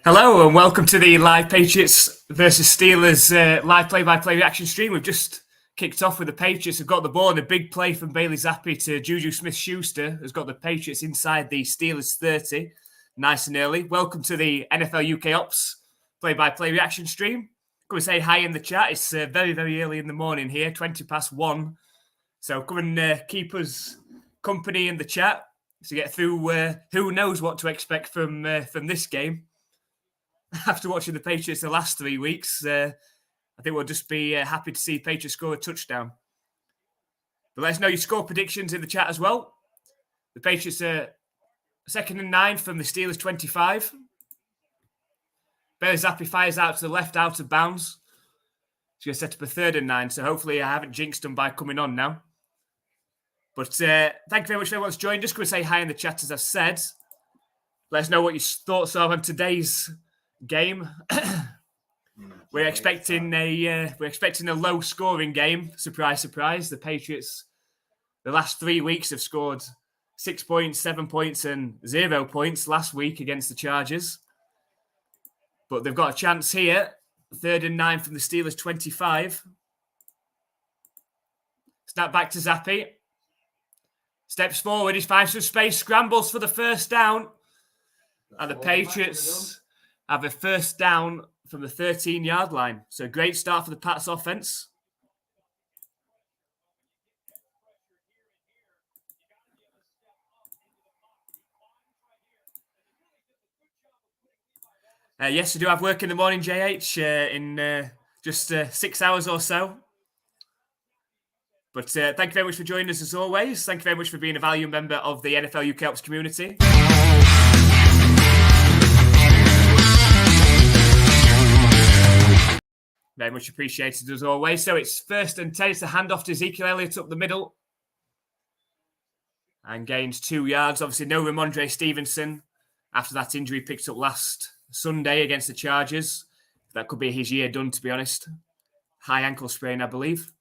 Hello and welcome to the live Patriots versus Steelers live play-by-play reaction stream. We've just kicked off with the Patriots. Have got the ball and a big play from Bailey Zappi to Juju Smith-Schuster has got the Patriots inside the Steelers 30, nice and early. Welcome to the NFLUKOPS play-by-play reaction stream. Come and say hi in the chat. It's very, very early in the morning here, 1:20. So come and keep us company in the chat to get through who knows what to expect from this game. After watching the Patriots the last 3 weeks, I think we'll just be happy to see Patriots score a touchdown. But let us know your score predictions in the chat as well. The Patriots are 2nd and 9 from the Steelers 25. Bailey Zappi fires out to the left, out of bounds. He's going to set up a 3rd and 9, so hopefully I haven't jinxed them by coming on now. But thank you very much for everyone's joined. Just going to say hi in the chat, as I've said. Let us know what your thoughts are on today's game. We're expecting a low scoring game. Surprise, surprise. The Patriots, the last 3 weeks, have scored 6 points, 7 points, and 0 points last week against the Chargers. But they've got a chance here. 3rd and 9 from the Steelers 25. Snap back to Zappi. Steps forward. He finds some space. Scrambles for the first down. And the Patriots have a first down from the 13-yard line. So great start for the Pats offense. Yes, I do have work in the morning, JH, in just 6 hours or so. But thank you very much for joining us as always. Thank you very much for being a valued member of the NFLUKOPS community. Very much appreciated as always. So it's 1st and 10. It's a handoff to Ezekiel Elliott up the middle. And gains 2 yards. Obviously, no Ramondre Stevenson after that injury picked up last Sunday against the Chargers. That could be his year done, to be honest. High ankle sprain, I believe.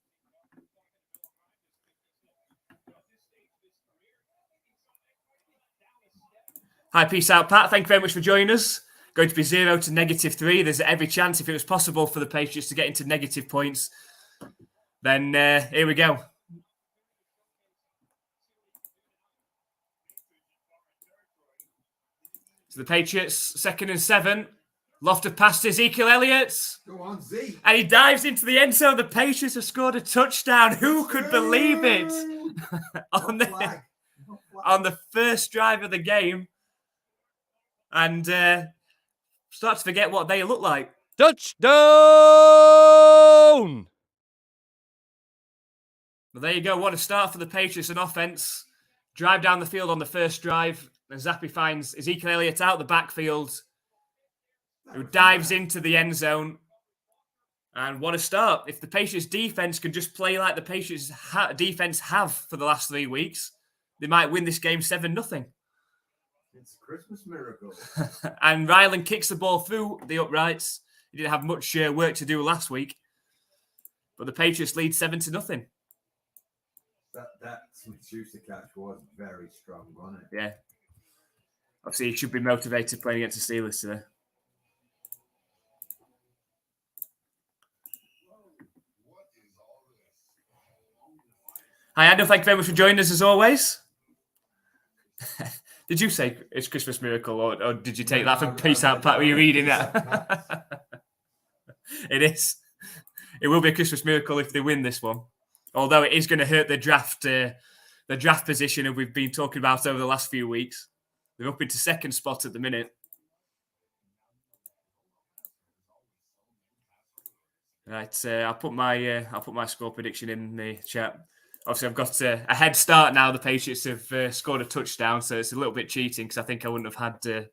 Hi, peace out, Pat. Thank you very much for joining us. Going to be 0 to -3. There's every chance, if it was possible for the Patriots to get into negative points, then here we go. So the Patriots, 2nd and 7. Lofted pass to Ezekiel Elliott. Go on, Zeke. And he dives into the end zone. The Patriots have scored a touchdown. Who could believe it? on the first drive of the game. And start to forget what they look like. Touchdown! Well, there you go. What a start for the Patriots on offense. Drive down the field on the first drive. And Zappi finds Ezekiel Elliott out the backfield, who dives into the end zone. And what a start. If the Patriots defense can just play like the Patriots defense have for the last 3 weeks, they might win this game 7-0. It's a Christmas miracle. And Ryland kicks the ball through the uprights. He didn't have much work to do last week. But the Patriots lead 7-0. That Smith-Schuster catch was very strong, wasn't it? Yeah. Obviously, he should be motivated playing against the Steelers today. Hi, Adam. Thank you very much for joining us as always. Did you say it's Christmas miracle, or did you take that from Peace Out, Pat? Were you reading that? It is. It will be a Christmas miracle if they win this one. Although it is going to hurt the draft position that we've been talking about over the last few weeks. They're up into 2nd spot at the minute. Right, I'll put my score prediction in the chat. Obviously, I've got a head start now. The Patriots have scored a touchdown, so it's a little bit cheating because I think I wouldn't have had them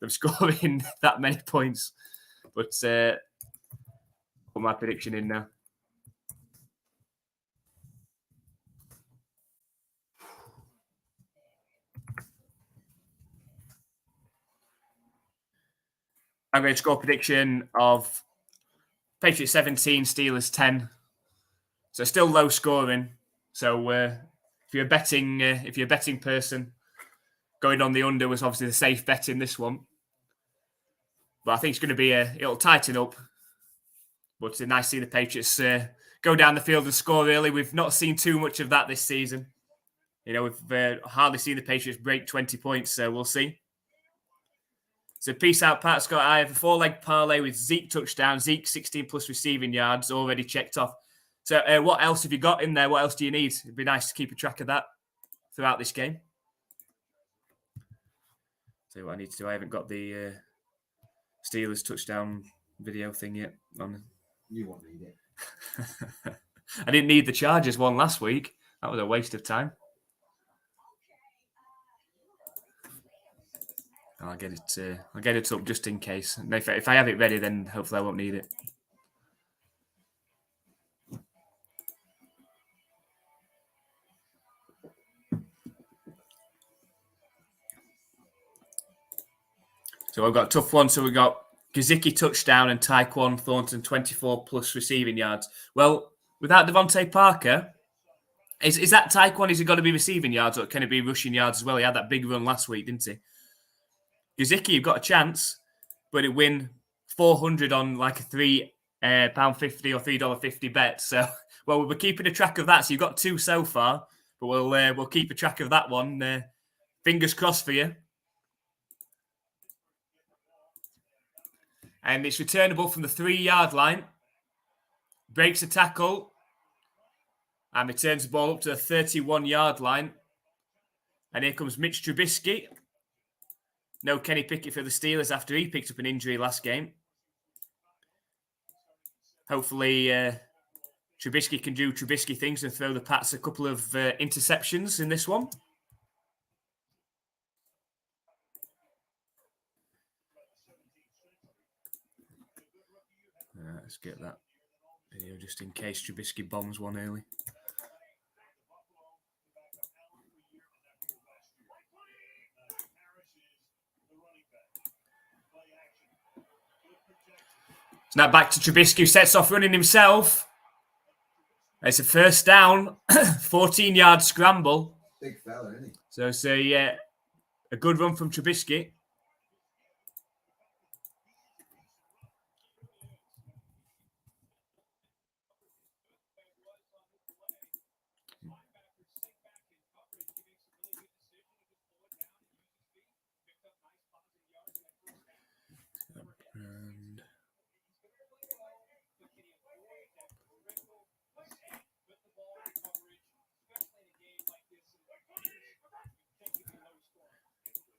scoring that many points. But put my prediction in now. I'm going to score prediction of Patriots 17, Steelers 10. So still low scoring. So if you're a betting person, going on the under was obviously the safe bet in this one. But I think it's going to be it'll tighten up. But it's nice to see the Patriots go down the field and score early. We've not seen too much of that this season. We've hardly seen the Patriots break 20 points, so we'll see. So peace out, Pat Scott. I have a 4-leg parlay with Zeke touchdown. Zeke 16 plus receiving yards already checked off. So what else have you got in there? What else do you need? It'd be nice to keep a track of that throughout this game. So what I need to do, I haven't got the Steelers touchdown video thing yet. You won't need it. I didn't need the Chargers one last week. That was a waste of time. I'll get it up just in case. And if I have it ready, then hopefully I won't need it. So I've got a tough one. So we've got Gesicki touchdown and Tyquan Thornton 24 plus receiving yards. Well, without Devontae Parker, is that Tyquan? Is he got to be receiving yards or can it be rushing yards as well? He had that big run last week, didn't he? Gesicki, you've got a chance, but it win 400 on like a £3.50 or $3.50 bet. So, well, we're keeping a track of that. So you've got 2 so far, but we'll keep a track of that one. Fingers crossed for you. And it's returnable from the 3-yard line. Breaks a tackle. And returns the ball up to the 31-yard line. And here comes Mitch Trubisky. No Kenny Pickett for the Steelers after he picked up an injury last game. Hopefully, Trubisky can do Trubisky things and throw the Pats a couple of interceptions in this one. Let's get that video just in case Trubisky bombs one early. Now back to Trubisky, who sets off running himself. It's a first down, 14-yard scramble. Big fella, isn't he? So it's a good run from Trubisky.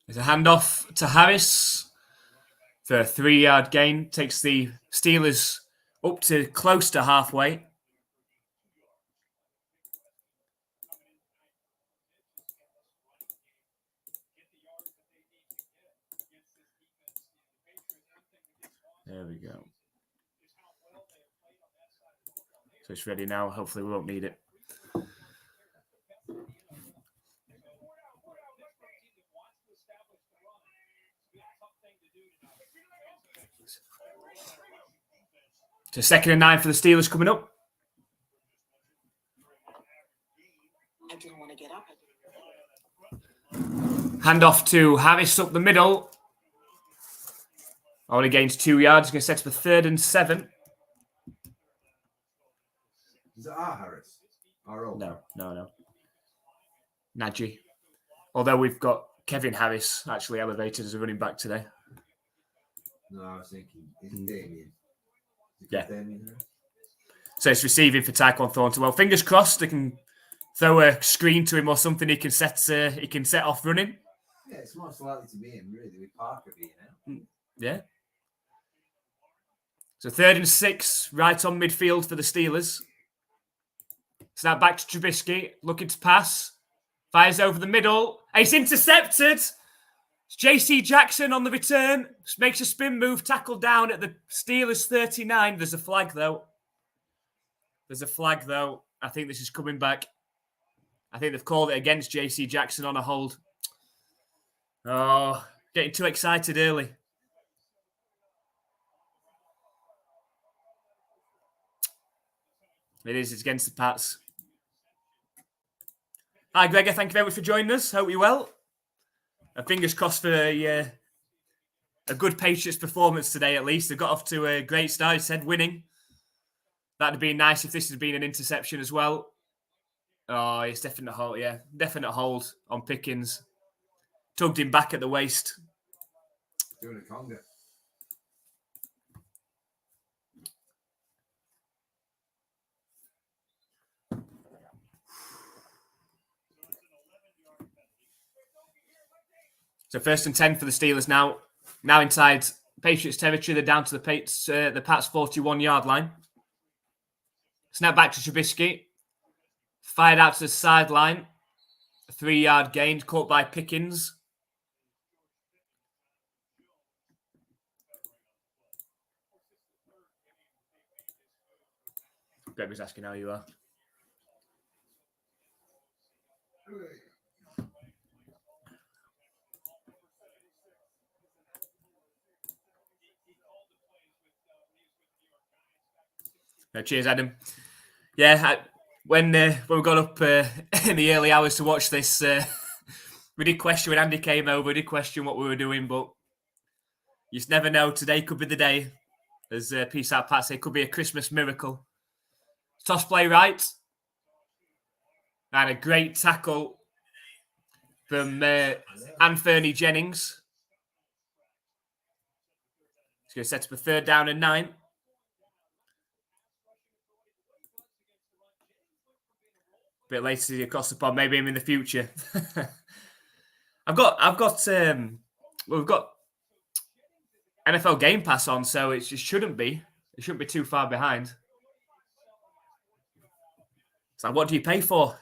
There's a handoff to Harris for a 3-yard gain. Takes the Steelers up to close to halfway. There we go. So it's ready now. Hopefully we won't need it. So 2nd and 9 for the Steelers coming up. I didn't want to get up. Handoff to Harris up the middle. Only gains 2 yards. He's going to set up a 3rd and 7. Is it our Harris? Our old? No. Najee. Although we've got Kevin Harris actually elevated as a running back today. No, I was thinking, it's Damien. Yeah. Damien Harris? So it's receiving for Tyquan Thornton. Well, fingers crossed they can throw a screen to him or something. He can set off running. Yeah, it's most likely to be him, really, with Parker being out. Yeah. So 3rd and 6, right on midfield for the Steelers. Snap back to Trubisky, looking to pass. Fires over the middle. It's intercepted. It's JC Jackson on the return. Makes a spin move, tackle down at the Steelers 39. There's a flag, though. I think this is coming back. I think they've called it against JC Jackson on a hold. Oh, getting too excited early. It is. It's against the Pats. Hi, Gregor. Thank you very much for joining us. Hope you're well. Fingers crossed for a good Patriots performance today, at least. They got off to a great start. He said winning. That'd be nice if this had been an interception as well. Oh, it's definite hold. Yeah, definite hold on Pickens. Tugged him back at the waist. Doing a conga. So 1st and 10 for the Steelers now. Now inside Patriots territory. They're down to the Pats 41-yard line. Snap back to Trubisky. Fired out to the sideline. 3-yard gain caught by Pickens. Greg was asking how you are. Cheers, Adam. Yeah, when we got up in the early hours to watch this, we did question when Andy came over. We did question what we were doing, but you just never know. Today could be the day. As Peace Out Pat said, could be a Christmas miracle. Toss play right. And a great tackle from Anthony Jennings. He's going to set up a 3rd down and 9. A bit later across the pond, maybe him in the future. we've got NFL Game Pass on, so it shouldn't be too far behind. It's like, what do you pay for?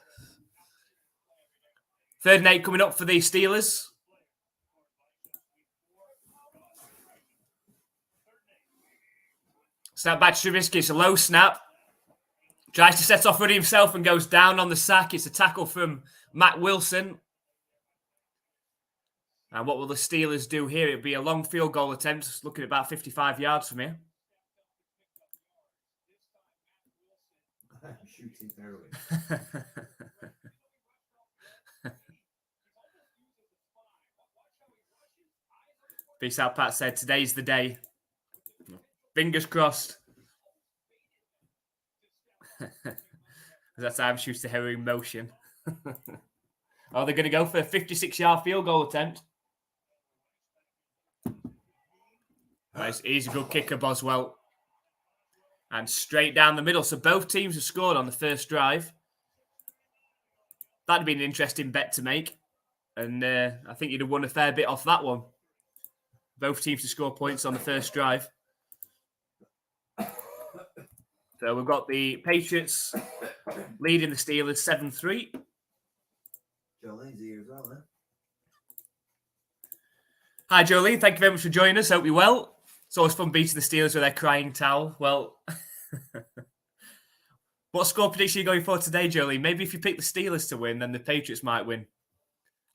3rd and 8 coming up for the Steelers. Snap back to Trubisky. It's a low snap. Tries to set off running himself and goes down on the sack. It's a tackle from Matt Wilson. And what will the Steelers do here? It'll be a long field goal attempt, looking at about 55 yards from here. Shooting heroin. Peace Out Pat said, today's the day. Fingers crossed. That's how I'm shooting the heroin motion. Oh, they're going to go for a 56-yard field goal attempt. Nice, he's a good kicker, Boswell. And straight down the middle. So both teams have scored on the first drive. That'd be an interesting bet to make. And I think you'd have won a fair bit off that one. Both teams to score points on the first drive. So we've got the Patriots leading the Steelers 7-3. Jolene's here as well, Hi, Jolene. Thank you very much for joining us. Hope you're well. It's always fun beating the Steelers with their crying towel. Well, what score prediction are you going for today, Jolene? Maybe if you pick the Steelers to win, then the Patriots might win.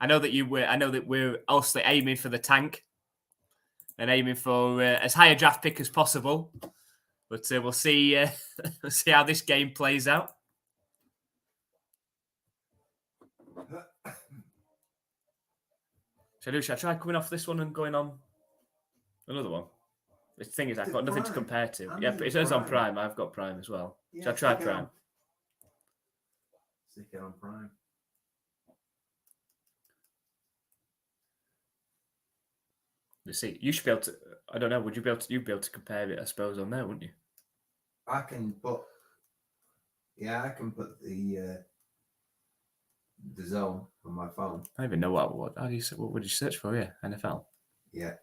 I know that we're also aiming for the tank and aiming for as high a draft pick as possible. But we'll see. We'll see how this game plays out. Should I try coming off this one and going on another one? The thing is, I've got nothing to compare to. Yeah, but it says on Prime. I've got Prime as well. Yeah, should I try Prime? Stick it on Prime. You see, you should be able to. I don't know. Would you be able to? You'd be able to compare it, I suppose, on there, wouldn't you? I can put. Yeah, I can put the zone on my phone. I don't even know what. What would you search for? Yeah, NFL. Yeah.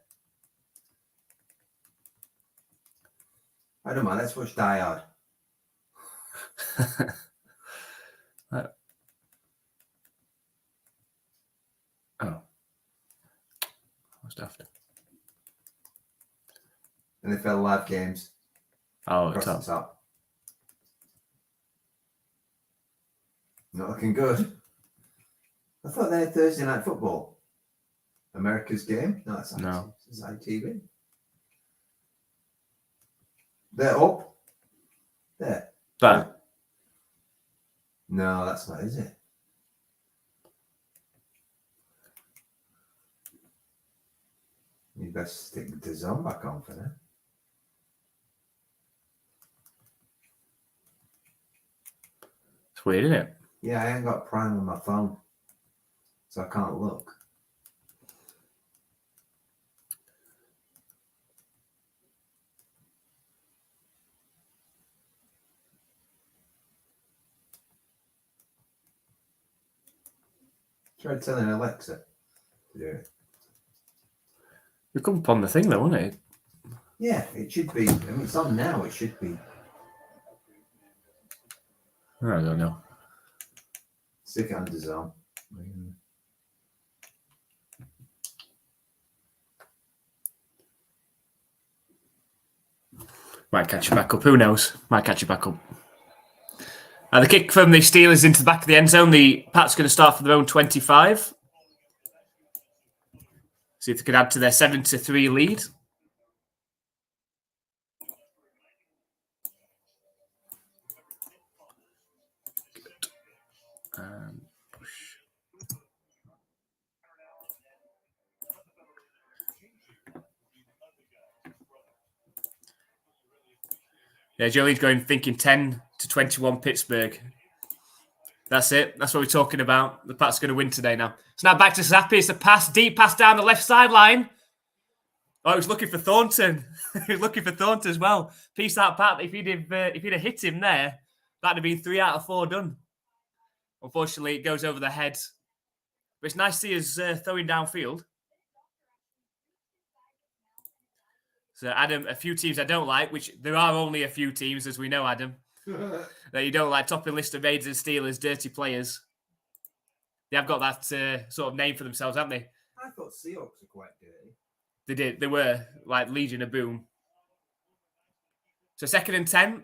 I don't mind. Let's watch Die Hard. Oh. What's after? NFL live games. Oh, Across top. the top. Not looking good. I thought they had Thursday Night Football. America's game? No, it's No. It's ITV. They're up. There. But No, that's not, is it? You best stick the zone back on for now. It's weird, isn't it? Yeah, I ain't got Prime on my phone, so I can't look. Try telling Alexa to do it. It come upon the thing, though, wouldn't it? Yeah, it should be. I mean, it's on now. It should be. I don't know. Stick it on the zone. Might catch it back up. Who knows? Might catch it back up. The kick from the Steelers into the back of the end zone. The Pats going to start from their own 25. See if they can add to their 7-3 lead. Push. Yeah, Jolie's going thinking 10-21 Pittsburgh. That's it. That's what we're talking about. The Pats are going to win today now. So now back to Zappi. It's a pass, deep pass down the left sideline. Oh, he was looking for Thornton. He was looking for Thornton as well. Peace out, Pat. If he'd have hit him there, that'd have been 3 out of 4 done. Unfortunately, it goes over the head. But it's nice to see us throwing downfield. So, Adam, a few teams I don't like, which there are only a few teams, as we know, Adam, that you don't like. Top of the list of Raiders and Steelers, dirty players. They have got that sort of name for themselves, haven't they? I thought Seahawks were quite dirty. They did. They were like Legion of Boom. So 2nd and 10.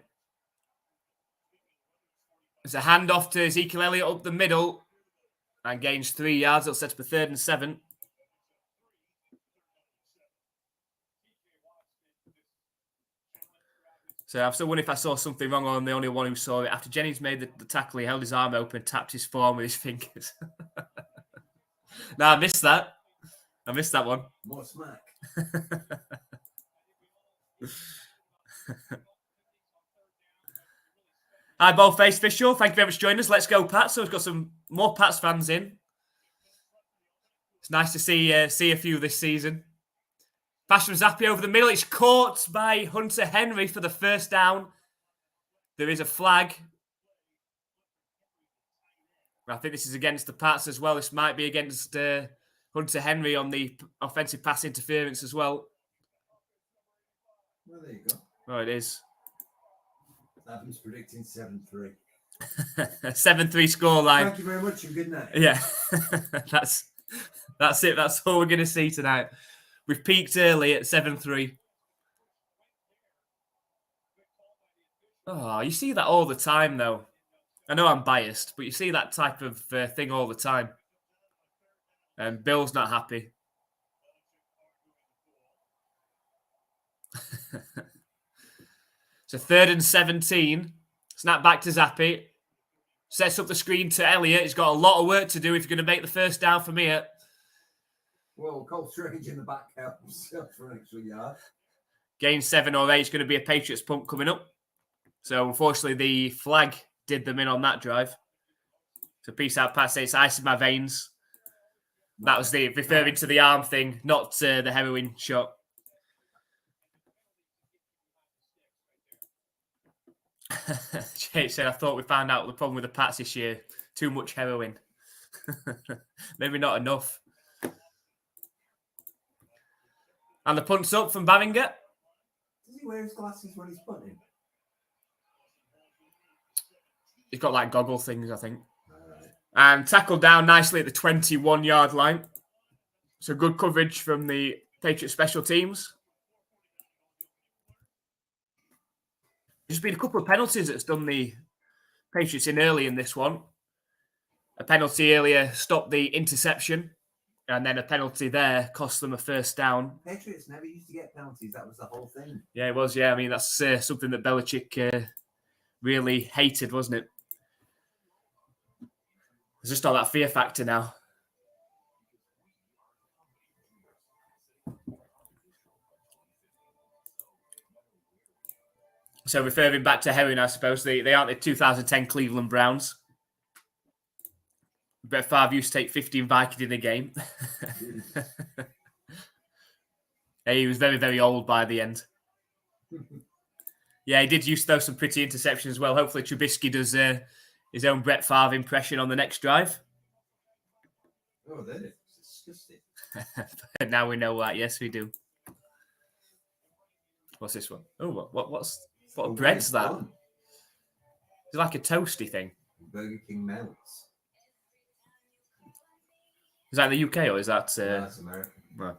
It's a handoff to Ezekiel Elliott up the middle and gains 3 yards. It'll set up a 3rd and 7. So I'm still wondering if I saw something wrong or I'm the only one who saw it. After Jennings made the tackle, he held his arm open, tapped his forearm with his fingers. No, I missed that. I missed that one. More smack. Hi, Ballface Official. Thank you very much for joining us. Let's go, Pats. So we've got some more Pats fans in. It's nice to see a few this season. Pass from Zappi over the middle. It's caught by Hunter Henry for the 1st down. There is a flag. I think this is against the Pats as well. This might be against Hunter Henry on the offensive pass interference as well. Well, there you go. Oh, it is. Adam's predicting 7-3. 7-3 scoreline. Thank you very much and good night. Yeah, that's it. That's all we're going to see tonight. We've peaked early at 7-3. Oh, you see that all the time, though. I know I'm biased, but you see that type of thing all the time. And Bill's not happy. So 3rd and 17. Snap back to Zappi. Sets up the screen to Elliott. He's got a lot of work to do if you're going to make the 1st down from here. Well, Cole Strange in the back helps for an extra yard. Gain 7 or 8 is going to be a Patriots punt coming up. So unfortunately, the flag did them in on that drive. So peace out, Pat. It's ice in my veins. That was the referring to the arm thing, not the heroin shot. Jake said, I thought we found out the problem with the Pats this year. Too much heroin. Maybe not enough. And the punt's up from Barringer. Does he wear his glasses when he's punting? He's got like goggle things, I think. Right. And tackled down nicely at the 21-yard line. So good coverage from the Patriots special teams. There's been a couple of penalties that's done the Patriots in early in this one. A penalty earlier stopped the interception. And then a penalty there cost them a 1st down. Patriots never used to get penalties. That was the whole thing. Yeah, it was. Yeah, I mean, that's something that Belichick really hated, wasn't it? There's just all that fear factor now. So referring back to Herring, I suppose, they aren't the 2010 Cleveland Browns. Brett Favre used to take 15 Vikings in a game. He was very, very old by the end. Yeah, he did used to throw some pretty interceptions as well. Hopefully Trubisky does his own Brett Favre impression on the next drive. Oh, that is disgusting. Now we know that. Yes, we do. What's this one? Oh, what bread's that? Gone. It's like a toasty thing. Burger King melts. Is that in the UK or is that... No, that's American. Right.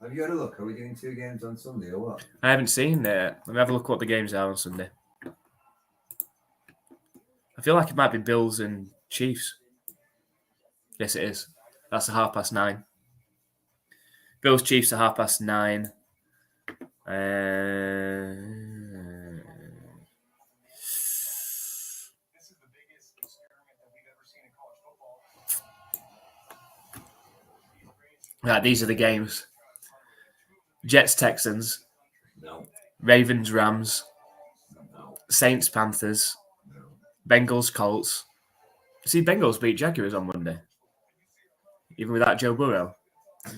Have you had a look? Are we doing 2 games on Sunday or what? I haven't seen it. Let me have a look what the games are on Sunday. I feel like it might be Bills and Chiefs. Yes, it is. That's a 9:30. Bills Chiefs are 9:30. Right, these are the games. Jets Texans. No. Ravens Rams. No. Saints Panthers. No. Bengals Colts. See, Bengals beat Jaguars on Monday. Even without Joe Burrow.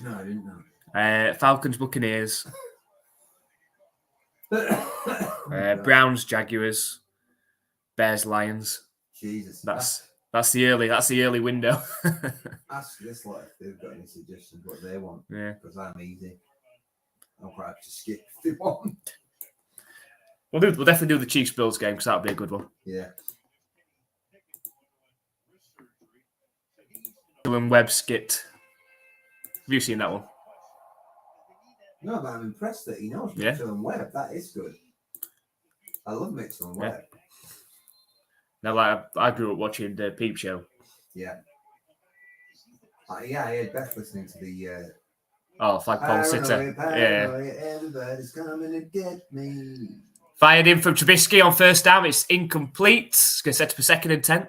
No, I didn't know. Falcons Buccaneers. Browns Jaguars. Bears Lions. Jesus. That's the early window. Ask this lot if they've got any suggestions what they want. Yeah. Because I'm easy. I'm quite happy to skip if they want. We'll definitely do the Chiefs Bills game because that'll be a good one. Yeah. And Webb skit. Have you seen that one? No, but I'm impressed that he knows Yeah. Mitchell and Webb. That is good. I love Mitchell and Webb. Now, like I grew up watching the Peep Show. Yeah. Yeah, I had Beth listening to the Flagpole Sitter. Paranoia, everybody's coming to get me. Fired in from Trubisky on first down. It's incomplete. It's going to set up a 2nd and 10.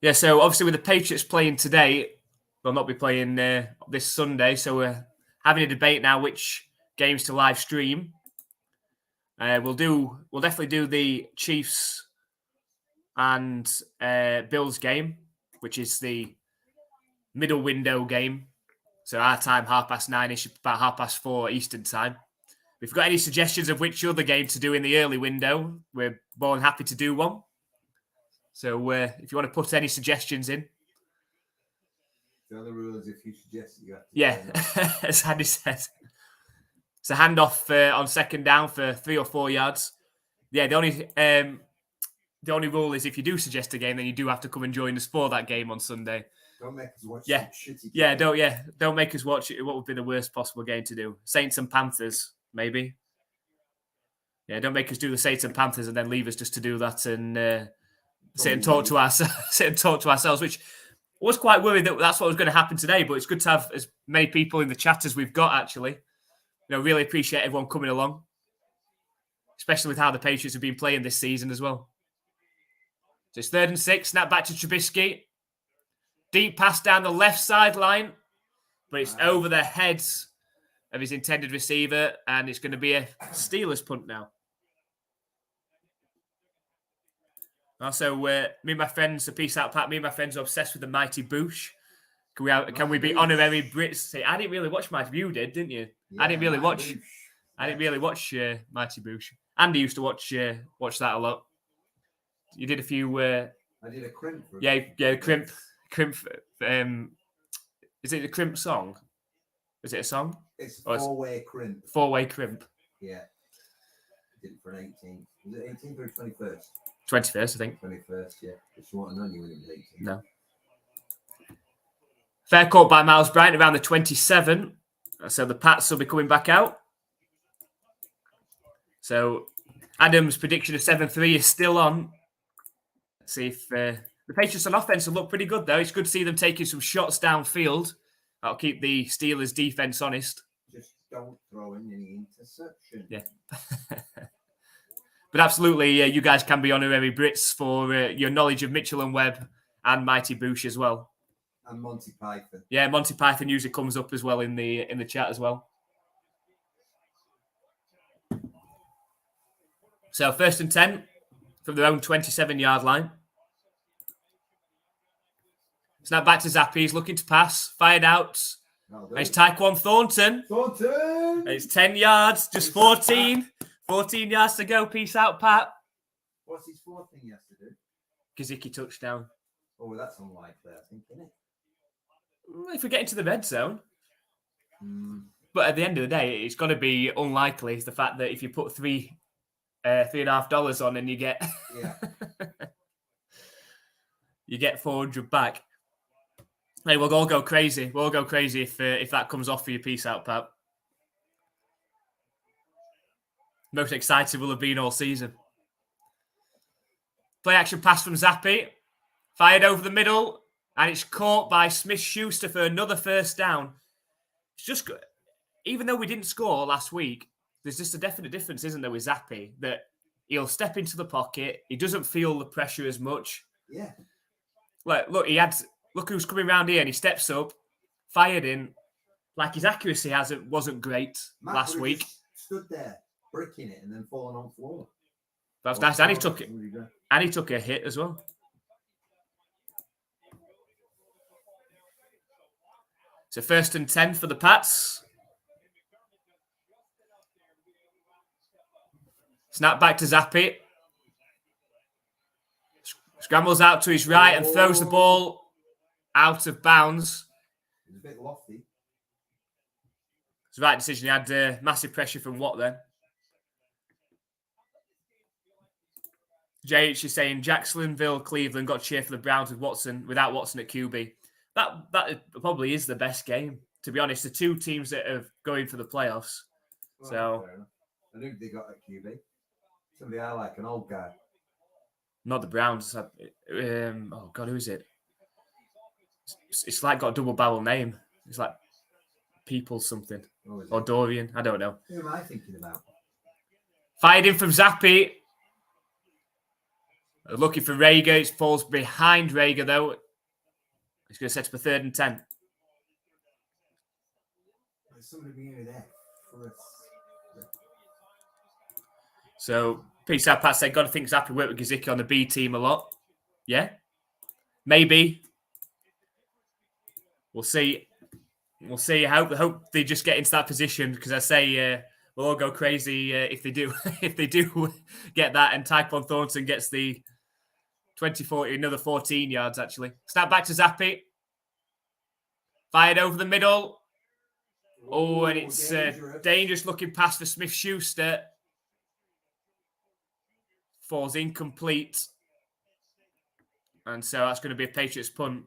Yeah, so obviously with the Patriots playing today, they'll not be playing this Sunday. So we're having a debate now which games to live stream. We'll definitely do the Chiefs and Bills game, which is the middle window game. So our time 9:30ish, about 4:30 Eastern time. If you've got any suggestions of which other game to do in the early window, we're more than happy to do one. So if you want to put any suggestions in. The other rule is if you suggest it, you have to. Yeah, as Andy said. It's a handoff on 2nd down for 3 or 4 yards. Yeah, the only rule is if you do suggest a game, then you do have to come and join us for that game on Sunday. Don't make us watch Yeah. some shitty Yeah, don't make us watch it. What would be the worst possible game to do? Saints and Panthers, maybe. Yeah, don't make us do the Saints and Panthers and then leave us just to do that and sit and talk to ourselves. Which I was quite worried that that's what was going to happen today. But it's good to have as many people in the chat as we've got. Actually, really appreciate everyone coming along, especially with how the Patriots have been playing this season as well. So it's 3rd and 6. Snap back to Trubisky. Deep pass down the left sideline, but it's over the heads of his intended receiver, and it's going to be a Steelers punt now. Also, me and my friends, a peace out, Pat. Me and my friends are obsessed with the Mighty Boosh. Can we be honorary Brits? See, I didn't really watch Mighty Boosh. You did, didn't you? Yeah, I didn't really watch. Boosh. I didn't really watch Mighty Boosh. Andy used to watch that a lot. You did a few. I did a crimp. Yeah, crimp. Is it a crimp song? Is it a song? It's a 4-way crimp. 4-way crimp. Yeah. I did it for an 18th. Was it 18th or 21st? 21st, I think. 21st, yeah. If you want to know, you wouldn't be 18th. No. Fair caught by Miles Bryant around the 27. So the Pats will be coming back out. So Adam's prediction of 7-3 is still on. Let's see if the Patriots on offense will look pretty good, though. It's good to see them taking some shots downfield. That'll keep the Steelers' defense honest. Just don't throw in any interception. Yeah. But absolutely, you guys can be honorary Brits for your knowledge of Mitchell and Webb and Mighty Boosh as well. And Monty Python. Yeah, Monty Python usually comes up as well in the chat as well. So 1st and 10 from their own 27-yard line. Snap back to Zappi. He's looking to pass. Fired out. It's Tyquan Thornton. Thornton! It's 10 yards. Just 14. 14 yards to go. Peace out, Pat. What's his fourth thing he has to do? Gesicki touchdown. Oh, that's unlikely, I think, isn't it? If we get into the red zone. But at the end of the day, it's got to be unlikely. It's the fact that if you put $3.50 on and you get you get 400 back. Hey, we'll all go crazy. We'll all go crazy if that comes off for your. Peace out, Pat. Most excited we'll have been all season. Play action pass from Zappi. Fired over the middle. And it's caught by Smith-Schuster for another first down. It's just, even though we didn't score last week, there's just a definite difference, isn't there, with Zappi? That he'll step into the pocket. He doesn't feel the pressure as much. Yeah. Like, look who's coming around here, and he steps up, fired in. Like, his accuracy wasn't great last week. Stood there, bricking it, and then falling on the floor. That was nice. And he took a hit as well. So 1st and 10 for the Pats. Snap back to Zappi. Scrambles out to his right and throws the ball out of bounds. It was a bit lofty. It's the right decision. He had massive pressure from Watt then. JH is saying Jacksonville, Cleveland got cheer for the Browns without Watson at QB. That probably is the best game, to be honest. The two teams that are going for the playoffs. Well, so I think they got at QB. Somebody I like, an old guy. Not the Browns. Oh God, who is it? It's like got a double barrel name. It's like People something or Dorian. I don't know. Who am I thinking about? Fired in from Zappi. Looking for Rager. It falls behind Rager though. He's going to set up a 3rd and 10. There's somebody being there for us. So, peace out, Pat said, got to think Zappi worked with Gesicki on the B team a lot. Yeah? Maybe. We'll see. We'll see. I hope they just get into that position because I say we'll all go crazy if they do. If they do get that and Tyquan Thornton gets the 20-40, another 14 yards, actually. Snap back to Zappi. Fired over the middle. Oh, and it's dangerous looking pass for Smith-Schuster. Falls incomplete. And so that's going to be a Patriots punt.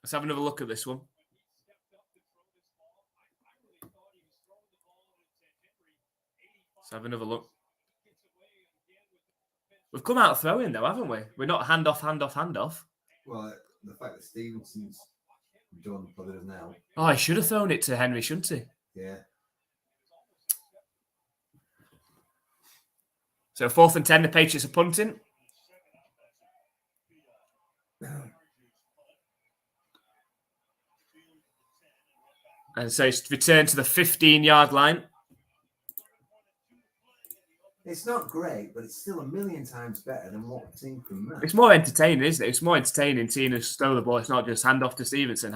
Let's have another look at this one. Let's have another look. We've come out throwing though, haven't we? We're not handoff. Well, the fact that Stevenson's done probably doesn't help. Oh, he should have thrown it to Henry, shouldn't he? Yeah. So 4th and 10, the Patriots are punting. And so it's returned to the 15-yard line. It's not great, but it's still a million times better than what the team can run. It's more entertaining, isn't it? It's more entertaining seeing us throw the ball. It's not just hand off to Stevenson.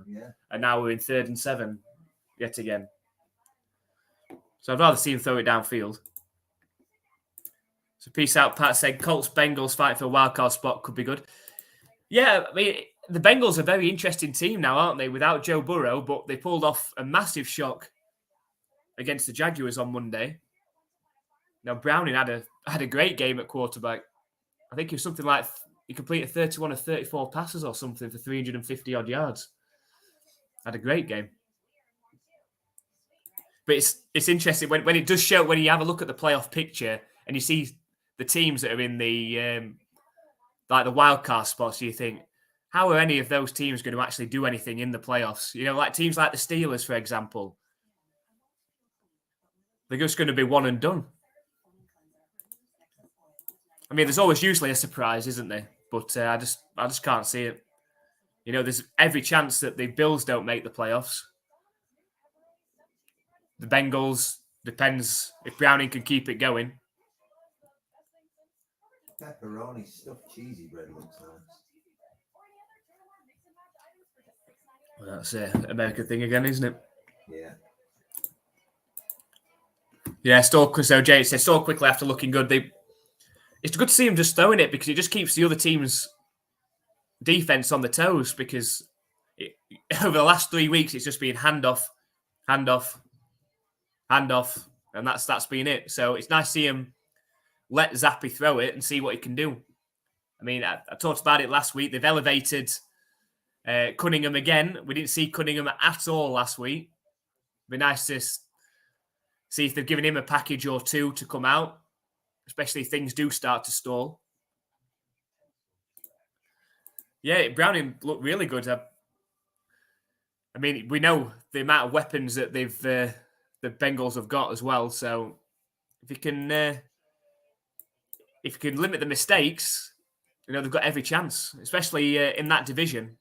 Yeah. And now we're in 3rd and 7 yet again. So I'd rather see him throw it downfield. So peace out, Pat said Colts Bengals fight for a wildcard spot could be good. Yeah, I mean, the Bengals are a very interesting team now, aren't they? Without Joe Burrow, but they pulled off a massive shock against the Jaguars on Monday. Now, Browning had a great game at quarterback. I think it was something like he completed 31 of 34 passes or something for 350-odd yards. Had a great game. But it's interesting when it does show, when you have a look at the playoff picture and you see the teams that are in the like the wild card spots, you think, how are any of those teams going to actually do anything in the playoffs? You know, like teams like the Steelers, for example. They're just going to be one and done. I mean, there's always usually a surprise, isn't there? But I just can't see it. You know, there's every chance that the Bills don't make the playoffs. The Bengals, depends if Browning can keep it going. Pepperoni stuffed cheesy bread looks nice. Well, that's an American thing again, isn't it? Yeah. Yeah, so Jay says, so quickly after looking good. It's good to see him just throwing it because it just keeps the other team's defense on the toes because over the last 3 weeks, it's just been handoff, handoff, handoff, and that's been it. So it's nice to see him let Zappi throw it and see what he can do. I mean, I talked about it last week. They've elevated Cunningham again. We didn't see Cunningham at all last week. It'd be nice to see if they've given him a package or two to come out, especially if things do start to stall. Yeah, Browning looked really good. I mean, we know the amount of weapons that the Bengals have got as well. So if you can limit the mistakes, you know they've got every chance, especially in that division.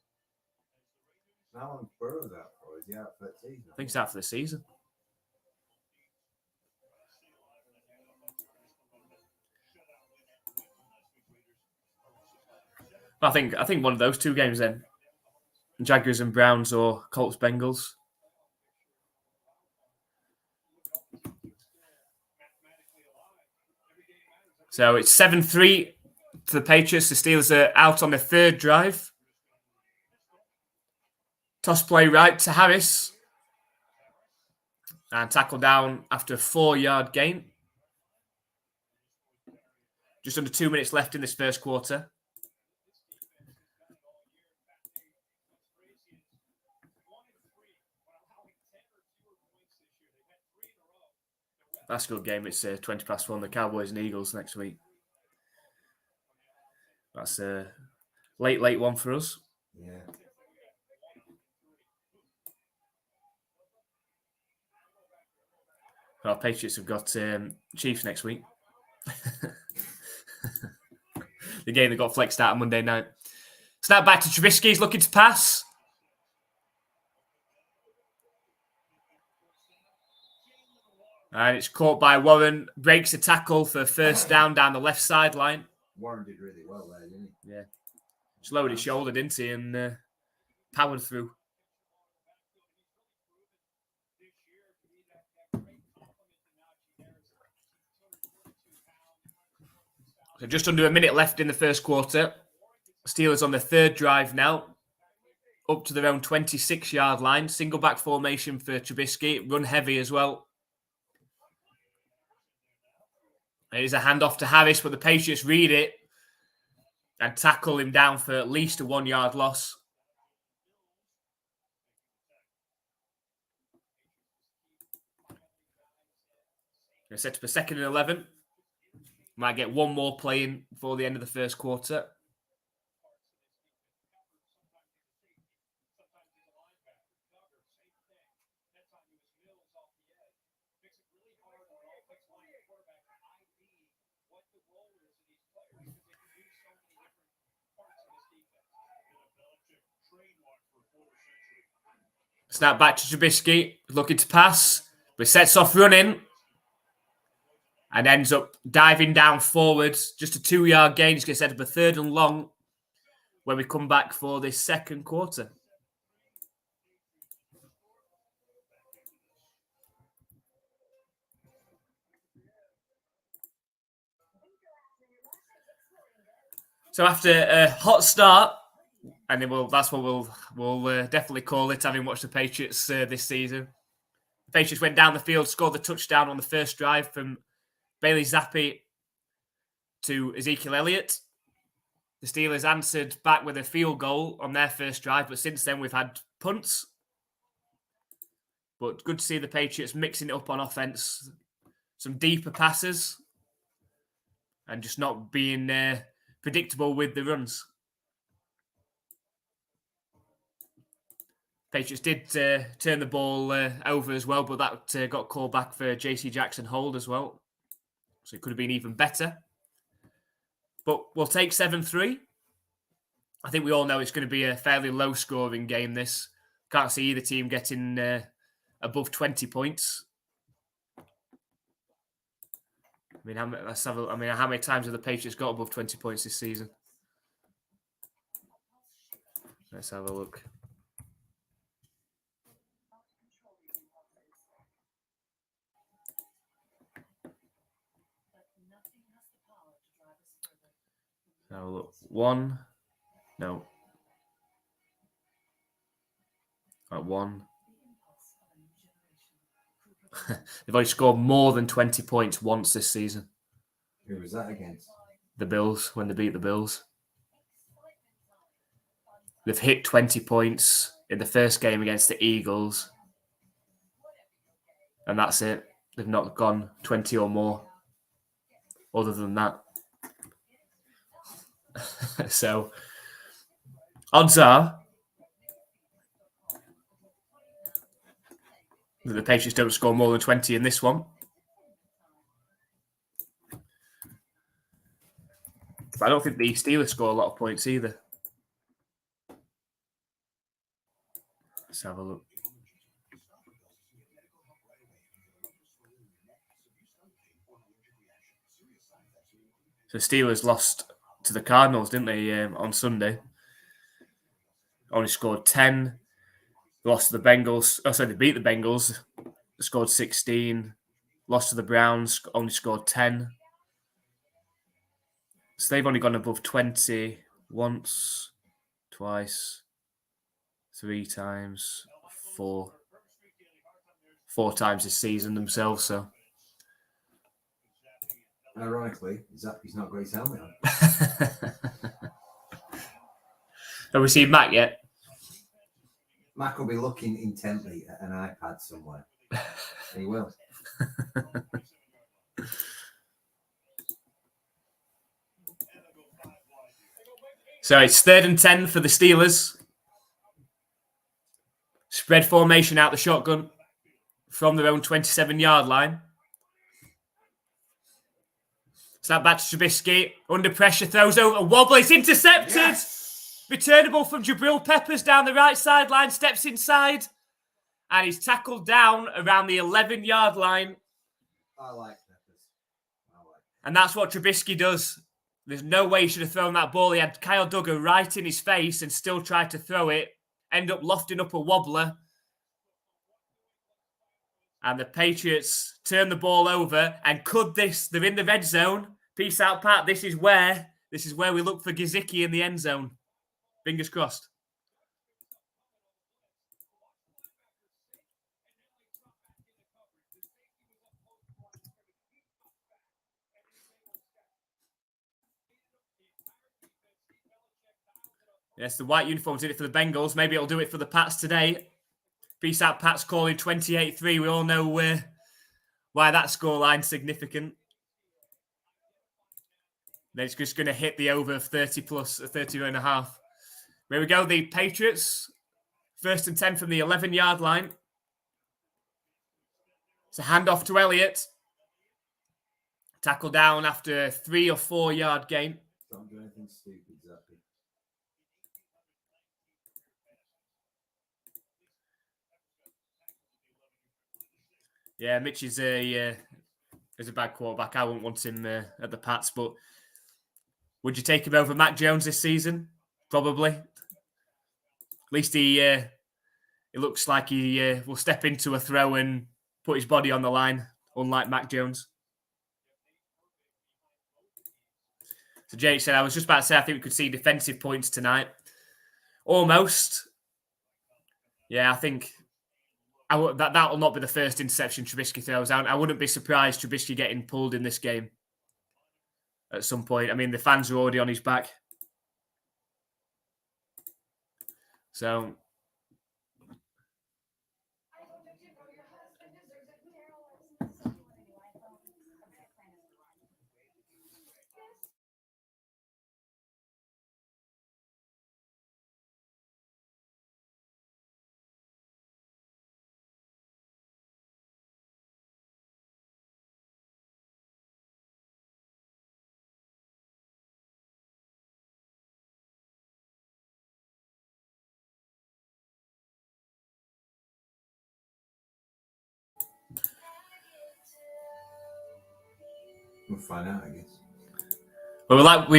How long Burrow's out for? Is he out for the season? I think it's out for the season. I think one of those two games then. Jaguars and Browns or Colts Bengals. So it's 7-3 to the Patriots. The Steelers are out on the third drive. Toss play right to Harris. And tackle down after a 4-yard gain. Just under 2 minutes left in this first quarter. That's a good game. It's 4:20 the Cowboys and Eagles next week. That's a late one for us. Yeah. Our Patriots have got Chiefs next week. The game that got flexed out on Monday night. Snap back to Trubisky. He's looking to pass. And it's caught by Warren. Breaks the tackle for first down the left sideline. Warren did really well there, didn't he? Yeah. Just lowered his shoulder, didn't he? And powered through. So just under a minute left in the first quarter. Steelers on the third drive now. Up to their own 26-yard line. Single back formation for Trubisky. Run heavy as well. It is a handoff to Harris, but the Patriots read it and tackle him down for at least a 1-yard loss. They're set up a 2nd and 11. Might get one more play in before the end of the first quarter. Snap back to Trubisky, looking to pass, but sets off running and ends up diving down forwards. Just a 2-yard gain. He's going to set up a 3rd and long when we come back for this second quarter. So after a hot start, and then that's what we'll definitely call it, having watched the Patriots this season. The Patriots went down the field, scored the touchdown on the first drive from Bailey Zappi to Ezekiel Elliott. The Steelers answered back with a field goal on their first drive, but since then we've had punts. But good to see the Patriots mixing it up on offense. Some deeper passes and just not being predictable with the runs. Patriots did turn the ball over as well, but that got called back for J.C. Jackson hold as well. So it could have been even better. But we'll take 7-3. I think we all know it's going to be a fairly low-scoring game, this. Can't see either team getting above 20 points. I mean, how many times have the Patriots got above 20 points this season? Let's have a look. Have a look. One. No. At one. They've only scored more than 20 points once this season. Who was that against? The Bills, when they beat the Bills. They've hit 20 points in the first game against the Eagles. And that's it. They've not gone 20 or more other than that. So, odds are that the Patriots don't score more than 20 in this one. But I don't think the Steelers score a lot of points either. Let's have a look. So Steelers lost to the Cardinals, didn't they, on Sunday? Only scored 10. They lost to the Bengals. Oh, sorry, they beat the Bengals. They scored 16. Lost to the Browns. Only scored 10. So they've only gone above 20 once, twice, 3 times, 4 times this season themselves. So, Ironically, Zappi's not got his helmet on. have we seen Mac yet? Mac will be looking intently at an iPad somewhere. He will. So it's 3rd and 10 for the Steelers. Spread formation out the shotgun from their own 27-yard line. Snap back to Trubisky. Under pressure, throws over. Wobble. It's intercepted. Yes! Returnable from Jabril Peppers down the right sideline. Steps inside. And he's tackled down around the 11-yard line. I like Peppers. And that's what Trubisky does. There's no way he should have thrown that ball. He had Kyle Duggar right in his face and still tried to throw it. End up lofting up a wobbler. And the Patriots turn the ball over. And they're in the red zone. Peace out, Pat. This is where we look for Gesicki in the end zone. Fingers crossed. Yes, the white uniform did it for the Bengals. Maybe it'll do it for the Pats today. Peace out, Pats calling 28-3. We all know why that scoreline's significant. Then it's just going to hit the over of 30 plus, 30 and a half. There we go. The Patriots, 1st and 10 from the 11-yard line. It's a handoff to Elliott. Tackle down after a 3 or 4 yard gain. Don't do anything stupid, Zappy. Yeah, Mitch is a bad quarterback. I wouldn't want him at the Pats, but would you take him over Mac Jones this season? Probably. At least it looks like he will step into a throw and put his body on the line, unlike Mac Jones. So Jake said, I was just about to say, I think we could see defensive points tonight. Almost. Yeah, I think that will not be the first interception Trubisky throws out. I wouldn't be surprised Trubisky getting pulled in this game at some point. I mean, the fans are already on his back. So We'll find out, I guess. But Adam,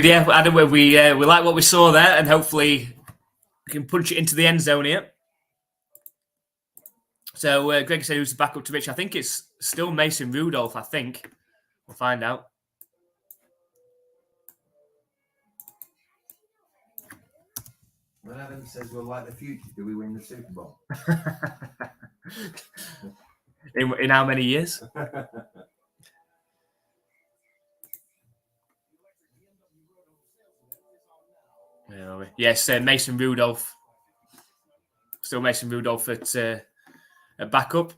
we like what we saw there, and hopefully we can punch it into the end zone here. So Greg said who's the backup to Rich? I think it's still Mason Rudolph. I think we'll find out. When Adam says we'll like the future, do we win the Super Bowl? in how many years? Yes, Mason Rudolph. Still Mason Rudolph at backup.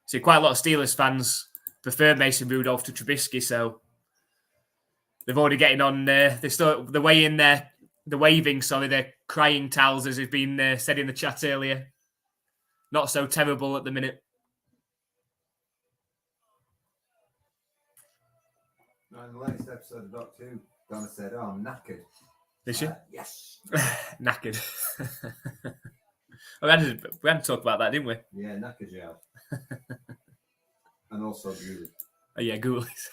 See, quite a lot of Steelers fans prefer Mason Rudolph to Trubisky, so they've already getting on. The waving, their crying towels, as has been said in the chat earlier. Not so terrible at the minute. No, in the latest episode of Doctor Who, Donna said, "Oh, I'm knackered." Is she? Yes. Knackered. we had to talk about that, didn't we? Yeah, knackered, yeah. And also Ghoulies. Oh, yeah, Ghoulies.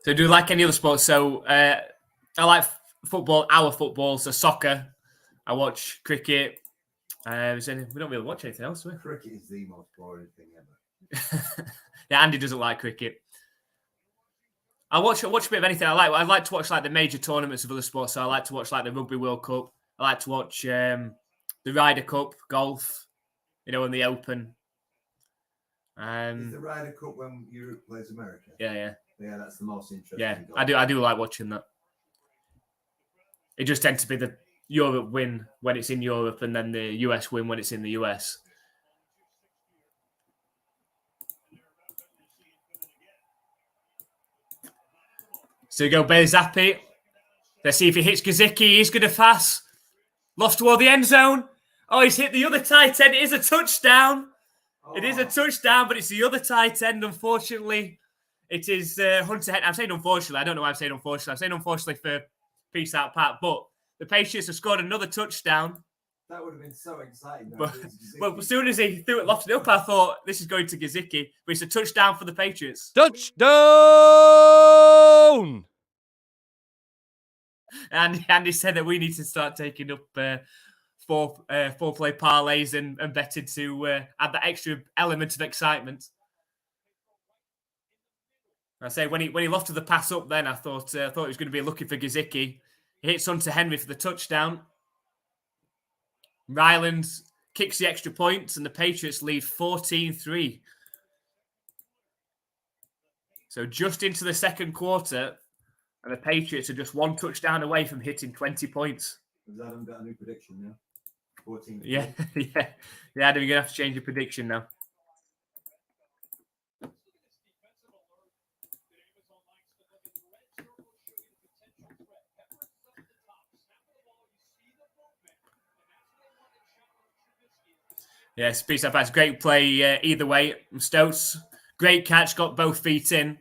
So do you like any other sports? So I like football, our football, so soccer. I watch cricket. We don't really watch anything else, do we? Cricket is the most boring thing ever. Yeah, Andy doesn't like cricket. I watch a bit of anything. I like to watch like the major tournaments of other sports. So I like to watch like the Rugby World Cup. I like to watch the Ryder Cup, golf. And the Open. Is the Ryder Cup when Europe plays America? Yeah. Yeah, that's the most interesting. Yeah, golf. I do like watching that. It just tends to be the Europe win when it's in Europe, and then the US win when it's in the US. So you go Bailey Zappi. Let's see if he hits Gesicki. He's going to pass. Lost toward the end zone. Oh, he's hit the other tight end. It is a touchdown. Oh. It is a touchdown, but it's the other tight end, unfortunately. It is Hunter Henry. I'm saying unfortunately. I don't know why I'm saying unfortunately. I'm saying unfortunately for Peace Out Pat. But the Patriots have scored another touchdown. That would have been so exciting. But as soon as he threw it lofted up, I thought this is going to Gesicki. But it's a touchdown for the Patriots. Touchdown! And Andy said that we need to start taking up four play parlays and betting to add that extra element of excitement. I say when he lofted the pass up, then I thought he was going to be looking for Gesicki. He hits Hunter Henry for the touchdown. Ryland kicks the extra points, and the Patriots lead 14-3. So just into the second quarter, and the Patriots are just one touchdown away from hitting 20 points. Has Adam got a new prediction now? 14. Yeah. Adam, you're going to have to change your prediction now. Yes, Peace Out Pat's great play either way. Stokes, great catch, got both feet in.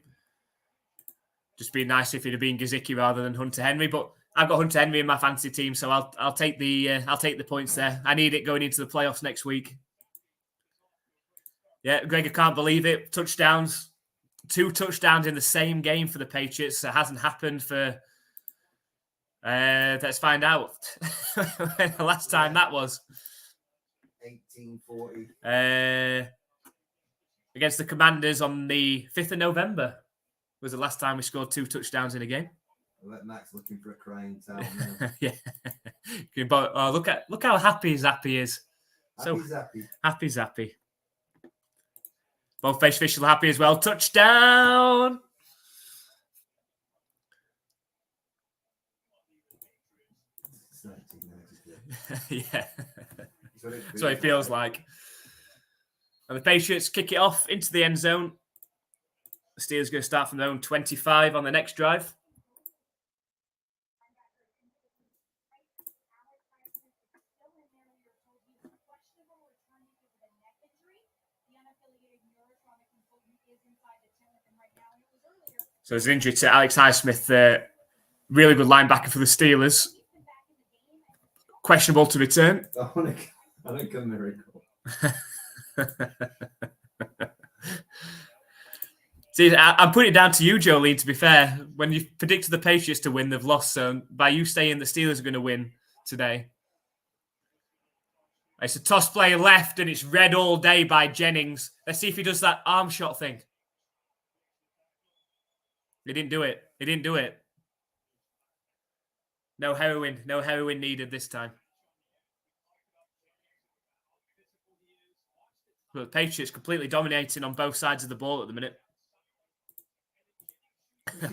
Just be nice if it had been Gesicki rather than Hunter Henry, but I've got Hunter Henry in my fantasy team, so I'll take the points there. I need it going into the playoffs next week. Yeah, Greg, I can't believe it. Touchdowns, 2 touchdowns in the same game for the Patriots. It hasn't happened for. Let's find out when the last time that was. 1840. Against the Commanders on the 5th of November was the last time we scored 2 touchdowns in a game. I'll let Max looking for a crying towel now. Yeah. But look how happy Zappy is. Happy Zappy. Both face official happy as well. Touchdown. It's 1993. Yeah. That's what it feels like. And the Patriots kick it off into the end zone. The Steelers going to start from their own 25 on the next drive. So there's an injury to Alex Highsmith, really good linebacker for the Steelers. Questionable to return. I think a miracle. See, I'm putting it down to you, Jolene, to be fair. When you predicted the Patriots to win, they've lost. So by you saying the Steelers are going to win today. It's a toss play left, and it's read all day by Jennings. Let's see if he does that arm shot thing. He didn't do it. He didn't do it. No heroin. No heroin needed this time. But the Patriots completely dominating on both sides of the ball at the minute.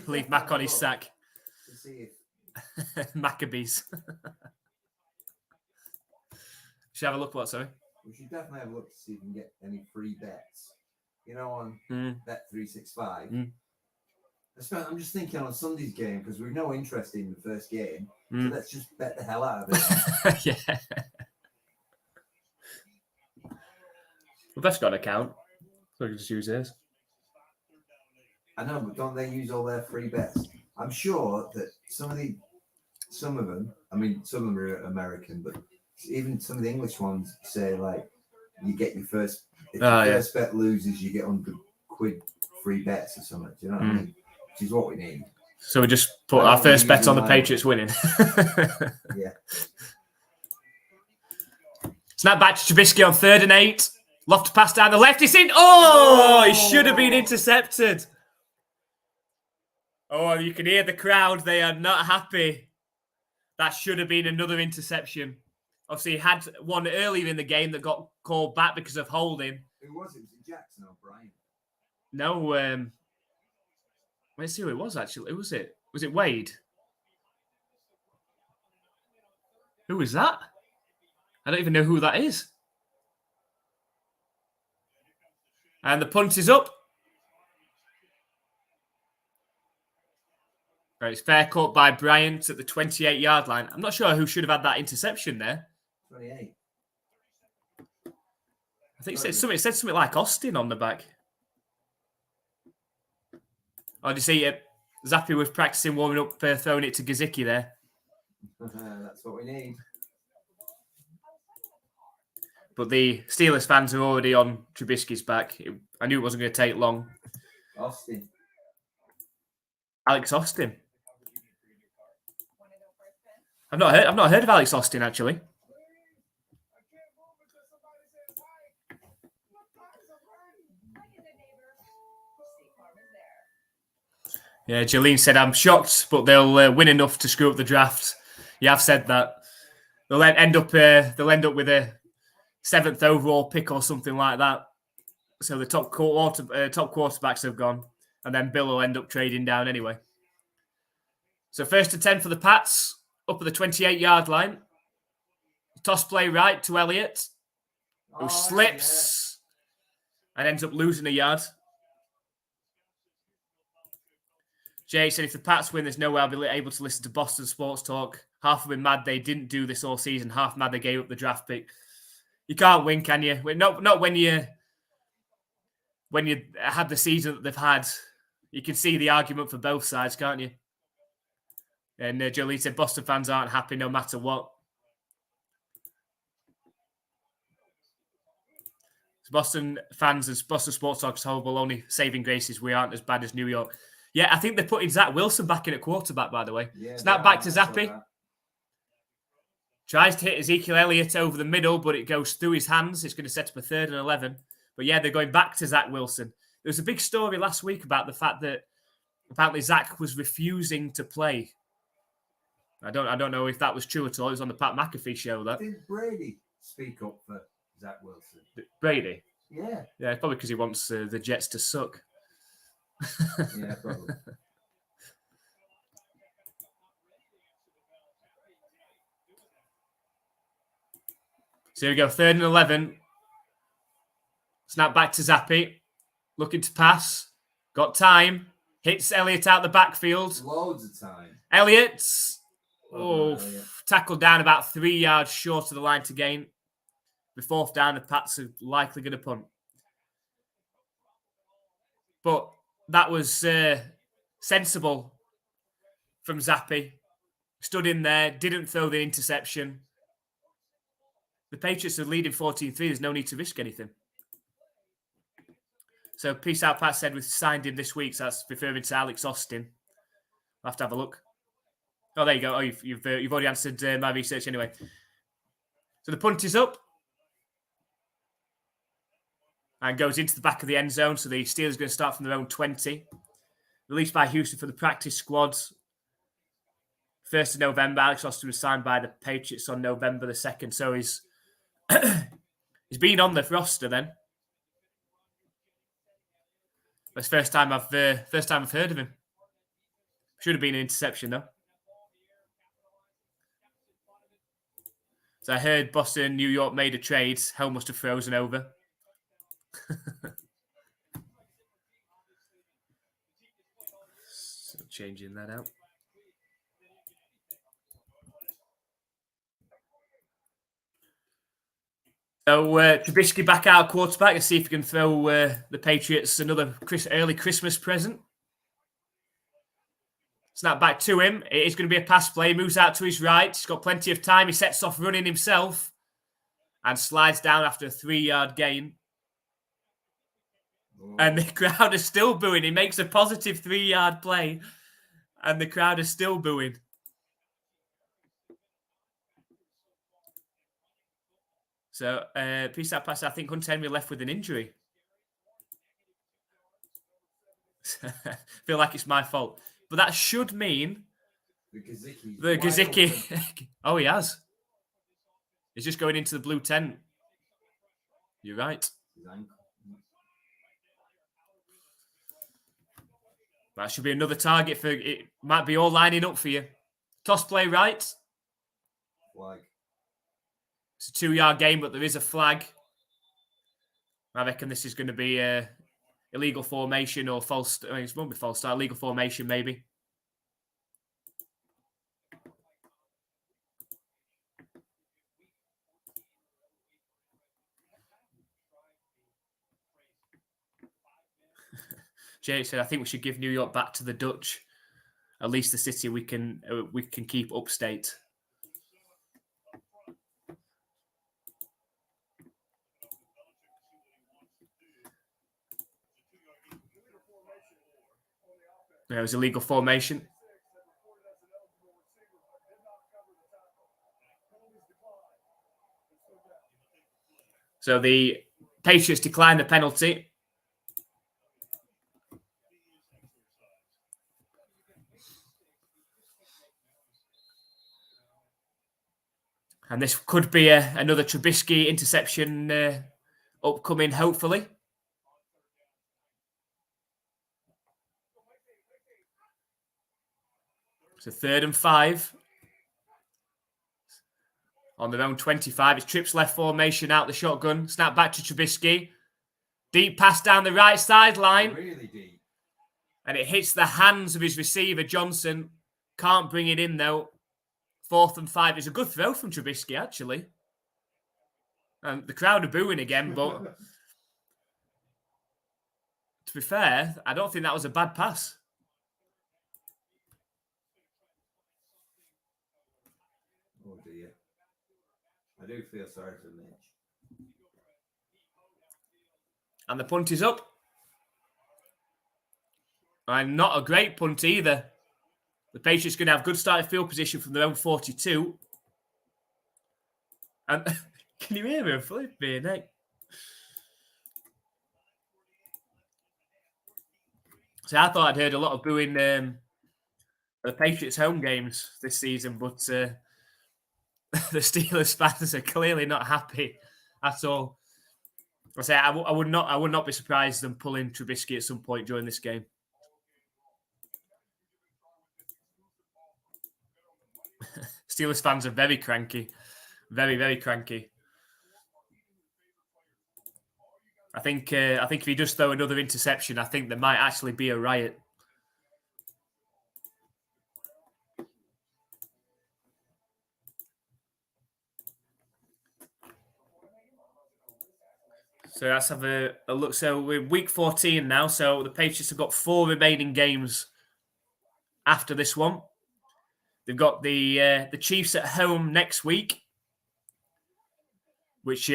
Leave Mac on his sack. Maccabees. Should have a look what, sorry? We should definitely have a look to see if we can get any free bets. You know, on Bet365. I'm just thinking on Sunday's game, because we've no interest in the first game. So let's just bet the hell out of it. Yeah. Well, that's got an account. So we can just use this. I know, but don't they use all their free bets? I'm sure that some of them, I mean, some of them are American, but even some of the English ones say, like, you get your first, if your first bet loses, you get £100 free bets or something. Do you know what I mean? Which is what we need. So we just put our first bet on the Patriots winning. Yeah. Snap back to Trubisky on 3rd and 8. Loft pass down the left. It's in. Oh, he should have been intercepted. Oh, you can hear the crowd. They are not happy. That should have been another interception. Obviously, he had one earlier in the game that got called back because of holding. Who was it? Was it Jackson or Brian? No, let's see who it was, actually. Who was it? Was it Wade? Who was that? I don't even know who that is. And the punt is up. Right, it's fair caught by Bryant at the 28-yard line. I'm not sure who should have had that interception there. 28. I think it said something like Austin on the back. Oh, did you see it? Zappi was practicing warming up, throwing it to Gesicki there. That's what we need. But the Steelers fans are already on Trubisky's back. I knew it wasn't going to take long. Austin. Alex Austin. I've not heard of Alex Austin, actually. Yeah, Jolene said, I'm shocked, but they'll win enough to screw up the draft. You have said that. They'll end up with a 7th overall pick or something like that. So the top quarterbacks have gone, and then Bill will end up trading down anyway. So 1st and 10 for the Pats, up at the 28-yard line. Toss play right to Elliott, who slips and ends up losing a yard. Jay said, if the Pats win, there's no way I'll be able to listen to Boston Sports Talk. Half of them mad they didn't do this all season. Half mad they gave up the draft pick. You can't win, can you? Not when you had the season that they've had. You can see the argument for both sides, can't you? And Jolie said, Boston fans aren't happy no matter what. Boston fans and Boston Sports Talk is horrible. Only saving grace is we aren't as bad as New York. Yeah, I think they're putting Zach Wilson back in at quarterback, by the way. Yeah, snap back to Zappi. Tries to hit Ezekiel Elliott over the middle, but it goes through his hands. It's going to set up a 3rd and 11. But yeah, they're going back to Zach Wilson. There was a big story last week about the fact that apparently Zach was refusing to play. I don't know if that was true at all. It was on the Pat McAfee show. That did Brady speak up for Zach Wilson? Brady? Yeah. Yeah, probably because he wants the Jets to suck. Yeah, probably. So here we go, 3rd and 11. Snap back to Zappi. Looking to pass. Got time. Hits Elliott out the backfield. Loads of time. Elliott. Tackled down about 3 yards short of the line to gain. The 4th down, the Pats are likely going to punt. But that was sensible from Zappi. Stood in there, didn't throw the interception. The Patriots are leading 14-3. There's no need to risk anything. So Peace Out Pat said we've signed him this week. So that's referring to Alex Austin. I'll have to have a look. Oh, there you go. Oh, you've already answered my research anyway. So the punt is up and goes into the back of the end zone. So the Steelers are going to start from their own 20. Released by Houston for the practice squads. 1st of November. Alex Austin was signed by the Patriots on November the 2nd. So he's been on the roster then. That's the first time I've heard of him. Should have been an interception though. So I heard Boston, New York made a trade. Hell must have frozen over. So changing that out. So Trubisky back out quarterback. Let's see if he can throw the Patriots another early Christmas present. Snap back to him. It is going to be a pass play. Moves out to his right. He's got plenty of time. He sets off running himself and slides down after a 3-yard gain. Oh. And the crowd is still booing. He makes a positive 3-yard play and the crowd is still booing. So, Peace Out Pass, I think Hunter Henry left with an injury. Feel like it's my fault. But that should mean the Gazicki. Oh, he has. He's just going into the blue tent. You're right. That should be another target for it. Might be all lining up for you. Toss play right. Flag. It's a 2-yard game, but there is a flag. I reckon this is going to be illegal formation or false. I mean, it won't be false start. Illegal formation, maybe. Jay said, "I think we should give New York back to the Dutch. At least the city we can keep upstate." It was illegal formation. So the Patriots declined the penalty. And this could be another Trubisky interception upcoming, hopefully. So 3rd and 5. On their own 25. It's trips left formation out the shotgun. Snap back to Trubisky. Deep pass down the right sideline. Really deep. And it hits the hands of his receiver, Johnson. Can't bring it in, though. 4th and 5. It's a good throw from Trubisky, actually. And the crowd are booing again, but to be fair, I don't think that was a bad pass. Oh, dear. I do feel sorry for Mitch. And the punt is up. And not a great punt either. The Patriots going to have good starting field position from their own 42. And can you hear him flipping, eh? So I thought I'd heard a lot of booing the Patriots home games this season, but the Steelers fans are clearly not happy at all. I say I would not be surprised them pulling Trubisky at some point during this game. Steelers fans are very cranky. Very, very cranky. I think if he does throw another interception, I think there might actually be a riot. So let's have a look. So we're week 14 now. So the Patriots have got 4 remaining games after this one. They've got the Chiefs at home next week, which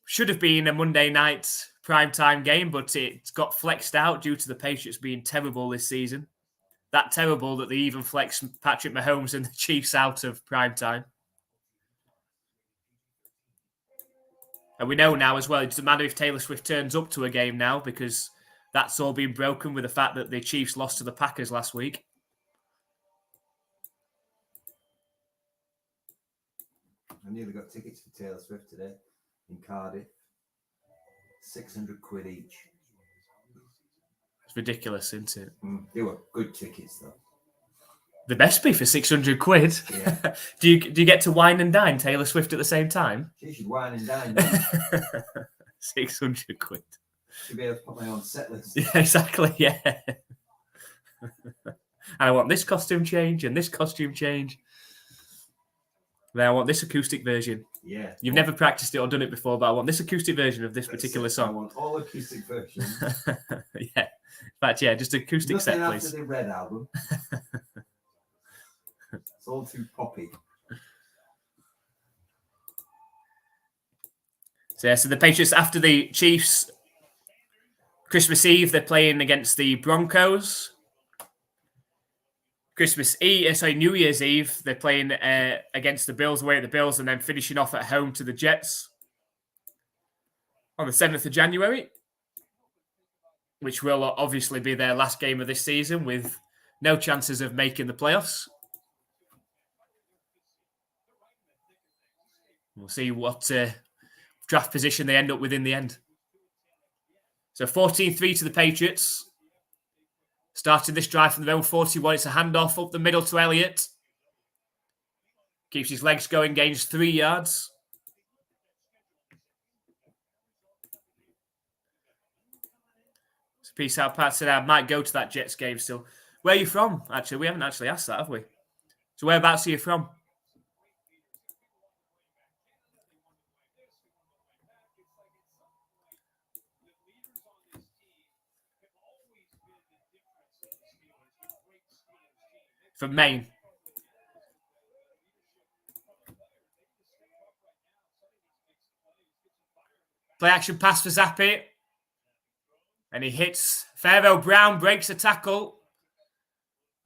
should have been a Monday night primetime game, but it got flexed out due to the Patriots being terrible this season. That terrible that they even flexed Patrick Mahomes and the Chiefs out of primetime. And we know now as well, it doesn't matter if Taylor Swift turns up to a game now because that's all been broken with the fact that the Chiefs lost to the Packers last week. I nearly got tickets for Taylor Swift today in Cardiff. 600 quid each. It's ridiculous, isn't it? They were good tickets, though. The best be for 600 quid. Yeah. do you get to wine and dine Taylor Swift at the same time? She should wine and dine. 600 quid. Should be able to put my own set list. Yeah, exactly, yeah. I want this costume change and this costume change. Then I want this acoustic version. Yeah. You've never practiced it or done it before, but I want this acoustic version of this particular I song. want all acoustic versions. Yeah. In fact, yeah, just acoustic Nothing set, after please. the Red album. It's all too poppy. So, yeah, so the Patriots, after the Chiefs, Christmas Eve, they're playing against the Broncos. New Year's Eve, they're playing against the Bills, away at the Bills, and then finishing off at home to the Jets on the 7th of January, which will obviously be their last game of this season with no chances of making the playoffs. We'll see what draft position they end up with in the end. So 14-3 to the Patriots. Starting this drive from their own 41. It's a handoff up the middle to Elliott. Keeps his legs going, gains 3 yards. So peace out, Pat. Said I might go to that Jets game still. Where are you from? Actually, we haven't actually asked that, have we? So whereabouts are you from? From Maine. Play action pass for Zappi. And he hits Pharaoh Brown, breaks a tackle.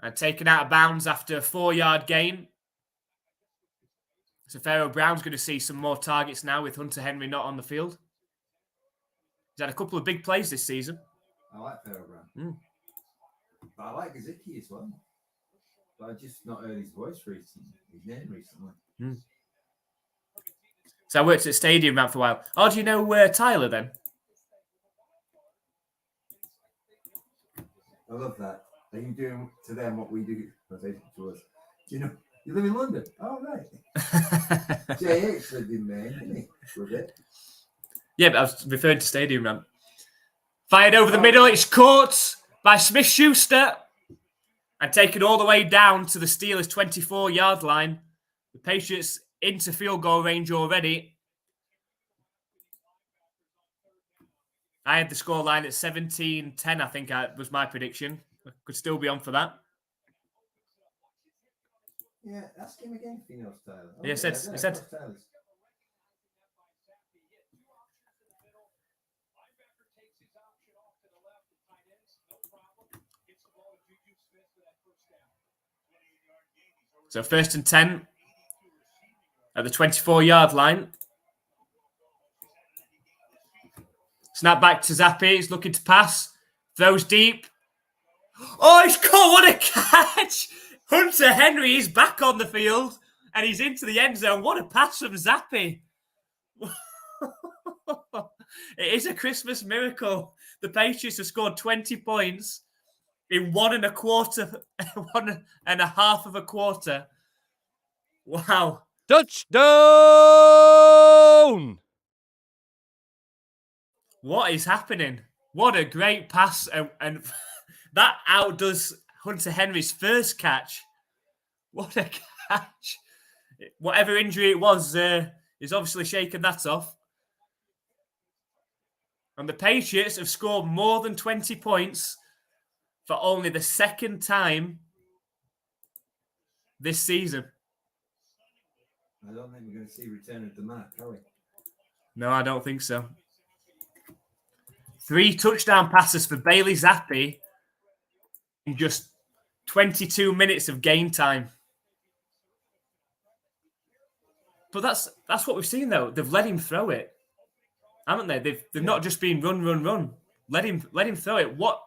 And taken out of bounds after a 4-yard gain. So Pharaoh Brown's going to see some more targets now with Hunter Henry not on the field. He's had a couple of big plays this season. I like Pharaoh Brown. But I like Gesicki as well. But I've just not heard his voice recently. His name recently. So I worked at Stadium Ramp for a while. Oh, do you know Tyler then? I love that. Are you doing to them what we do to us? Do you know, you live in London? Oh, right. JH lived in Maine, didn't he? For a bit. Yeah, but I was referring to Stadium Ramp. Fired over the middle. It's caught by Smith-Schuster. And taken all the way down to the Steelers' 24-yard line. The Patriots into field goal range already. I had the scoreline at 17-10, I think was my prediction. I could still be on for that. Yeah, ask him again if he knows Tyler. Yeah, he said. So 1st and 10 at the 24-yard line. Snap back to Zappi. He's looking to pass. Throws deep. Oh, he's caught. What a catch. Hunter Henry is back on the field and he's into the end zone. What a pass from Zappi. It is a Christmas miracle. The Patriots have scored 20 points in 1.25 of a quarter. Wow. Touchdown! What is happening? What a great pass. And that outdoes Hunter Henry's first catch. What a catch. Whatever injury it was, he's obviously shaken that off. And the Patriots have scored more than 20 points for only the second time this season. I don't think we're going to see return of the Mark, are we? No, I don't think so. 3 touchdown passes for Bailey Zappi in just 22 minutes of game time. But that's what we've seen, though. They've let him throw it, haven't they? They've not just been run. Let him throw it. What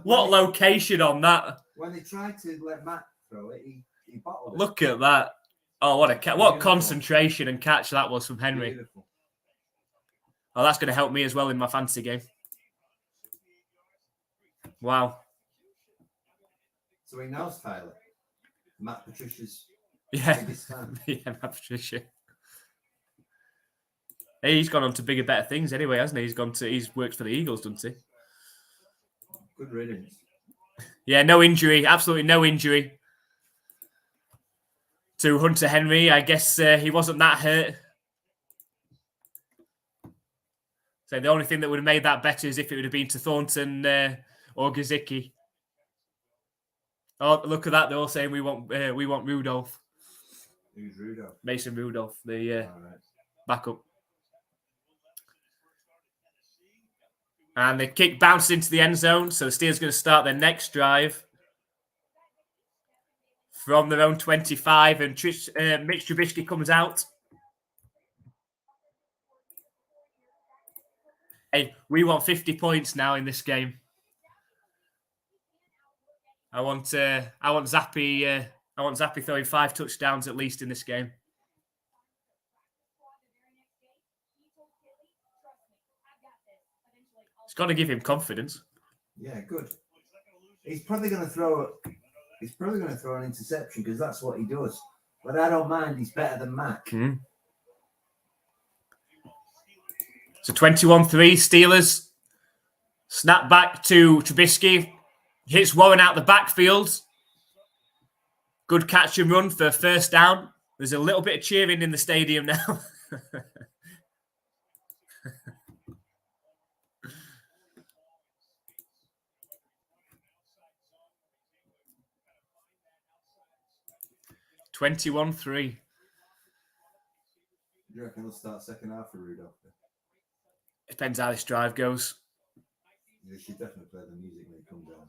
location on that? When they tried to let Matt throw it, he bottled it. Look at that. Oh, what concentration and catch that was from Henry. Beautiful. Oh, that's going to help me as well in my fantasy game. Wow. So he knows Tyler. Matt Patricia's Yeah. biggest fan. Yeah, Matt Patricia. Hey, he's gone on to bigger, better things anyway, hasn't he? He's worked for the Eagles, doesn't he? Good riddance. Yeah, no injury. Absolutely no injury to Hunter Henry. I guess he wasn't that hurt. So the only thing that would have made that better is if it would have been to Thornton or Gesicki. Oh, look at that! They're all saying we want Rudolph. Who's Rudolph? Mason Rudolph, the backup. And the kick bounced into the end zone, so the Steelers are going to start their next drive from their own 25, and Mitch Trubisky comes out. Hey, we want 50 points now in this game. I want Zappi throwing 5 touchdowns at least in this game. It's got to give him confidence. Yeah, good. He's probably going to throw an interception because that's what he does. But I don't mind. He's better than Mac. Mm. So 21-3 Steelers. Snap back to Trubisky. Hits Warren out the backfield. Good catch and run for first down. There's a little bit of cheering in the stadium now. $21-3. You reckon he'll start second half for Rudolph? Depends how this drive goes. You should definitely play the music when he comes down.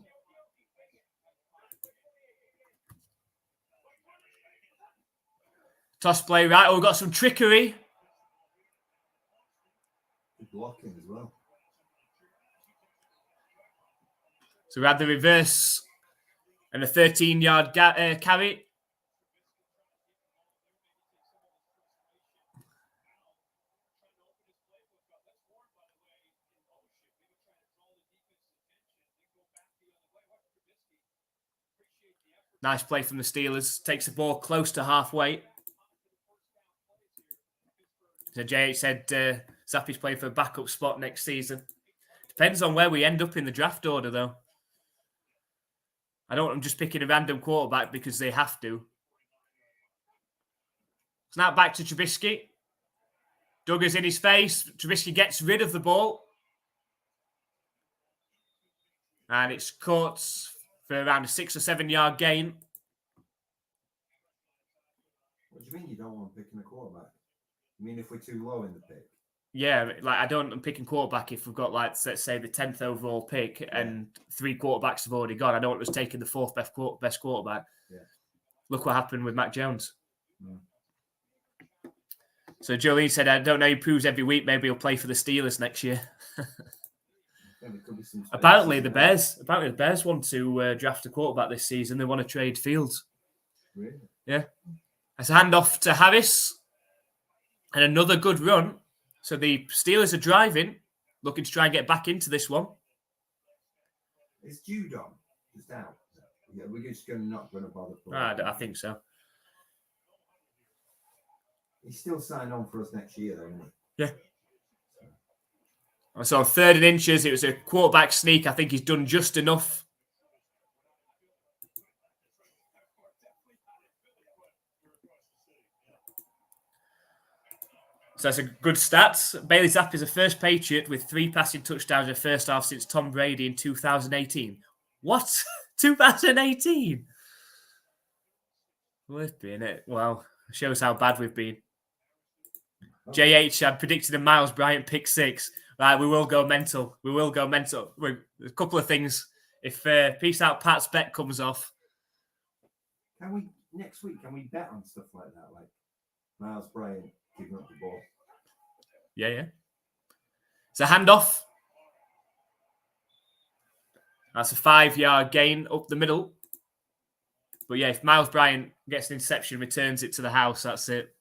Toss play, right? Oh, we've got some trickery. Good blocking as well. So we had the reverse and a 13-yard carry. Nice play from the Steelers. Takes the ball close to halfway. So JH said Zappi's playing for a backup spot next season. Depends on where we end up in the draft order, though. I don't want them just picking a random quarterback because they have to. Snap back to Trubisky. Duggar's in his face. Trubisky gets rid of the ball. And it's caught for around a 6 or 7 yard gain. What do you mean you don't want picking a quarterback? You mean if we're too low in the pick? Yeah, like I don't want picking quarterback if we've got, like, let's say the 10th overall pick and 3 quarterbacks have already gone. I don't want us taking the 4th best quarterback. Yeah. Look what happened with Mac Jones. Mm. So Jolene said, I don't know, he proves every week maybe he'll play for the Steelers next year. Apparently the Bears want to draft a quarterback this season. They want to trade Fields. Really? Yeah. It's a handoff to Harris. And another good run. So the Steelers are driving, looking to try and get back into this one. Is Judon just out? Yeah, we're just not going to bother. I think so. He's still signed on for us next year, though, isn't he? Yeah. So on 3rd and inches, it was a quarterback sneak. I think he's done just enough. So that's a good stats. Bailey Zappi is the first Patriot with 3 passing touchdowns in the first half since Tom Brady in 2018. What? 2018? We've been it. Well, shows how bad we've been. JH had predicted a Miles Bryant pick 6. Right, we will go mental. We will go mental. A couple of things. If Peace Out Pat's bet comes off. Can we, next week, can we bet on stuff like that? Like Miles Bryant giving up the ball. Yeah. It's a handoff. That's a 5-yard gain up the middle. But yeah, if Miles Bryant gets an interception, returns it to the house, that's it.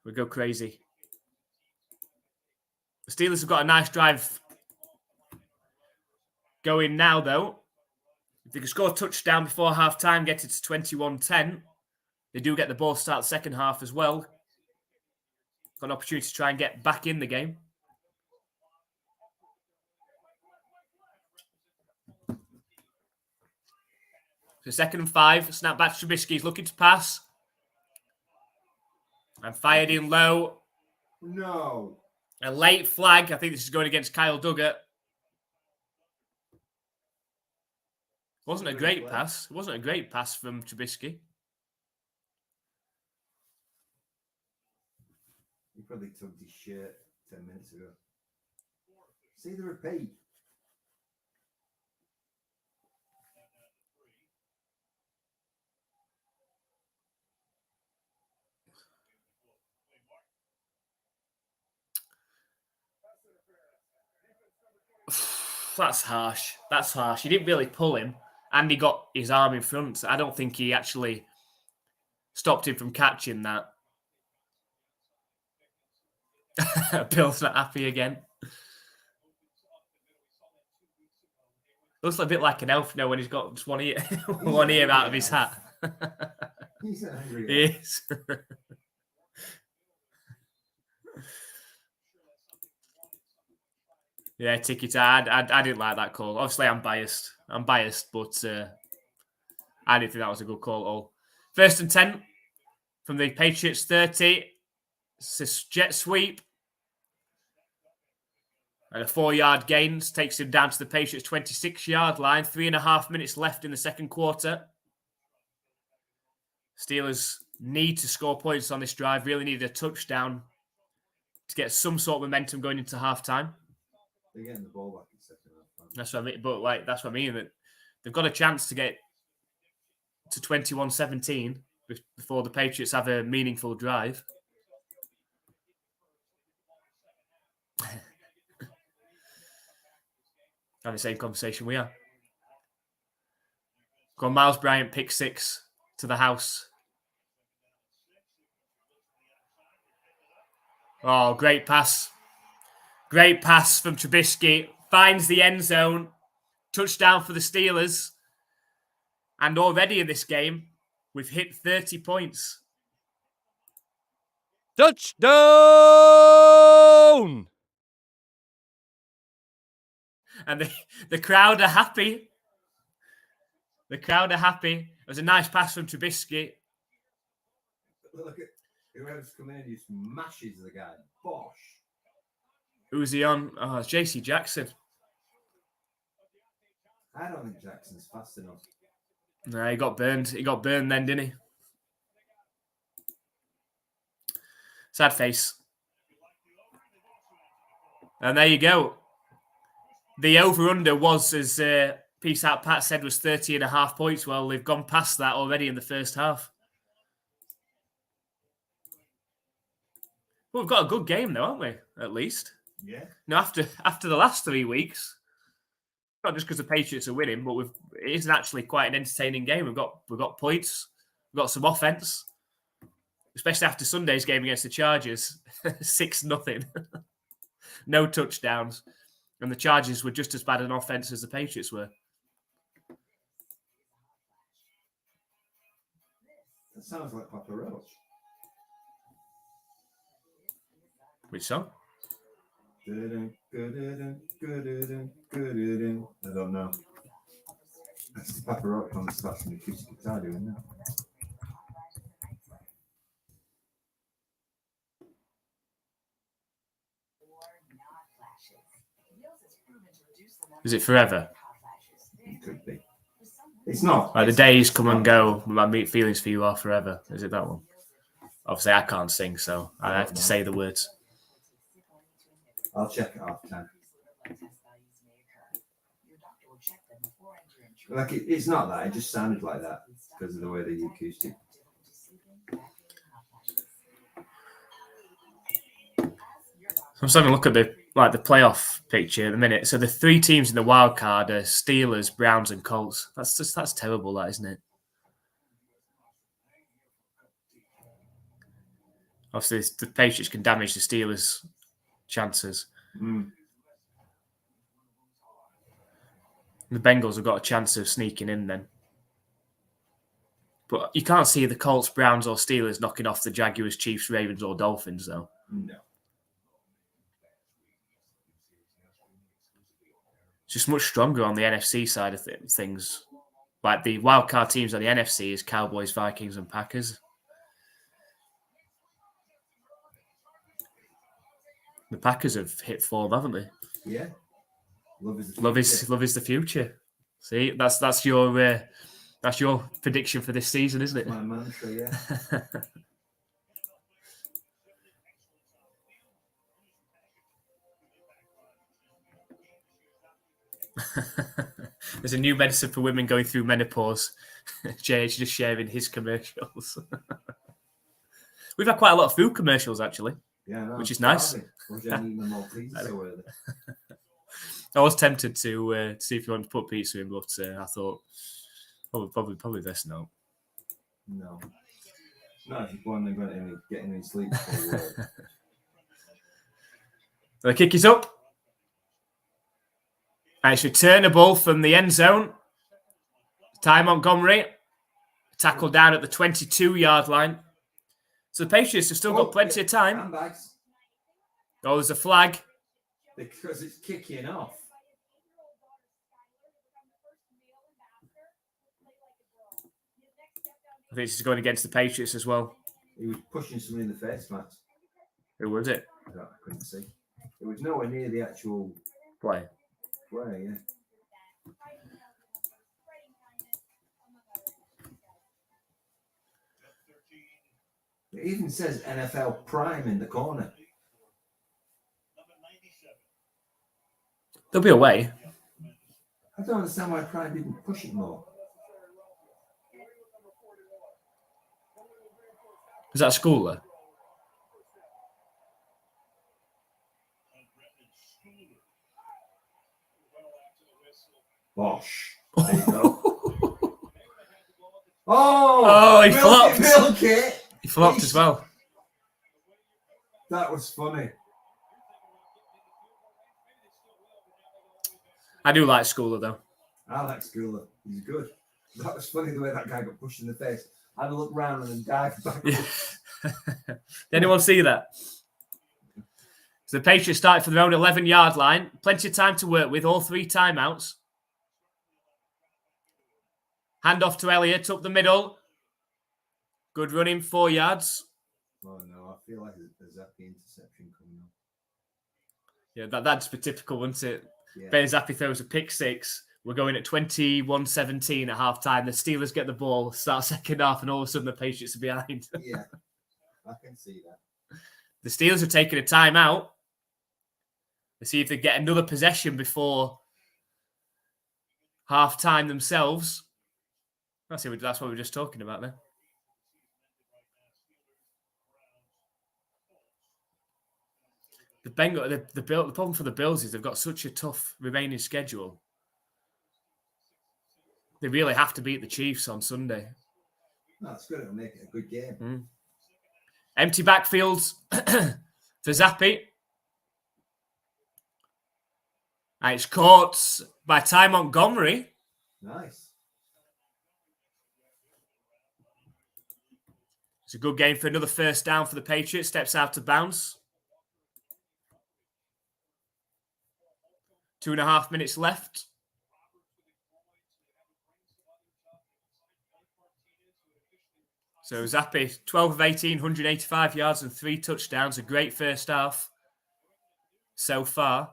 We go crazy. The Steelers have got a nice drive going now, though. If they can score a touchdown before half-time, get it to 21-10. They do get the ball start the second half as well. Got an opportunity to try and get back in the game. So 2nd and 5. Snap back to Trubisky. He's looking to pass. And fired in low. No. A late flag. I think this is going against Kyle Duggar. Wasn't a great pass. It wasn't a great pass from Trubisky. He probably tugged his shirt 10 minutes ago. See the repeat. That's harsh. That's harsh. He didn't really pull him, and he got his arm in front. I don't think he actually stopped him from catching that. Bill's not happy again. Looks a bit like an elf now when he's got just one ear out of his hat. He's an angry He is. Yeah, ticket. I didn't like that call. Obviously, I'm biased, but I didn't think that was a good call at all. 1st and 10 from the Patriots 30. It's a jet sweep. And a 4-yard gain takes him down to the Patriots 26-yard line. 3.5 minutes left in the second quarter. Steelers need to score points on this drive. Really needed a touchdown to get some sort of momentum going into halftime. They're getting the ball back in second half. That's what I mean. But that's what I mean. That they've got a chance to get to 21-17 before the Patriots have a meaningful drive. Having the same conversation we are. Go on, Miles Bryant, pick 6 to the house. Oh, great pass. Great pass from Trubisky. Finds the end zone. Touchdown for the Steelers. And already in this game, we've hit 30 points. Touchdown! And the crowd are happy. The crowd are happy. It was a nice pass from Trubisky. Look at whoever's coming in, he smashes the guy. Bosh. Who's he on? Oh, it's JC Jackson. I don't think Jackson's fast enough. No, he got burned. He got burned then, didn't he? Sad face. And there you go. The over-under was, as Peace Out Pat said, was 30.5 points. Well, they've gone past that already in the first half. Well, we've got a good game, though, haven't we? At least. Yeah. No, after the last 3 weeks, not just because the Patriots are winning, but it is actually quite an entertaining game. We've got points, we've got some offense, especially after Sunday's game against the Chargers, 6-0, no touchdowns, and the Chargers were just as bad an offense as the Patriots were. That sounds like Papa Roach. Which song? I don't know. That's the Papa Roach on the starts an acoustic guitar doing that. Is it forever? It could be. It's not. Like the days come and go, my feelings for you are forever. Is it that one? Obviously, I can't sing, so I have to say the words. I'll check it half time. Like it's not that; it just sounded like that because of the way the acoustic. I'm just having a look at the playoff picture at the minute. So the 3 teams in the wild card are Steelers, Browns, and Colts. That's terrible, that isn't it? Obviously, the Patriots can damage the Steelers' chances. Mm. The Bengals have got a chance of sneaking in then. But you can't see the Colts, Browns, or Steelers knocking off the Jaguars, Chiefs, Ravens, or Dolphins, though. No. It's just much stronger on the NFC side of things. Like the wildcard teams on the NFC is Cowboys, Vikings, and Packers. The Packers have hit form, haven't they? Yeah. Love is the future. See, that's your prediction for this season, isn't it? My mantra, yeah. There's a new medicine for women going through menopause. JH just sharing his commercials. We've had quite a lot of food commercials, actually. Yeah, no, which is nice. I was tempted to see if you wanted to put pizza in, but I thought probably best not. No. No, if you want to get any sleep before work. The kick is up. And it's returnable from the end zone. Ty Montgomery tackled down at the 22-yard line. So the Patriots have still got plenty of time. Handbags. Oh, there's a flag. Because it's kicking off. I think this is going against the Patriots as well. He was pushing somebody in the face, Matt. Who was it? I couldn't see. It was nowhere near the actual play, yeah. It even says NFL Prime in the corner. They'll be away. I don't understand why Prime didn't push it more. Is that a schooler? Bosh. There you go. He flopped. Milk it. He flopped as well. That was funny. I do like Schooler, though. I like Schooler. He's good. That was funny the way that guy got pushed in the face. I had to look round and then dive back. Yeah. Did anyone see that? So the Patriots started from their own 11-yard line. Plenty of time to work with, all 3 timeouts. Hand off to Elliott up the middle. Good running, 4 yards. Oh, no. I feel like there's that interception coming up. Yeah, that'd just be typical, wouldn't it? Yeah. Ben Zappi throws a pick 6. We're going at 21-17 at halftime. The Steelers get the ball, start second half, and all of a sudden the Patriots are behind. Yeah, I can see that. The Steelers have taken a timeout. Let's see if they get another possession before halftime themselves. That's what we were just talking about there. The problem for the Bills is they've got such a tough remaining schedule. They really have to beat the Chiefs on Sunday. No, it's good. It'll make it a good game. Empty backfields for Zappi. And it's caught by Ty Montgomery. Nice. It's a good game for another first down for the Patriots. Steps out of bounds. 2.5 minutes left. So Zappi, 12 of 18, 185 yards and 3 touchdowns. A great first half so far.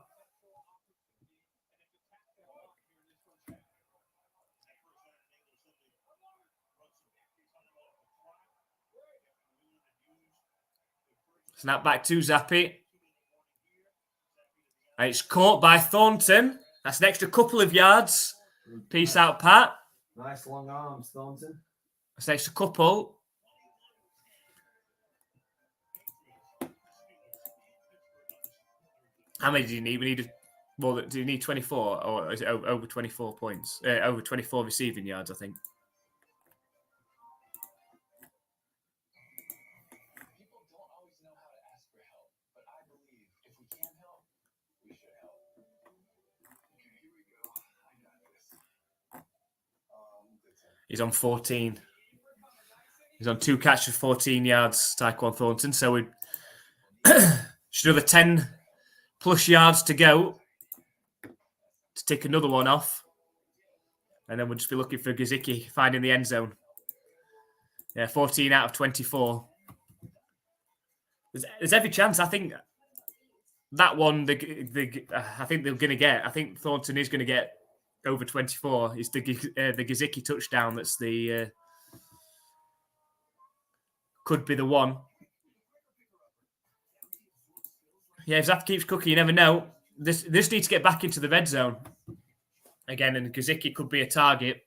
Snap back to Zappi. And it's caught by Thornton. That's an extra couple of yards. Peace out, Pat. Nice long arms, Thornton. That's an extra couple. How many do you need? We need more. Do you need 24 or is it over 24 points? Over 24 receiving yards, I think. He's on 14. He's on 2 catches, 14 yards, Tyquan Thornton. So we should have 10 plus yards to go to tick another one off. And then we'll just be looking for Gesicki finding the end zone. Yeah, 14 out of 24. There's every chance. I think that one, I think they're going to get. I think Thornton is going to get over 24. It's the Gesicki touchdown that's the could be the one. Yeah, if Zap keeps cooking, you never know. This needs to get back into the red zone again, and Gesicki could be a target.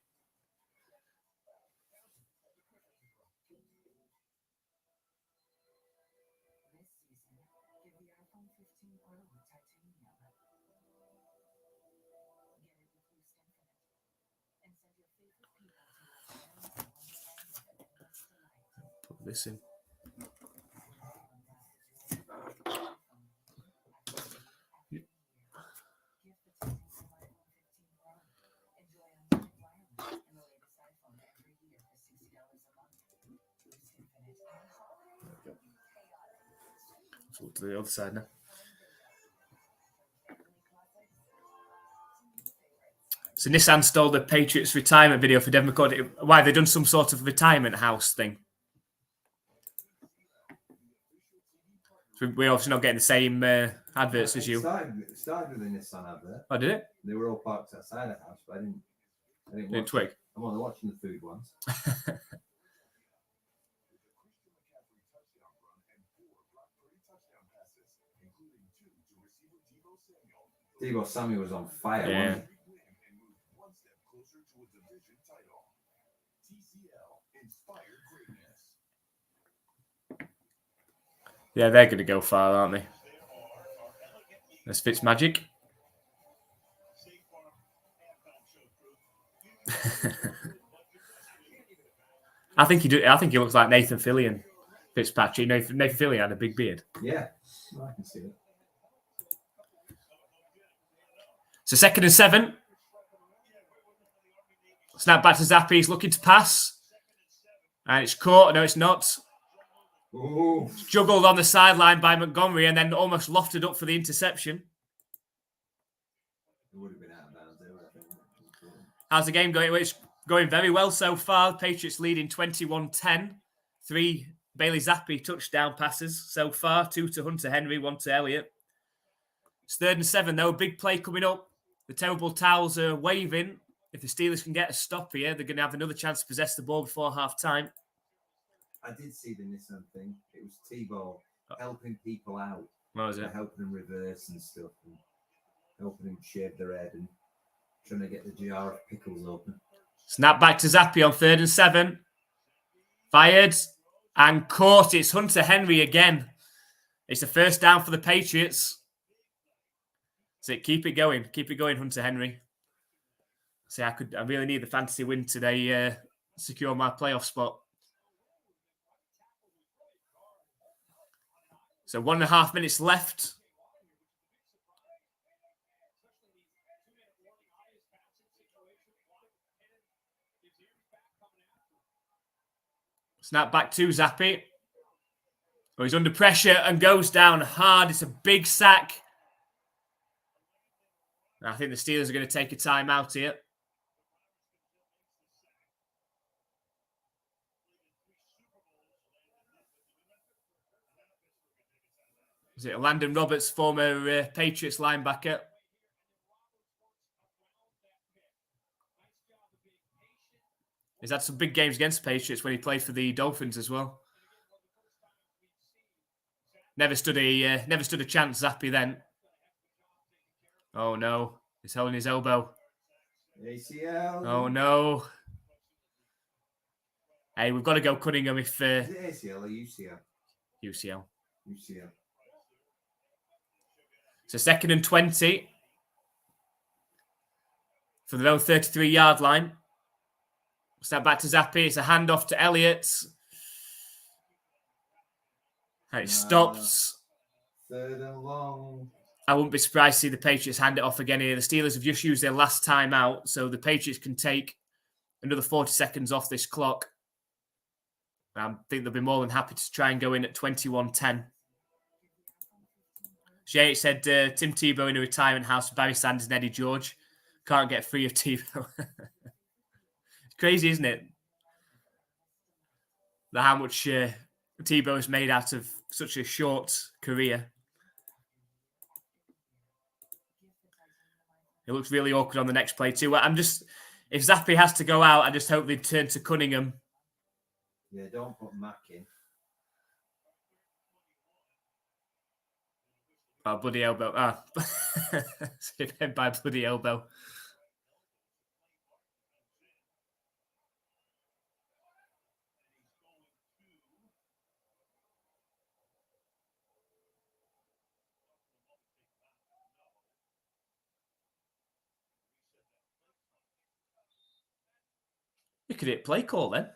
Put this in. Let's look to the other side now. So Nissan stole the Patriots retirement video for Devin McCourty. Why? They've done some sort of retirement house thing. So we're obviously not getting the same adverts as you. It started with a Nissan advert. Oh, did it? They were all parked outside the house, but I didn't watch twig. it. I'm only watching the food ones. Deebo Samuel was on fire, wasn't he? Yeah, they're going to go far, aren't they? That's Fitzmagic. I think he looks like Nathan Fillion, Fitzpatrick. Nathan Fillion had a big beard. Yeah, well, I can see it. So 2nd and 7. Snap back to Zappi. He's looking to pass. And it's caught. No, it's not. Ooh. It's juggled on the sideline by Montgomery and then almost lofted up for the interception. It would have been out of bounds there, I think. How's the game going? Well, it's going very well so far. Patriots leading 21-10. 3 Bailey Zappi touchdown passes so far. 2 to Hunter Henry, 1 to Elliott. It's 3rd and 7, though. Big play coming up. The terrible towels are waving. If the Steelers can get a stop here, they're going to have another chance to possess the ball before half-time. I did see the Nissan thing. It was Tebow helping people out. What was it? Helping them reverse and stuff. And helping them shave their head and trying to get the jar of pickles open. Snap back to Zappi on 3rd and 7. Fired and caught. It's Hunter Henry again. It's the first down for the Patriots. So keep it going. Keep it going, Hunter Henry. See, I really need the fantasy win today. Secure my playoff spot. So 1.5 minutes left. Snap back to Zappi. Oh, he's under pressure and goes down hard. It's a big sack. I think the Steelers are going to take a timeout here. Is it Landon Roberts, former Patriots linebacker? He's had some big games against the Patriots when he played for the Dolphins as well. Never stood a chance, Zappi, then. Oh, no. He's holding his elbow. ACL. Oh, no. Hey, we've got to go Cunningham if... Is it ACL or UCL? UCL. UCL. So 2nd and 20 for their own 33-yard line. Step back to Zappi. It's a handoff to Elliott. And it stops. 3rd and long. I wouldn't be surprised to see the Patriots hand it off again here. The Steelers have just used their last time out, so the Patriots can take another 40 seconds off this clock. I think they'll be more than happy to try and go in at 21-10. Shay said Tim Tebow in a retirement house with Barry Sanders and Eddie George. Can't get free of Tebow. It's crazy, isn't it? How much Tebow has made out of such a short career. It looks really awkward on the next play too. If Zappi has to go out, I just hope they turn to Cunningham. Yeah, don't put Mac in. Oh, bloody elbow. Saved him by bloody elbow. You could hit play call then.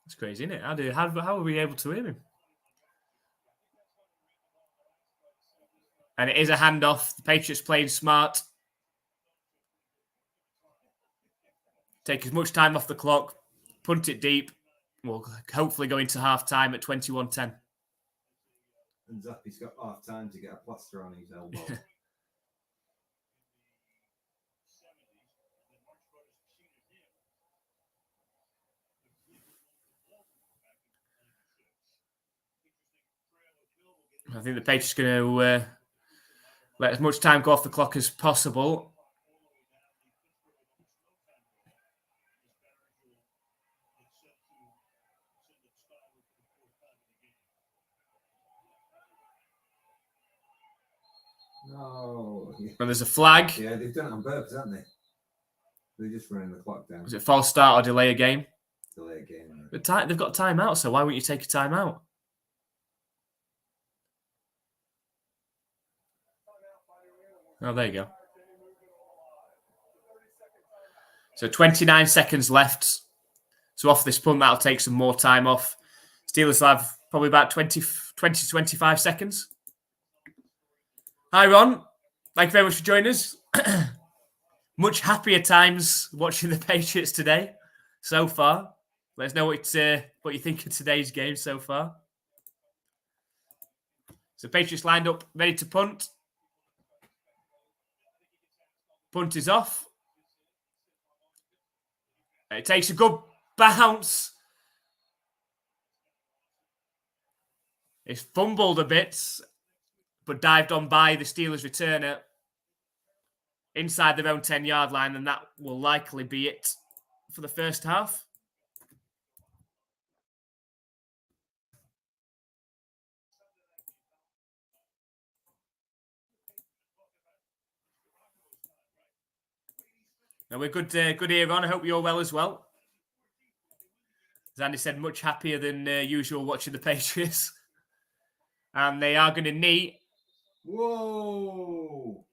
It's crazy, isn't it? How are we able to hear him? And it is a handoff. The Patriots playing smart. Take as much time off the clock. Punt it deep. We'll hopefully go into half-time at 21-10. And Zappi's got half time to get a plaster on his elbow. I think the Patriots are going to let as much time go off the clock as possible. No. And there's a flag. Yeah, they've done it on purpose, haven't they? They're just running the clock down. Was it false start or delay a game? Delay a game. But they've got timeout, so why wouldn't you take a timeout? Oh, there you go. So 29 seconds left. So off this punt, that'll take some more time off. Steelers will have probably about 20 to 25 seconds. Hi, Ron. Thank you very much for joining us. Much happier times watching the Patriots today so far. Let us know what you think of today's game so far. So Patriots lined up, ready to punt. Punt is off. It takes a good bounce. It's fumbled a bit, but dived on by the Steelers returner inside their own 10-yard line, and that will likely be it for the first half. Now we're good here on. I hope you're well as well. As Andy said, much happier than usual watching the Patriots. And they are going to knee. Whoa!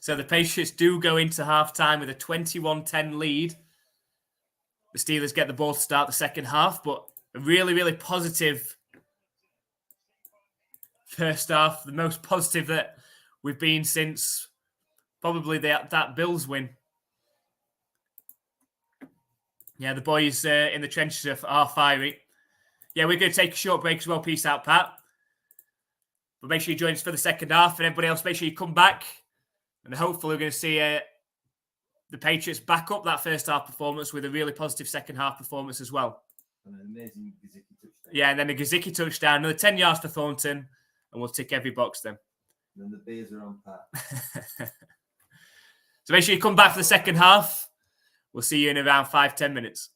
So the Patriots do go into halftime with a 21-10 lead. The Steelers get the ball to start the second half, but a really, really positive first half. The most positive that we've been since probably that Bills win. Yeah, the boys in the trenches are fiery. Yeah, we're going to take a short break as well. Peace out, Pat. But make sure you join us for the second half. And everybody else, make sure you come back. And hopefully we're going to see the Patriots back up that first half performance with a really positive second half performance as well. And an amazing Gazicki touchdown. Yeah, and then a Gazicki touchdown, another 10 yards for Thornton, and we'll tick every box then. And then the beers are on pat. So make sure you come back for the second half. We'll see you in around 5-10 minutes.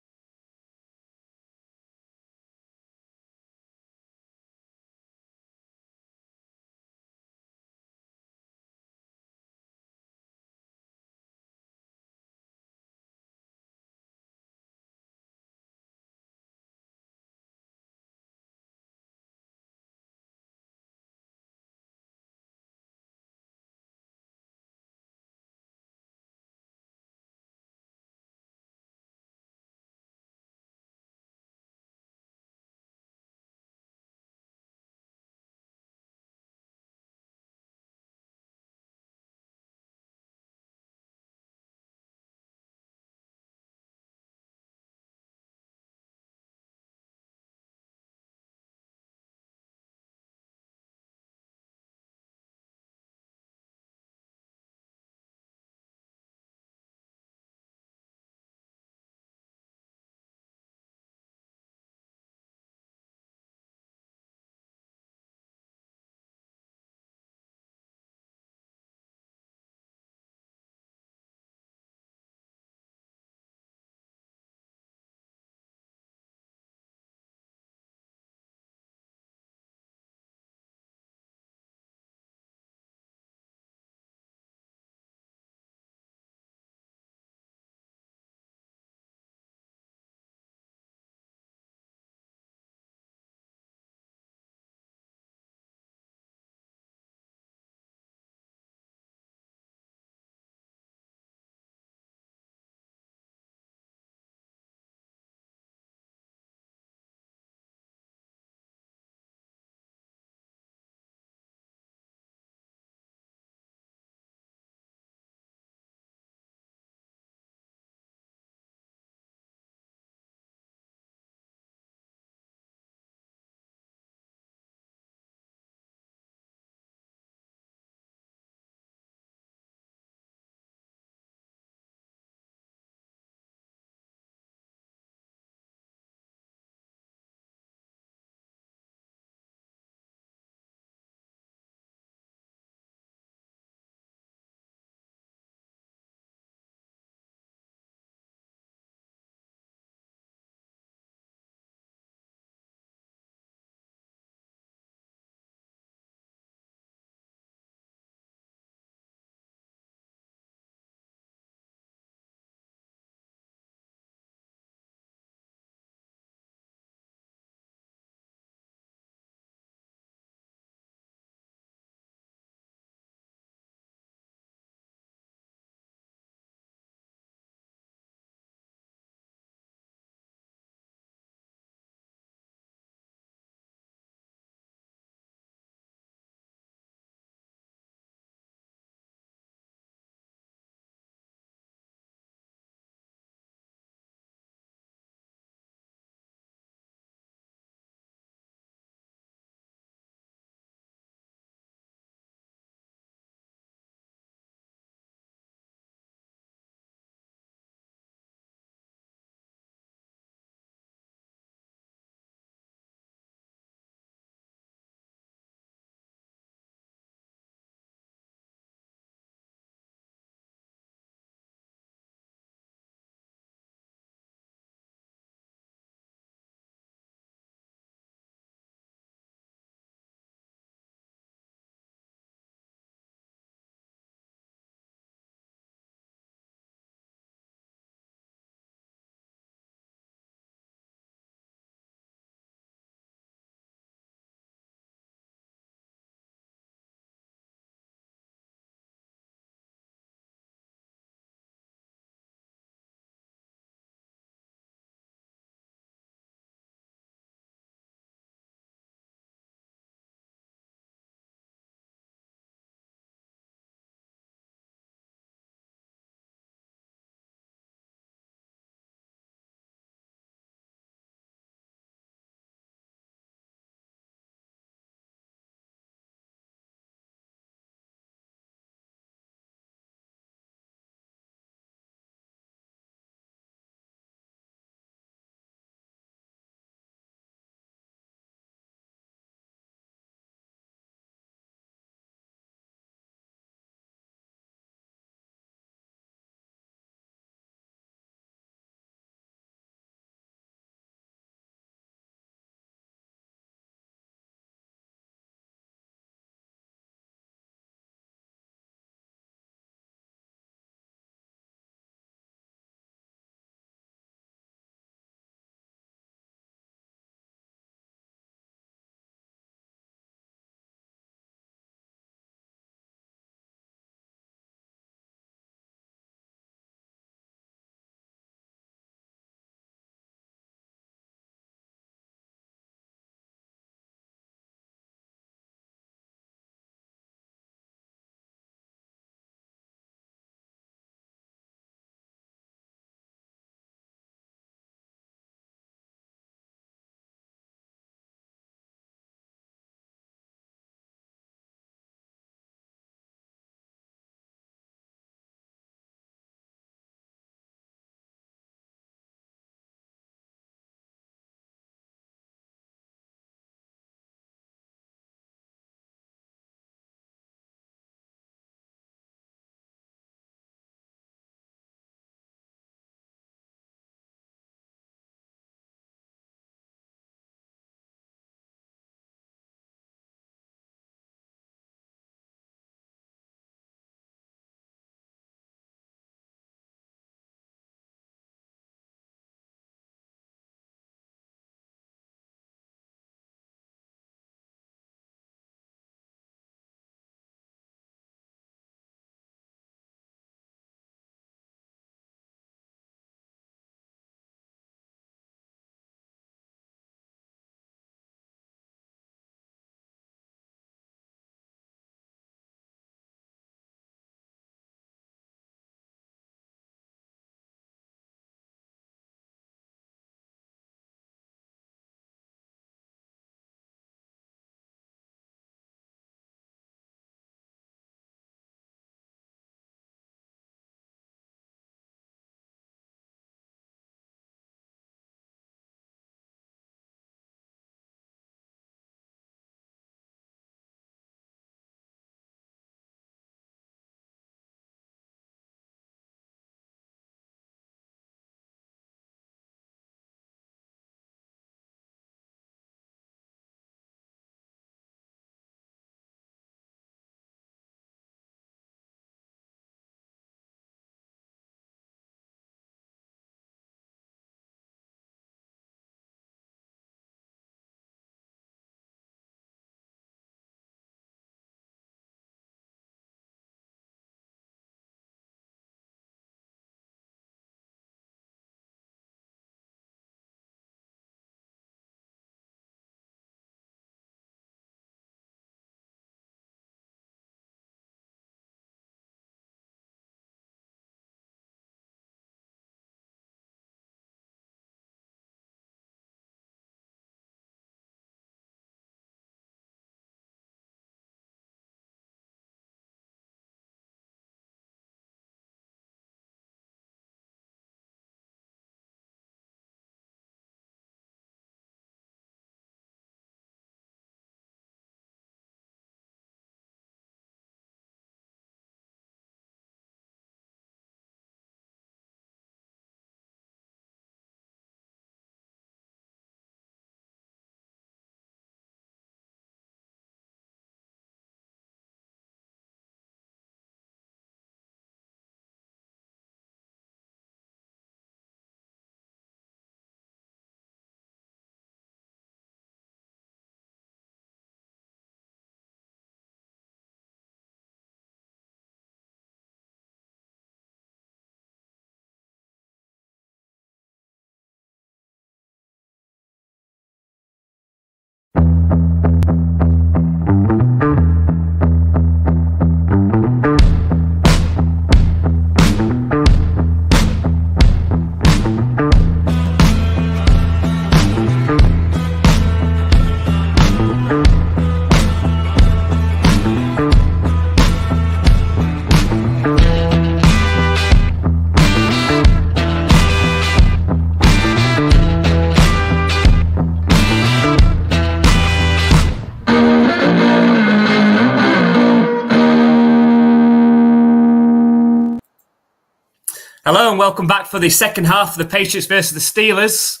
Hello and welcome back for the second half of the Patriots versus the Steelers.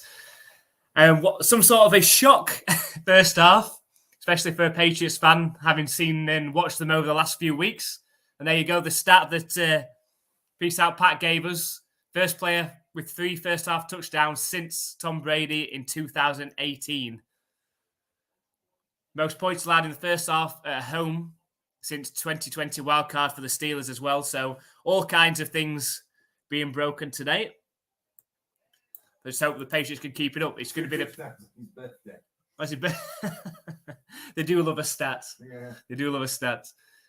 And some sort of a shock first half, especially for a Patriots fan, having seen and watched them over the last few weeks. And there you go, the stat that Peace Out Pat gave us. First player with 3 first half touchdowns since Tom Brady in 2018. Most points allowed in the first half at home since 2020 wildcard for the Steelers as well. So all kinds of things being broken today. Let's hope the Patriots can keep it up. It's going to be his birthday. That's his They do love a stat. Yeah. They do love a stat.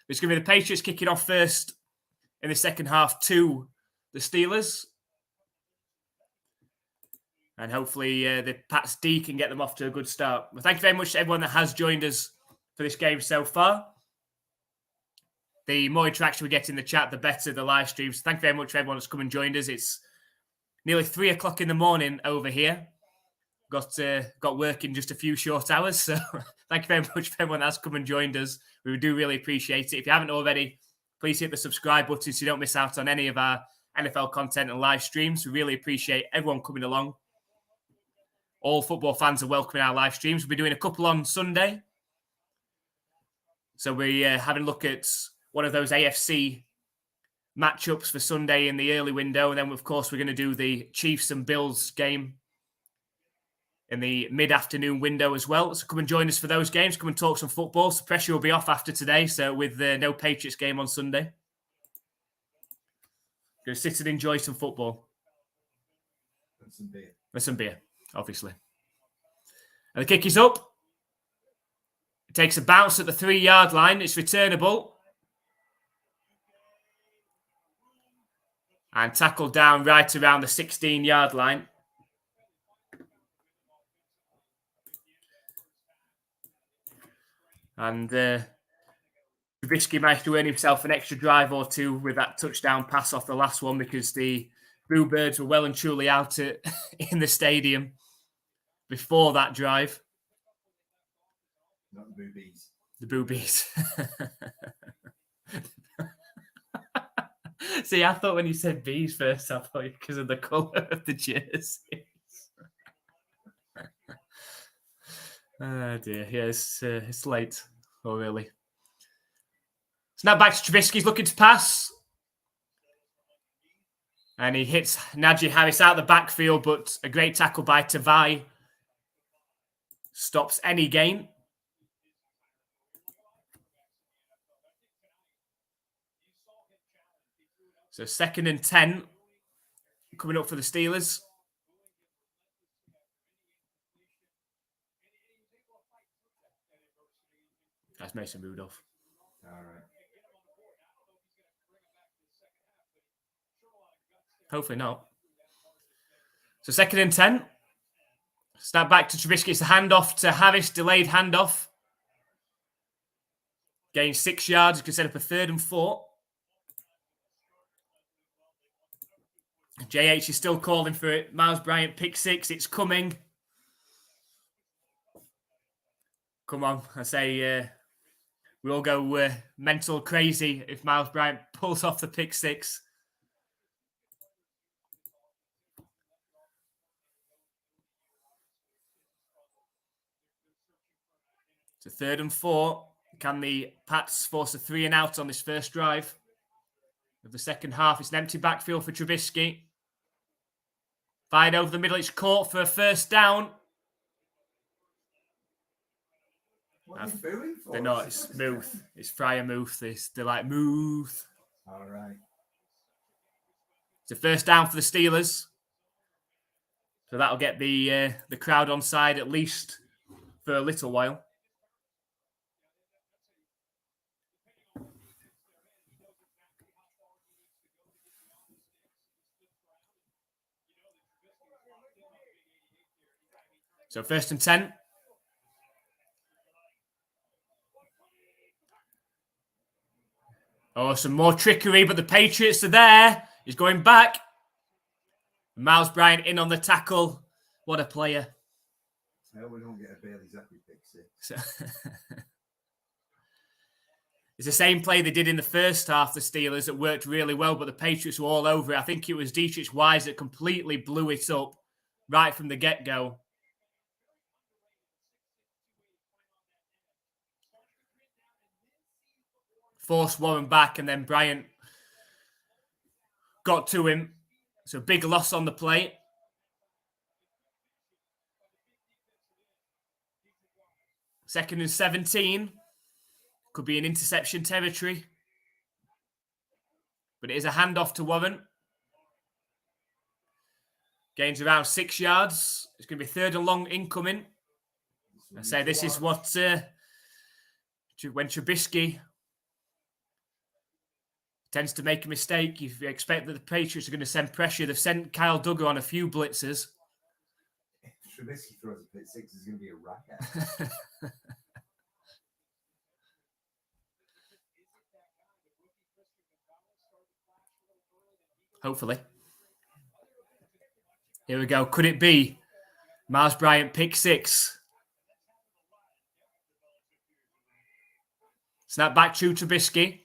It's going to be the Patriots kicking off first in the second half to the Steelers. And hopefully the Pats D can get them off to a good start. Well, thank you very much to everyone that has joined us for this game so far. The more interaction we get in the chat, the better the live streams. Thank you very much for everyone that's come and joined us. It's nearly 3 o'clock in the morning over here. Got work in just a few short hours. So thank you very much for everyone that's come and joined us. We do really appreciate it. If you haven't already, please hit the subscribe button so you don't miss out on any of our NFL content and live streams. We really appreciate everyone coming along. All football fans are welcome in our live streams. We'll be doing a couple on Sunday. So we're having a look at one of those AFC matchups for Sunday in the early window. And then, of course, we're going to do the Chiefs and Bills game in the mid-afternoon window as well. So come and join us for those games. Come and talk some football. So pressure will be off after today. So with no Patriots game on Sunday. Going to sit and enjoy some football. And some beer. With some beer, obviously. And the kick is up. It takes a bounce at the 3-yard line. It's returnable. And tackled down right around the 16-yard line. And Trubisky managed to earn himself an extra drive or two with that touchdown pass off the last one because the Bluebirds were well and truly out in the stadium before that drive. Not the boobies. The boobies. See, I thought when you said bees first, I thought because of the colour of the jerseys. Oh dear, yeah, it's late. Oh, really? Snap back to Trubisky. He's looking to pass. And he hits Najee Harris out the backfield, but a great tackle by Tavai stops any gain. So 2nd and 10 coming up for the Steelers. That's Mason Rudolph. All right. Hopefully not. So 2nd and 10. Snap back to Trubisky. It's a handoff to Harris. Delayed handoff. Gain 6 yards. You can set up a 3rd and 4. JH is still calling for it. Miles Bryant, pick 6. It's coming. Come on. I say we all go mental crazy if Miles Bryant pulls off the pick 6. It's a 3rd and 4. Can the Pats force a 3 and out on this first drive of the second half? It's an empty backfield for Trubisky. Fired over the middle. It's caught for a first down. What are they booing for? They're not. It's Muth. It's Fryer Muth. They're like Muth. All right. It's a first down for the Steelers. So that'll get the crowd on side at least for a little while. So 1st and 10. Oh, some more trickery, but the Patriots are there. He's going back. Miles Bryant in on the tackle. What a player. I hope we don't get a Bailey Zappi pick 6. So, It's the same play they did in the first half, the Steelers, that worked really well, but the Patriots were all over it. I think it was Dietrich Wise that completely blew it up right from the get-go. Forced Warren back, and then Bryant got to him. So big loss on the play. Second and 17. Could be an interception territory. But it is a handoff to Warren. Gains around 6 yards. It's going to be third and long incoming. I say this is what when Trubisky tends to make a mistake, you expect that the Patriots are going to send pressure. They've sent Kyle Duggar on a few blitzes. If Trubisky throws a pick six, it's going to be a racket. Hopefully. Here we go. Could it be Miles Bryant pick six? Snap back to Trubisky.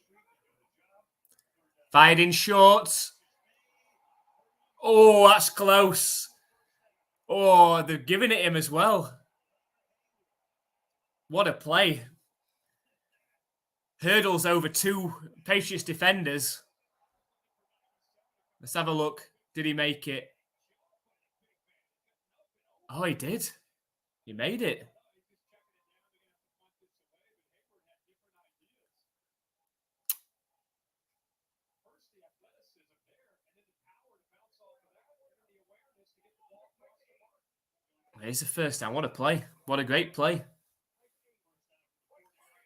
Fired in short. Oh, that's close. Oh, they're giving it him as well. What a play. Hurdles over 2 Patriots defenders. Let's have a look. Did he make it? Oh, he did. He made it. Here's the first down. What a play. What a great play.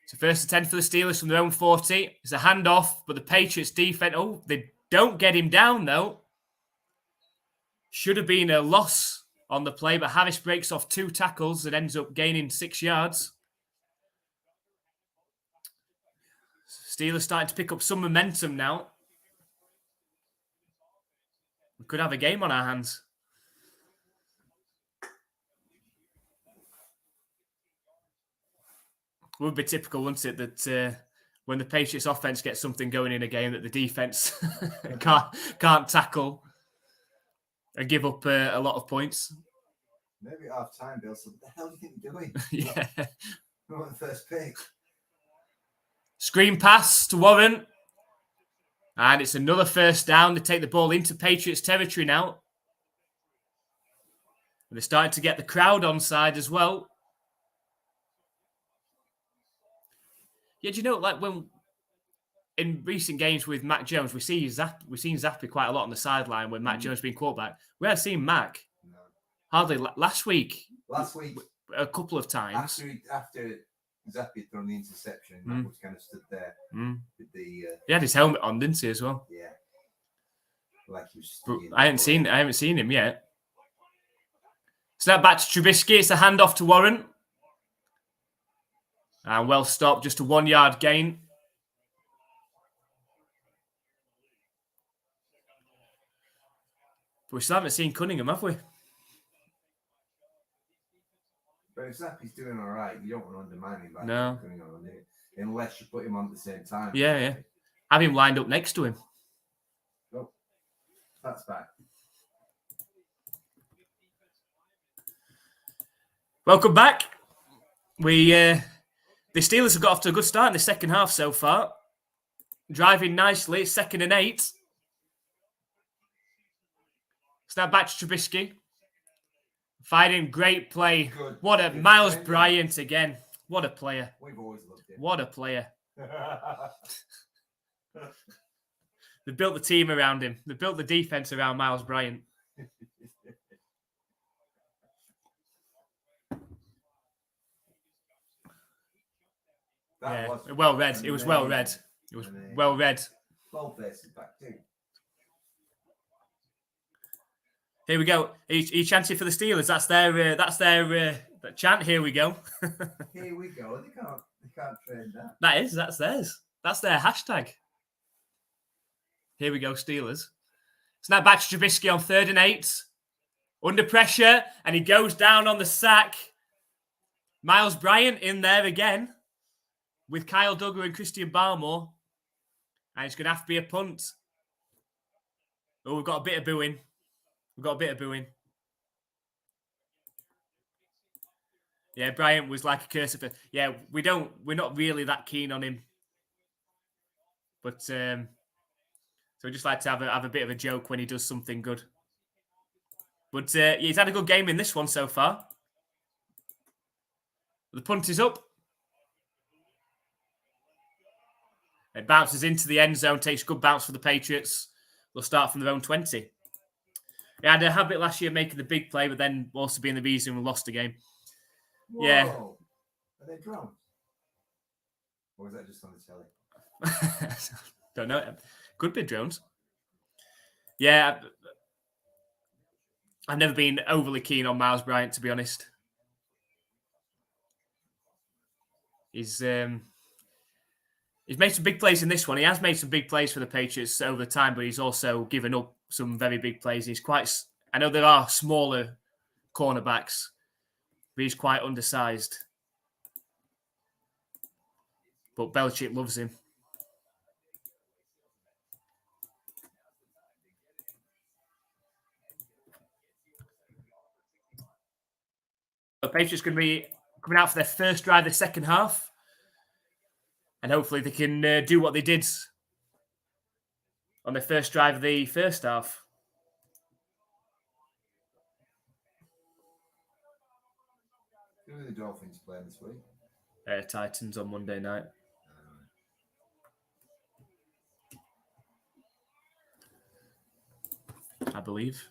So first and 10 for the Steelers from their own 40. It's a handoff, but the Patriots defense, oh, they don't get him down though. Should have been a loss on the play, but Harris breaks off 2 tackles and ends up gaining 6 yards. Steelers starting to pick up some momentum now. We could have a game on our hands. It would be typical, wouldn't it, that when the Patriots offense gets something going in a game, that the defense can't tackle and give up a lot of points. Maybe at half time, Bill. So what the hell do you think you're doing? Yeah. We want the first pick. Screen pass to Warren. And it's another first down. They take the ball into Patriots territory now. And they're starting to get the crowd on side as well. Yeah, do you know, like when in recent games with Mac Jones, we've seen Zappi quite a lot on the sideline when Mac Jones being quarterback. We haven't seen Mac hardly last week. Last week, a couple of times. After Zappi had thrown the interception, Mac was kind of stood there with the. He had his helmet on, didn't he, as well? Yeah. Like he was. I haven't seen him yet. Snap back to Trubisky. It's a handoff to Warren. And well stopped, just a 1 yard gain. But we still haven't seen Cunningham, have we? But if Zappi's doing all right, you don't want to undermine him. No. Unless you put him on at the same time. Yeah. Have him lined up next to him. Oh, that's back. Welcome back. The Steelers have got off to a good start in the second half so far. Driving nicely, 2nd and 8. Snap back to Trubisky. Fighting, great play. Good. What a Miles Bryant again. What a player. We've always loved him. What a player. They built the team around him. They built the defense around Miles Bryant. Yeah, well read. It was well read. It was well read. Ballface is back too. Here we go. He chanted for the Steelers. That's their chant. Here we go. Here we go. They can't train that. That's theirs. That's their hashtag. Here we go, Steelers. Snap back to Trubisky on 3rd and 8. Under pressure, and he goes down on the sack. Miles Bryant in there again. with Kyle Duggar and Christian Barmore. And it's going to have to be a punt. Oh, we've got a bit of booing. Yeah, Bryant was like a cursor for... Yeah, we're not really that keen on him. But, so we just like to have a bit of a joke when he does something good. But he's had a good game in this one so far. The punt is up. It bounces into the end zone, takes a good bounce for the Patriots. They'll start from their own 20. He had a habit last year making the big play, but then also being the reason we lost the game. Whoa. Yeah. Are they drones? Or was that just on the telly? Don't know. Could be drones. Yeah. I've never been overly keen on Miles Bryant, to be honest. He's made some big plays in this one. He has made some big plays for the Patriots over time, but he's also given up some very big plays. He's quite... I know there are smaller cornerbacks, but he's quite undersized. But Belichick loves him. The Patriots going to be coming out for their first drive of the second half. And hopefully they can do what they did on their first drive of the first half. Who are the Dolphins playing this week? Titans on Monday night. I believe.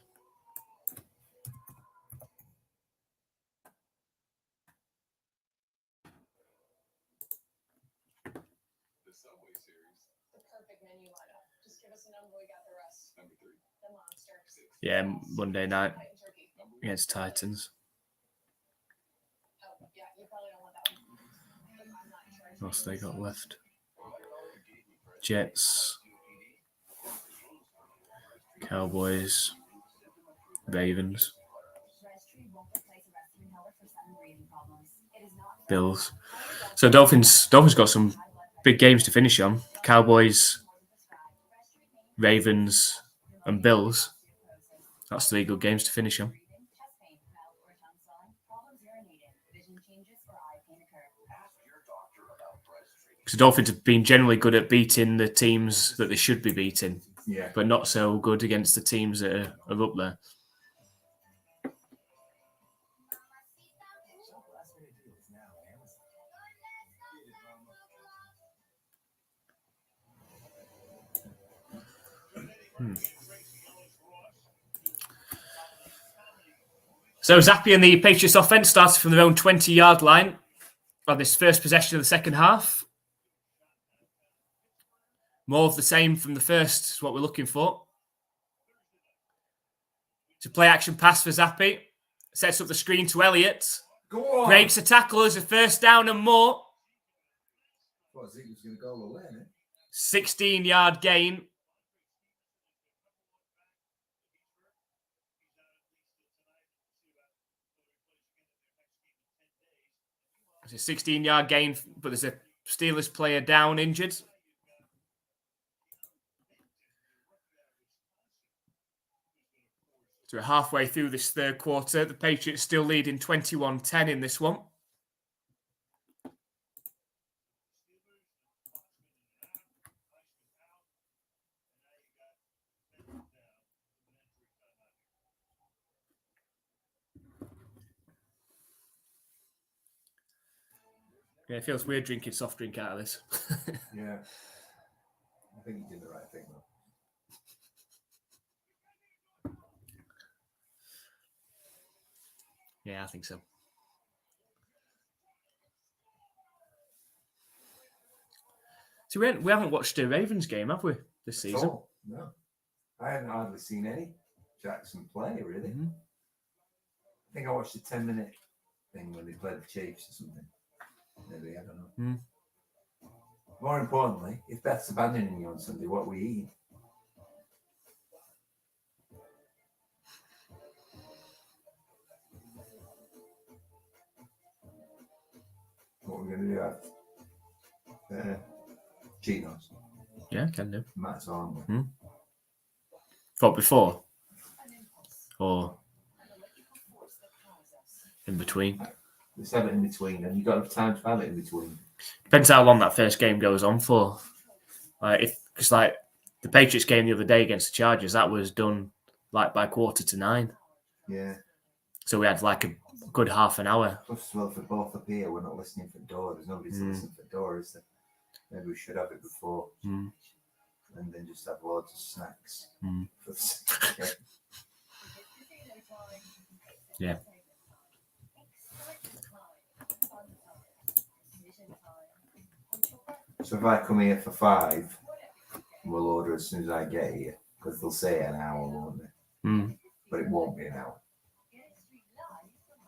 Yeah, Monday night against Titans. What else they got left? Jets, Cowboys, Ravens, Bills. So Dolphins got some big games to finish on. Cowboys, Ravens, and Bills. That's 3 good games to finish on. Because Dolphins have been generally good at beating the teams that they should be beating, but not so good against the teams that are up there. So Zappi and the Patriots offense started from their own 20-yard line on this first possession of the second half. More of the same from the first is what we're looking for. It's a play action pass for Zappi. Sets up the screen to Elliott. Breaks a tackle as a first down and more. Well, Zeke was going to go all the way, isn't it? 16-yard gain. It's a 16-yard gain, but there's a Steelers player down injured. So we're halfway through this third quarter. The Patriots still leading 21-10 in this one. Yeah, it feels weird drinking soft drink out of this. Yeah. I think you did the right thing, though. Yeah, I think so. So we haven't watched a Ravens game, have we, this season? Oh, no. I haven't hardly seen any Jackson play, really. Mm-hmm. I think I watched a 10-minute thing when they played the Chiefs or something. Maybe, I don't know. Mm. More importantly, if Beth's abandoning you on Sunday, what are we eating? What are we going to do after? Chinos. Yeah, can do. Might as well, aren't we? Thought before? Or in between? Let's have it in between, and you've got enough time to have it in between. Depends how long that first game goes on for. Because the Patriots game the other day against the Chargers, that was done like by 8:45. Yeah. So we had like a good half an hour. Plus, well, for both up here, we're not listening for door. There's nobody to listen for door, is there? Maybe we should have it before, and then just have loads of snacks. For the second game. Yeah. So if I come here for 5, we'll order as soon as I get here, because they'll say an hour, won't they? But it won't be an hour.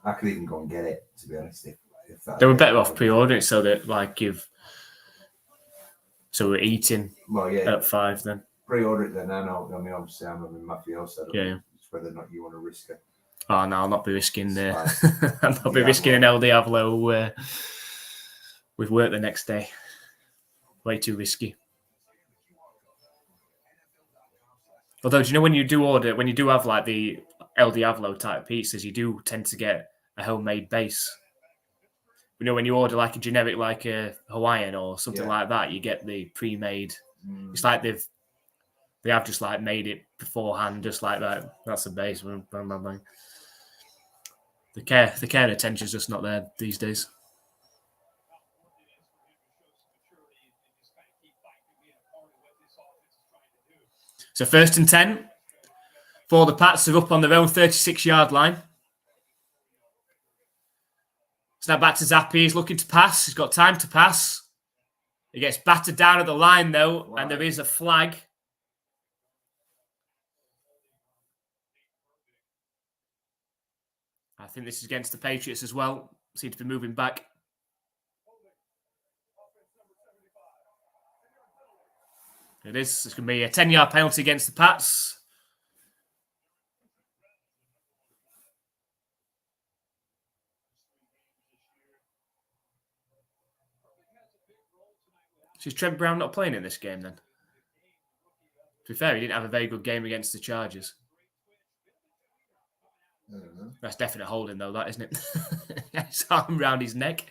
I could even go and get it, to be honest. If that They were better off pre-ordering it so that so we're eating at 5 then. Pre-order it then. I know. I mean, obviously, I'm having my fiance. Yeah. It's whether or not you want to risk it. Oh no, I'll not be risking I'll not be risking an LD Avlo with work the next day. Way too risky. Although, do you know when you do have like the LD Avlo type pizzas, you do tend to get a homemade base. You know, when you order like a generic, like a Hawaiian or something like that, you get the pre-made. It's like they have just like made it beforehand, just like that. That's the base. Bang, bang, bang. The care and attention is just not there these days. So 1st and 10 for the Pats are up on their own 36-yard line. Snap back to Zappi. He's looking to pass. He's got time to pass. He gets battered down at the line, though, and there is a flag. I think this is against the Patriots as well. Seem to be moving back. It is. It's going to be a 10-yard penalty against the Pats. So is Trent Brown not playing in this game then? To be fair, he didn't have a very good game against the Chargers. I don't know. That's definite holding though, that isn't it? His arm around his neck.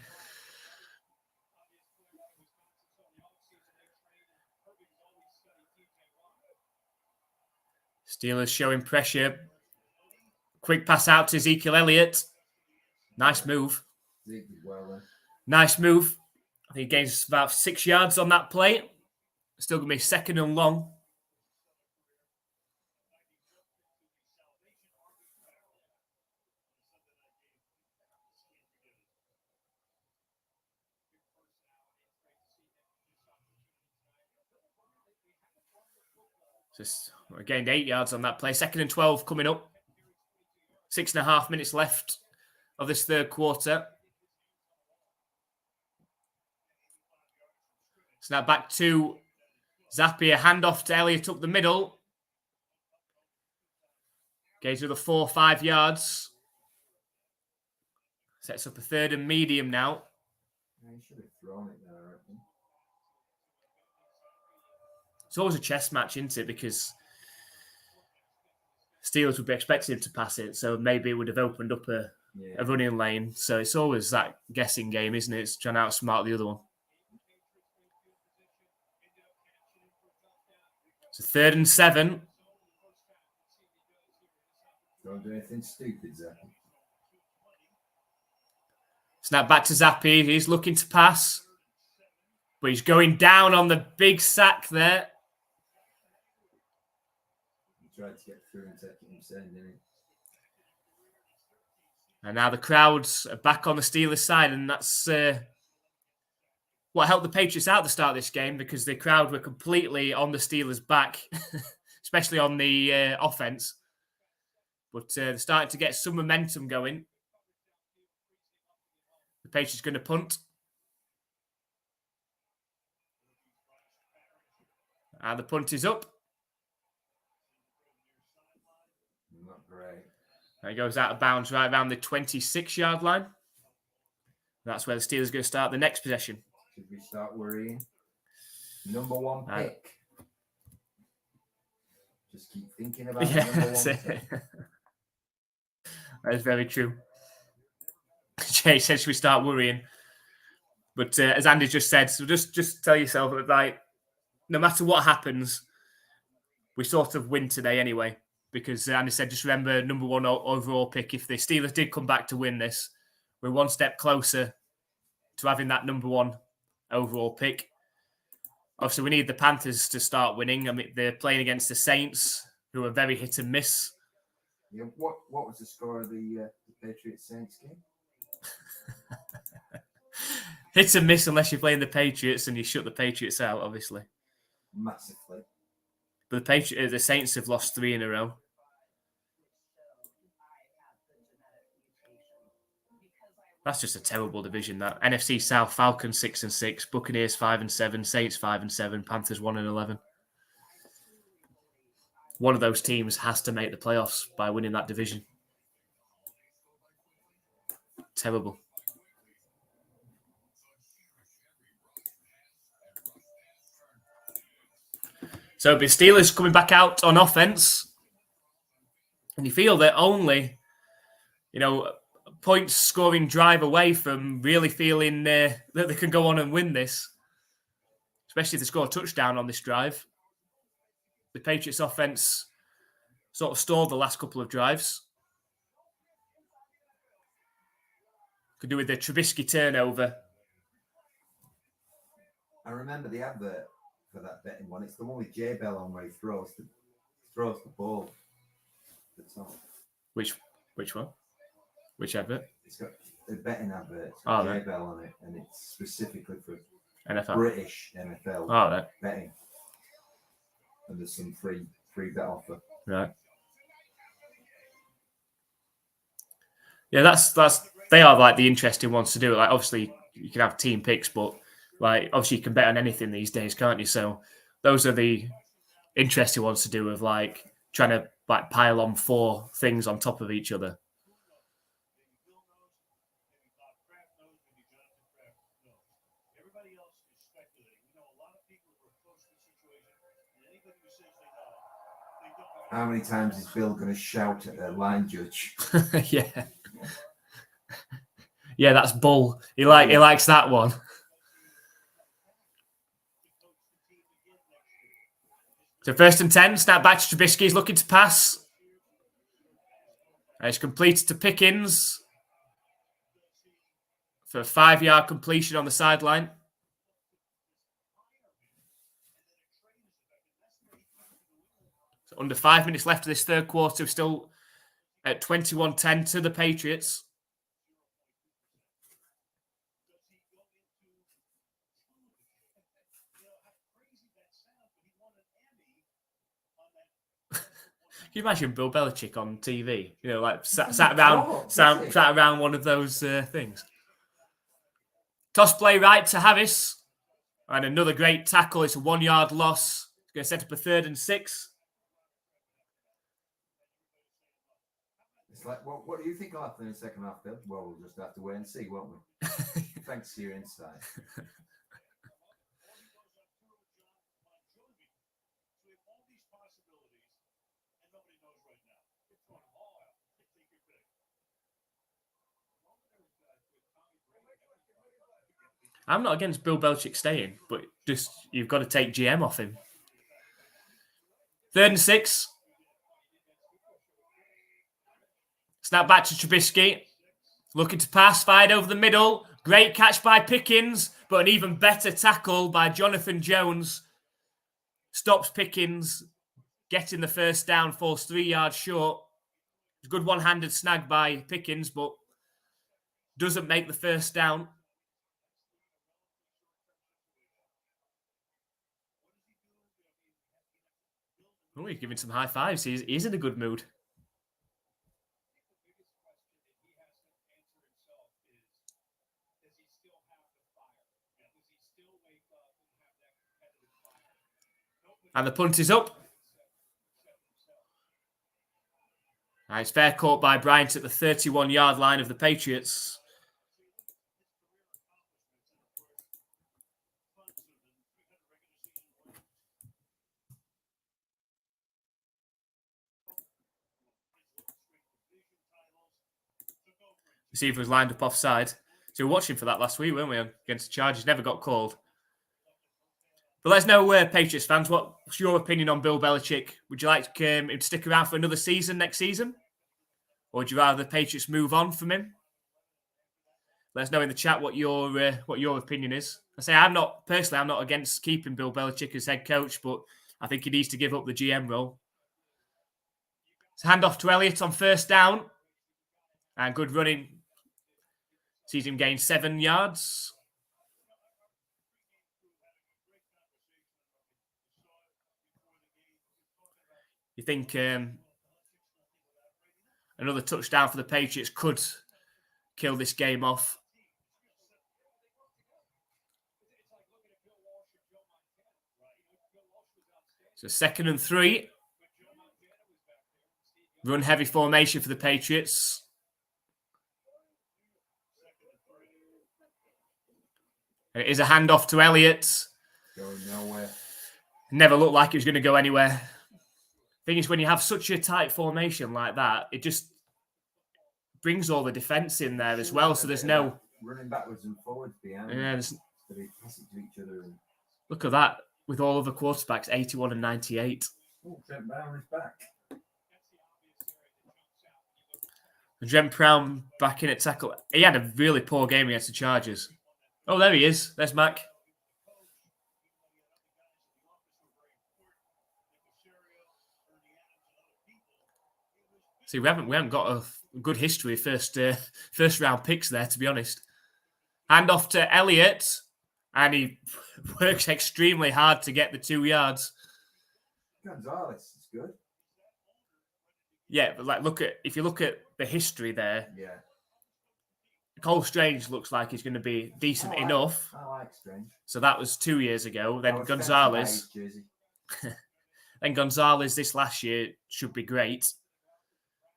Steelers showing pressure. Quick pass out to Ezekiel Elliott. Nice move. Nice move. I think he gains about 6 yards on that play. Still going to be 2nd and long. Just gained 8 yards on that play. 2nd and 12 coming up. 6.5 minutes left of this third quarter. Snap back to Zappi. A handoff to Elliott up the middle. Gains with a 4 or 5 yards. Sets up a 3rd and medium now. He should have thrown it there, I reckon. It's always a chess match, isn't it? Because Steelers would be expecting him to pass it, so maybe it would have opened up a running lane. So it's always that guessing game, isn't it? It's trying to outsmart the other one. So 3rd and 7. Don't do anything stupid, Zach. Snap back to Zappi. He's looking to pass, but he's going down on the big sack there. He tried to get through and take it himself, didn't he? And now the crowds are back on the Steelers side, and that's what helped the Patriots out to start this game, because the crowd were completely on the Steelers' back, especially on the offense. But they're starting to get some momentum going. The Patriots going to punt. And the punt is up. Not great. And it goes out of bounds right around the 26-yard line. That's where the Steelers are going to start the next possession. Should we start worrying? Number one pick. Just keep thinking about the number one pick. That is very true. Jay says, should we start worrying? But as Andy just said, so just tell yourself that, like, no matter what happens, we sort of win today anyway. Because Andy said, just remember, number one overall pick. If the Steelers did come back to win this, we're one step closer to having that number one overall pick. Obviously, we need the Panthers to start winning. I mean, they're playing against the Saints, who are very hit and miss. Yeah, what was the score of the Patriots Saints game? Hit and miss unless you're playing the Patriots and you shut the Patriots out, obviously. Massively. But the Saints have lost 3 in a row. That's just a terrible division. That NFC South: Falcons 6-6, Buccaneers 5-7, Saints 5-7, Panthers 1-11. One of those teams has to make the playoffs by winning that division. Terrible. So it'll be Steelers coming back out on offense, and you feel they're only, points scoring drive away from really feeling that they can go on and win this, especially if they score a touchdown on this drive. The Patriots offense sort of stalled the last couple of drives. Could do with the Trubisky turnover. I remember the advert for that betting one. It's the one with J Bell on where he throws the ball at the top. Which one? Which advert? It's got a betting advert. It's got J Bell on it, and it's specifically for NFL. British NFL Right. betting. And there's some free bet offer. Right. Yeah, that's they are like the interesting ones to do. Like, obviously you can have team picks, but like obviously you can bet on anything these days, can't you? So those are the interesting ones to do, of like trying to like pile on 4 things on top of each other. How many times is Bill going to shout at a line judge? Yeah. Yeah, that's Bull. He likes that one. So 1st and 10, snap back to Trubisky. He's looking to pass. It's completed to Pickens for a 5-yard completion on the sideline. So under 5 minutes left of this third quarter. We're still at 21-10 to the Patriots. Can you imagine Bill Belichick on TV? Like sat around one of those things. Toss play right to Harris. And another great tackle. It's a 1-yard loss. It's going to set up a 3rd and 6. It's like, what do you think will happen in the second half, Bill? Well, we'll just have to wait and see, won't we? Thanks for your insight. I'm not against Bill Belichick staying, but just you've got to take GM off him. 3rd and 6. Snap back to Trubisky. Looking to pass, fired over the middle. Great catch by Pickens, but an even better tackle by Jonathan Jones. Stops Pickens, getting the first down, falls 3 yards short. Good one-handed snag by Pickens, but doesn't make the first down. Oh, he's giving some high fives. He's in a good mood. And the punt is up. Nice fair caught by Bryant at the 31-yard line of the Patriots. Receiver was lined up offside. So we were watching for that last week, weren't we, against the Chargers? Never got called. But let's know, Patriots fans, what's your opinion on Bill Belichick? Would you like him to stick around for another season next season? Or would you rather the Patriots move on from him? Let us know in the chat what your opinion is. I say I'm not against keeping Bill Belichick as head coach, but I think he needs to give up the GM role. So hand off to Elliott on first down. And good running. Sees him gain 7 yards. You think another touchdown for the Patriots could kill this game off? So 2nd and 3. Run heavy formation for the Patriots. It is a handoff to Elliott. Going nowhere. Never looked like it was going to go anywhere. Thing is, when you have such a tight formation like that, it just brings all the defense in there as well. So there's no running backwards and forwards behind. Yeah, they pass it to each other. And... Look at that with all other quarterbacks, 81 and 98. Oh, Trent Brown is back. And Trent Brown back in at tackle. He had a really poor game against the Chargers. Oh, there he is. There's Mac. See, we haven't got a good history of first round picks there, to be honest. Hand off to Elliott, and he works extremely hard to get the 2 yards. Gonzalez is good. Yeah, but if you look at the history there, yeah. Cole Strange looks like he's going to be decent enough. I like Strange. So that was 2 years ago. Then Gonzalez. Then Gonzalez this last year should be great.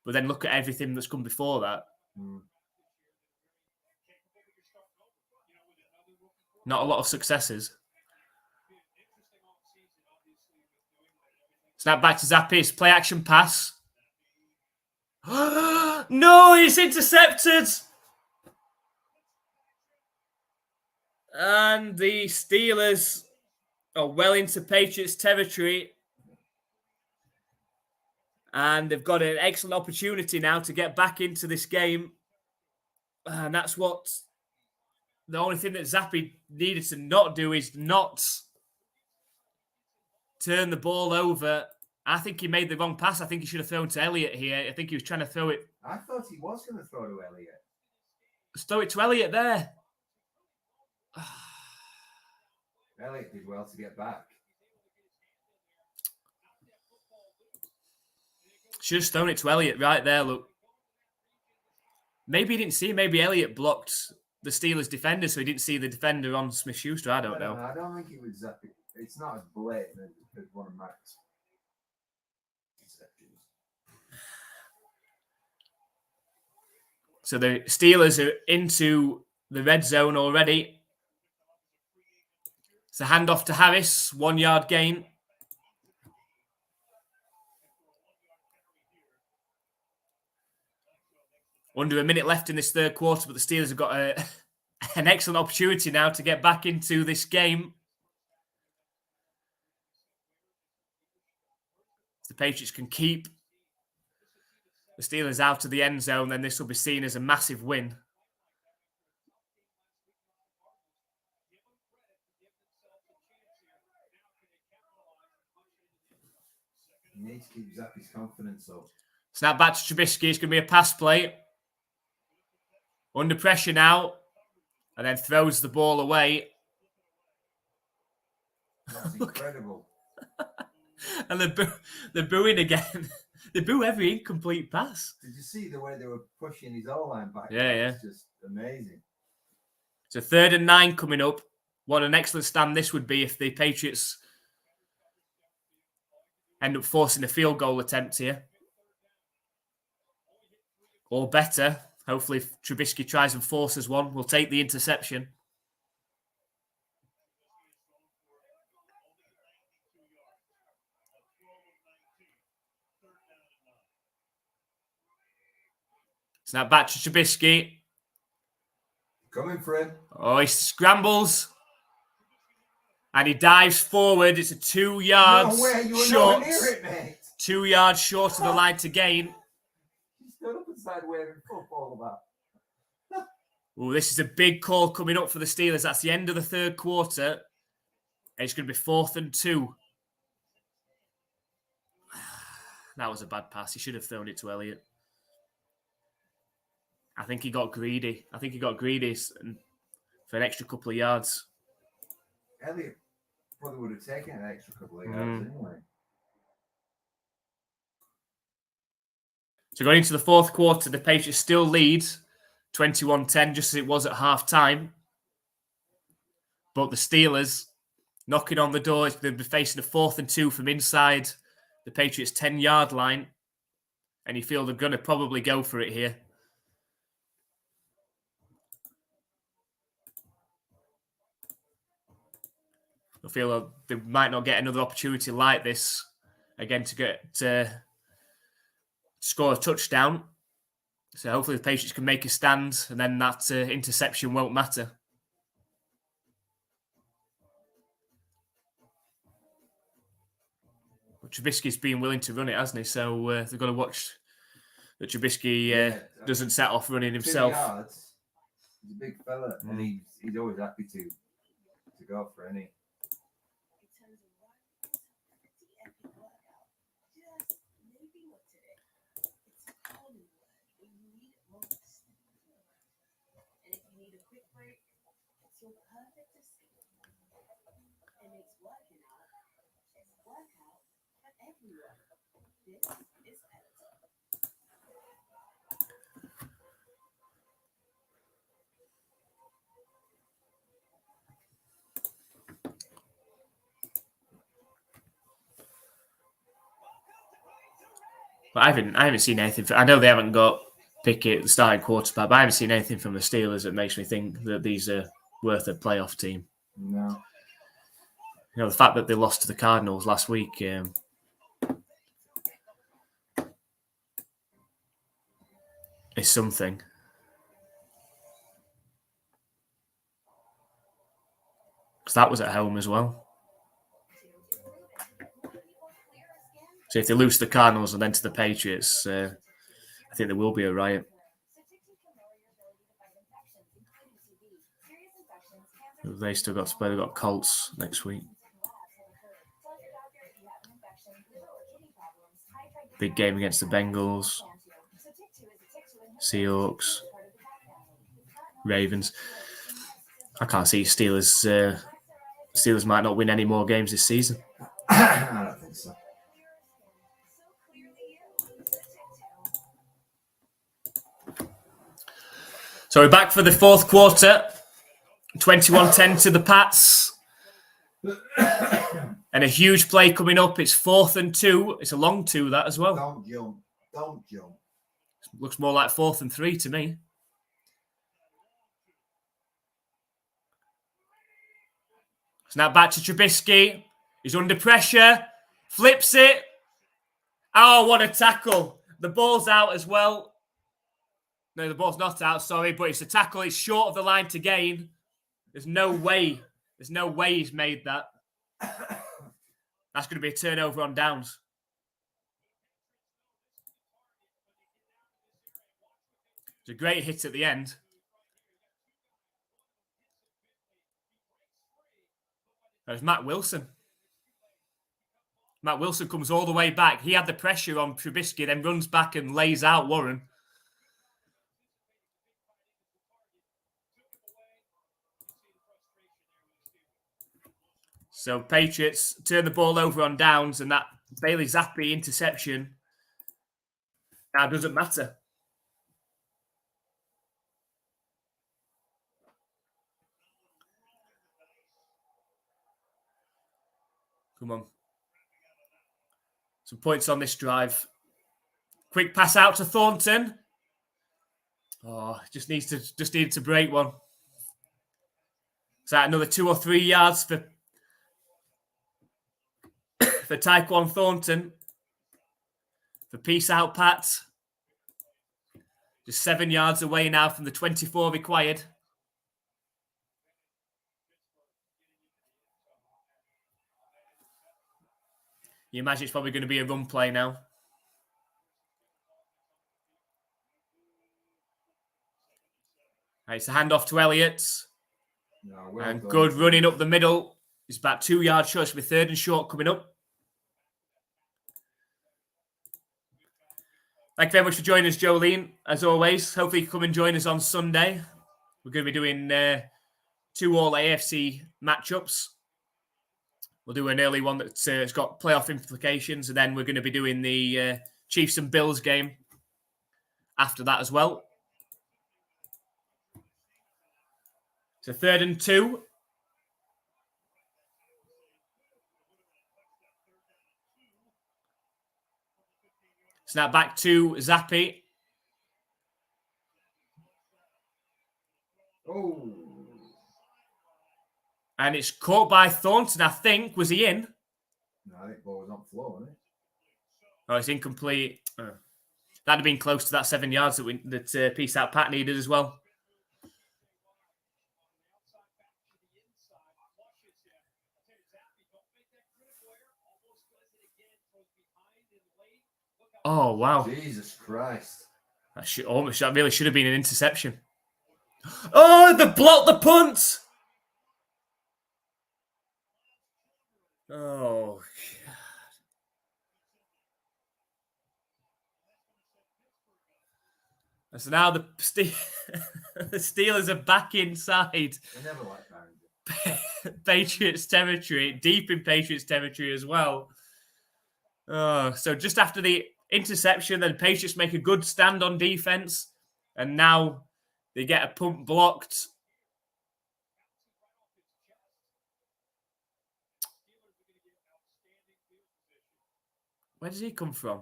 But then look at everything that's come before that. Not a lot of successes. Snap back to Zappis. Play action pass. No, it's intercepted. And the Steelers are well into Patriots territory. And they've got an excellent opportunity now to get back into this game. And that's what the only thing that Zappi needed to not do is not turn the ball over. I think he made the wrong pass. I think he should have thrown to Elliott here. I think he was trying to throw it. I thought he was going to throw to Elliott. Let's throw it to Elliott there. Elliott did well to get back. Should have thrown it to Elliott right there, look. Maybe he didn't see. Maybe Elliott blocked the Steelers defender, so he didn't see the defender on Smith-Schuster. I don't know. I don't think it was Zappi. It's not as blatant as one of Matt's exceptions. So the Steelers are into the red zone already. It's a handoff to Harris. 1 yard gain. Under a minute left in this third quarter, but the Steelers have got an excellent opportunity now to get back into this game. If the Patriots can keep the Steelers out of the end zone, then this will be seen as a massive win. You need to keep Zappi's confidence up. Snap back to Trubisky. It's going to be a pass play. Under pressure now. And then throws the ball away. That's incredible. And they're booing again. They boo every incomplete pass. Did you see the way they were pushing his O-line back? Yeah. It's just amazing. So 3rd and 9 coming up. What an excellent stand this would be if the Patriots end up forcing a field goal attempt here. Or better, hopefully if Trubisky tries and forces one, we'll take the interception. Snap back to Trubisky. Coming for him. Oh, he scrambles. And he dives forward. It's a 2 yards No way, you were short. nowhere near it, mate. 2 yards short of the line to gain. He stood up and started waving football about. Oh, this is a big call coming up for the Steelers. That's the end of the third quarter. And it's going to be 4th and 2. That was a bad pass. He should have thrown it to Elliott. I think he got greedy. For an extra couple of yards. Elliott probably would have taken an extra couple of yards anyway. So going into the fourth quarter, the Patriots still lead 21-10, just as it was at half-time. But the Steelers knocking on the door. They'll be facing a 4th and 2 from inside the Patriots' 10-yard line. And you feel they're going to probably go for it here. I feel they might not get another opportunity like this again to get score a touchdown. So hopefully the Patriots can make a stand, and then that interception won't matter. But Trubisky's been willing to run it, hasn't he? So they've got to watch that Trubisky doesn't set off running himself. 2 yards. He's a big fella, and he's always happy to go for any. But I haven't seen anything. I know they haven't got Pickett, the starting quarterback, but I haven't seen anything from the Steelers that makes me think that these are worth a playoff team. No. You know, the fact that they lost to the Cardinals last week is something. Because that was at home as well. So if they lose to the Cardinals and then to the Patriots, I think there will be a riot. They still got to play. They've got Colts next week. Big game against the Bengals, Seahawks, Ravens. I can't see Steelers. Steelers might not win any more games this season. I don't think so. So we're back for the fourth quarter. 21-10 to the Pats. And a huge play coming up. It's 4th and 2. It's a long 2, that as well. Don't jump. Don't jump. Looks more like 4th and 3 to me. Snap back to Trubisky. He's under pressure. Flips it. Oh, what a tackle. The ball's out as well. No, the ball's not out, sorry, but it's a tackle. It's short of the line to gain. There's no way. There's no way he's made that. That's going to be a turnover on downs. It's a great hit at the end. There's Matt Wilson. Matt Wilson comes all the way back. He had the pressure on Trubisky, then runs back and lays out Warren. So Patriots turn the ball over on downs, and that Bailey Zappi interception now doesn't matter. Come on. Some points on this drive. Quick pass out to Thornton. Oh, just needed to break one. Is that another 2 or 3 yards for Tyquan Thornton? For peace out, Pat. Just 7 yards away now from the 24 required. You imagine it's probably going to be a run play now. Right, it's a handoff to Elliott. No, And good running up the middle. It's about 2 yards short. It's going to be 3rd and short coming up. Thank you very much for joining us, Jolene. As always, hopefully you come and join us on Sunday. We're going to be doing 2 all AFC matchups. We'll do an early one that's has got playoff implications, and then we're going to be doing the Chiefs and Bills game after that as well. So 3rd and 2. Snap back to Zappi. Oh. And it's caught by Thornton, I think. Was he in? No, I think the ball was on the floor, wasn't it? Oh, it's incomplete. That'd have been close to that 7 yards that Peace Out Pat needed as well. Oh, wow. Jesus Christ. That really should have been an interception. Oh, they blocked the punt. Oh, God. So now the Steelers are back inside. I never liked Barrington. Patriots territory, deep in Patriots territory as well. Oh, so just after the interception, then Patriots make a good stand on defense, and now they get a punt blocked. Where does he come from?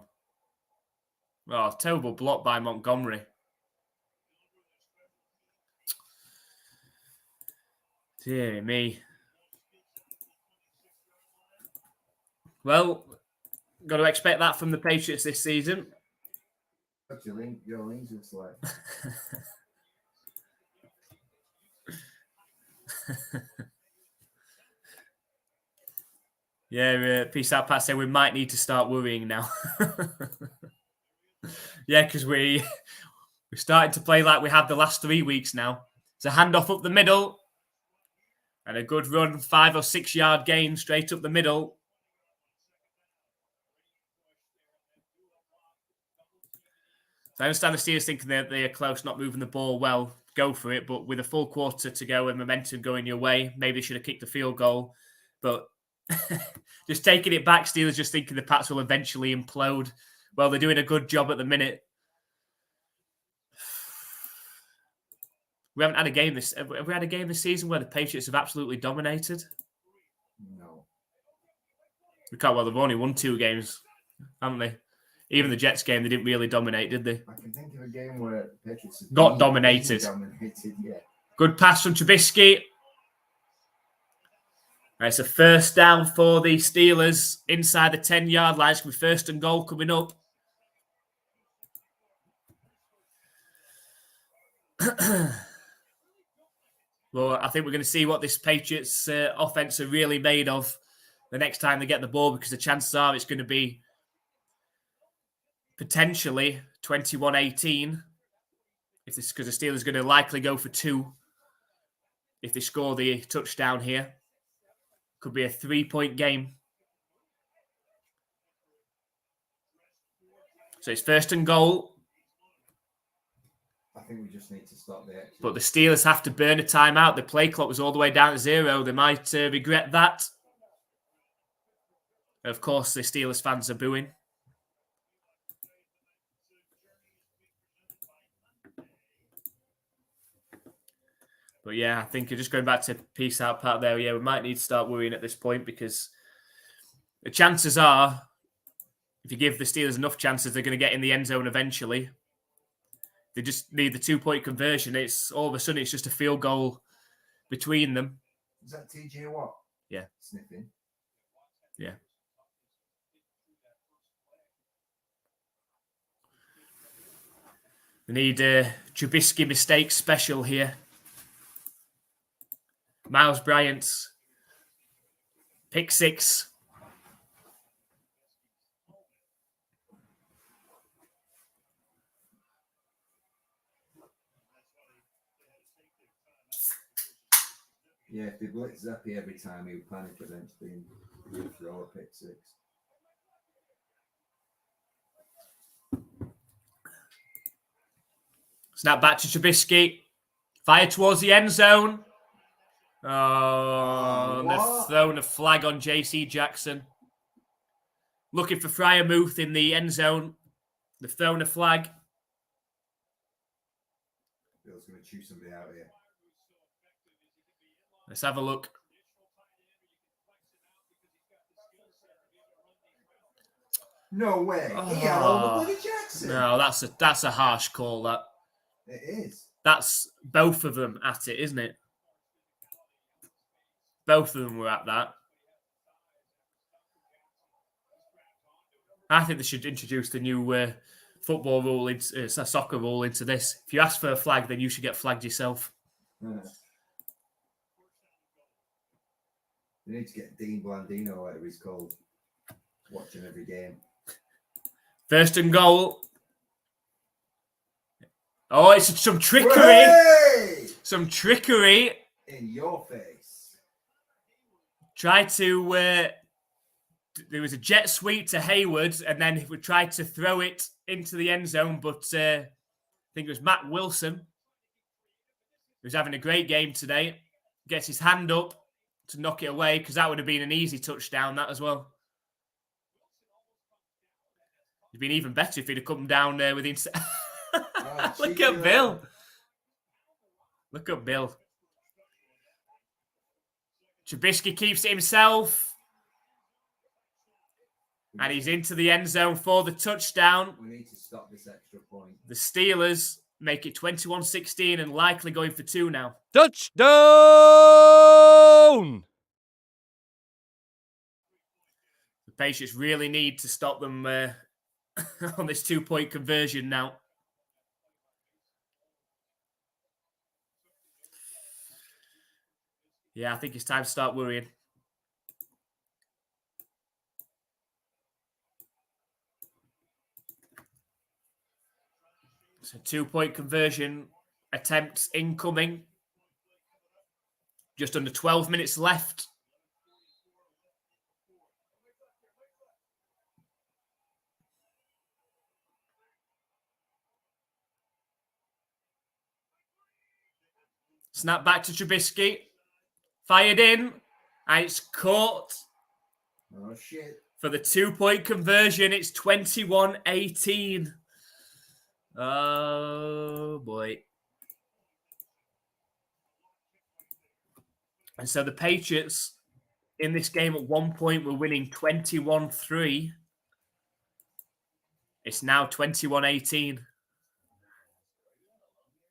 Oh, terrible block by Montgomery. Dear me. Well, got to expect that from the Patriots this season. Your links just like. Yeah, Peace Out Pat said we might need to start worrying now. Yeah, because we're starting to play like we have the last 3 weeks now. It's a handoff up the middle. And a good run, 5 or 6 yard gain straight up the middle. So I understand the Steelers thinking that they are close, not moving the ball well. Go for it. But with a full quarter to go and momentum going your way, maybe they should have kicked the field goal. But just taking it back, Steelers just thinking the Pats will eventually implode. Well, they're doing a good job at the minute. We haven't had a game this. Have we had a game this season where the Patriots have absolutely dominated? No. We can't. Well, they've only won 2 games, haven't they? Even the Jets game, they didn't really dominate, did they? I can think of a game where the Patriots got dominated. Yeah. Good pass from Trubisky. Right, it's a first down for the Steelers inside the 10-yard line. It's going to be 1st and goal coming up. Well, I think we're going to see what this Patriots offense are really made of the next time they get the ball, because the chances are it's going to be potentially 21-18 because the Steelers are going to likely go for 2 if they score the touchdown here. Could be a 3-point game. So it's 1st and goal. I think we just need to stop the action. But the Steelers have to burn a timeout. The play clock was all the way down to 0. They might regret that. Of course, the Steelers fans are booing. But yeah, I think just going back to Peace Out Pat there, yeah, we might need to start worrying at this point, because the chances are, if you give the Steelers enough chances, they're going to get in the end zone eventually. They just need the 2-point conversion. It's all of a sudden it's just a field goal between them. Is that TJ Watt? Yeah. Sniffing. Yeah. We need a Trubisky mistake special here. Miles Bryant's pick 6. Yeah, if they blitz Zappy every time, he would panic eventually and he'd throw a pick six. Snap back to Trubisky. Fire towards the end zone. Oh, they've what? thrown a flag on JC Jackson. Looking for Fryermuth in the end zone. They've thrown a flag. Bill's going to chew somebody out here. Let's have a look. No way. He had all the bloody Jackson. No, that's a harsh call, that. It is. That's both of them at it, isn't it? Both of them were at that. I think they should introduce the new football rule, soccer rule into this. If you ask for a flag, then you should get flagged yourself. They need to get Dean Blandino, whatever he's called, watching every game. First and goal. Oh, it's some trickery. Hey! Some trickery. In your face. Tried to... there was a jet sweep to Hayward, and then we tried to throw it into the end zone, but I think it was Matt Wilson, who's having a great game today. Gets his hand up to knock it away, because that would have been an easy touchdown, that as well. It'd been even better if he'd have come down there with the... Look at Bill. Look at Bill. Trubisky keeps it himself. And he's into the end zone for the touchdown. We need to stop this extra point. The Steelers make it 21-16 and likely going for 2 now. Touchdown! The Patriots really need to stop them on this 2-point conversion now. Yeah, I think it's time to start worrying. So 2-point conversion attempts incoming. Just under 12 minutes left. Snap back to Trubisky. Fired in. And it's caught. Oh, shit. For the 2-point conversion, it's 21-18. Oh, boy. And so the Patriots, in this game at one point, were winning 21-3. It's now 21-18.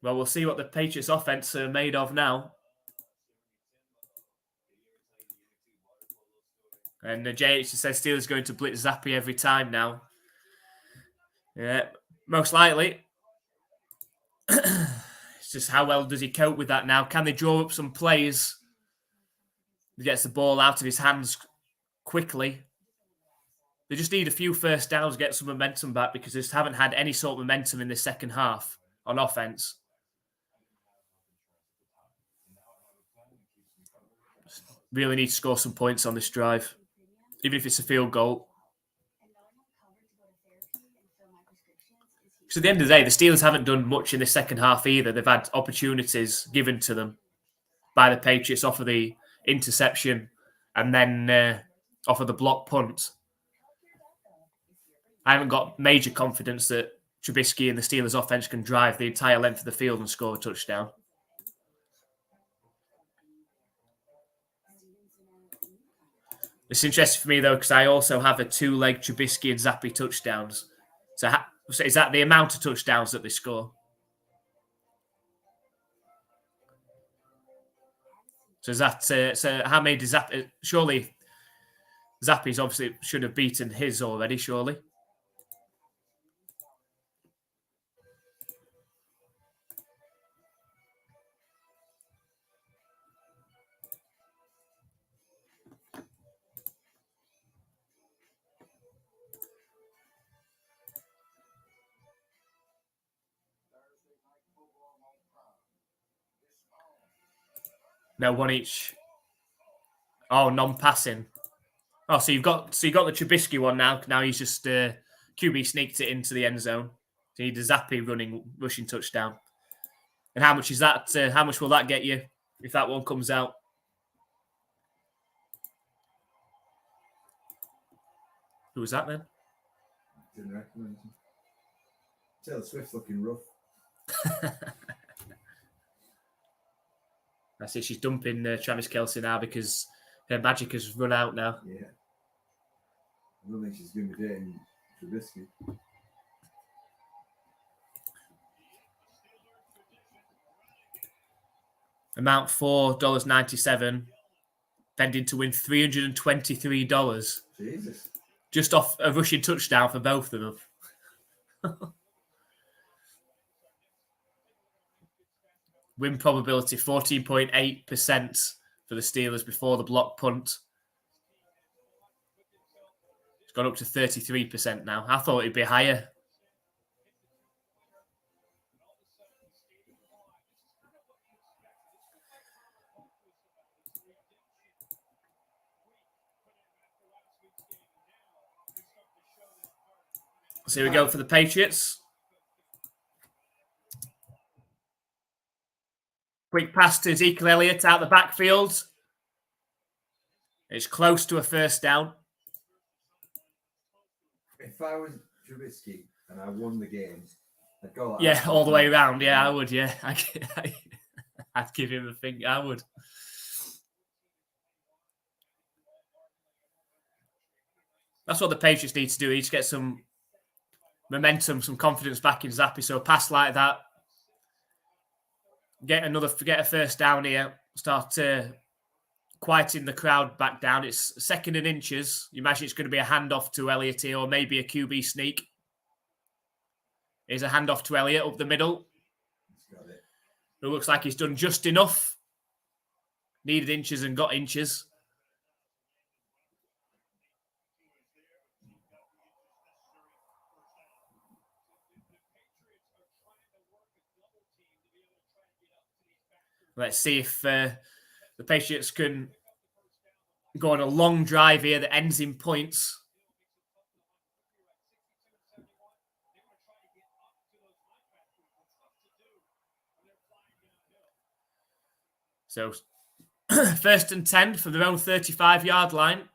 Well, we'll see what the Patriots offense are made of now. And JH says Steelers going to blitz Zappy every time now. Yeah, most likely. It's just how well does he cope with that now? Can they draw up some plays? He gets the ball out of his hands quickly. They just need a few first downs to get some momentum back, because they just haven't had any sort of momentum in the second half on offense. Really need to score some points on this drive, even if it's a field goal. Because at the end of the day, the Steelers haven't done much in the second half either. They've had opportunities given to them by the Patriots off of the interception and then off of the block punt. I haven't got major confidence that Trubisky and the Steelers offense can drive the entire length of the field and score a touchdown. It's interesting for me, though, because I also have a 2-leg Trubisky and Zappy touchdowns. So is that the amount of touchdowns that they score? So is that so how many does Zappy? Surely Zappy's obviously should have beaten his already, surely. No, one each. Oh, non-passing. Oh, so you got the Trubisky one now. Now he's just QB sneaked it into the end zone. So you need a Zappi rushing touchdown. And how much is that? How much will that get you if that one comes out? Who was that then? Didn't recognise him. Taylor Swift's looking rough. I see she's dumping Travis Kelce now because her magic has run out now. Yeah. I don't think she's going to be dating Trubisky. Amount $4.97. Pending to win $323. Jesus. Just off a rushing touchdown for both of them. Win probability 14.8% for the Steelers before the block punt. It's gone up to 33% now. I thought it'd be higher. So here we go for the Patriots. Quick pass to Ezekiel Elliott out the backfield. It's close to a first down. If I was Trubisky and I won the game, I'd go like Yeah, all the way around. Yeah, I would. Yeah, I'd give him a thing. I would. That's what the Patriots need to do. They need to get some momentum, some confidence back in Zappi. So a pass like that, get a first down here, start quieting the crowd back down. It's 2nd and inches. You imagine it's going to be a handoff to Elliott here, or maybe a QB sneak. Here's a handoff to Elliott up the middle. Got it. It looks like he's done just enough. Needed inches and got inches. Let's see if the Patriots can go on a long drive here that ends in points. So, 1st and 10 from their own 35-yard line.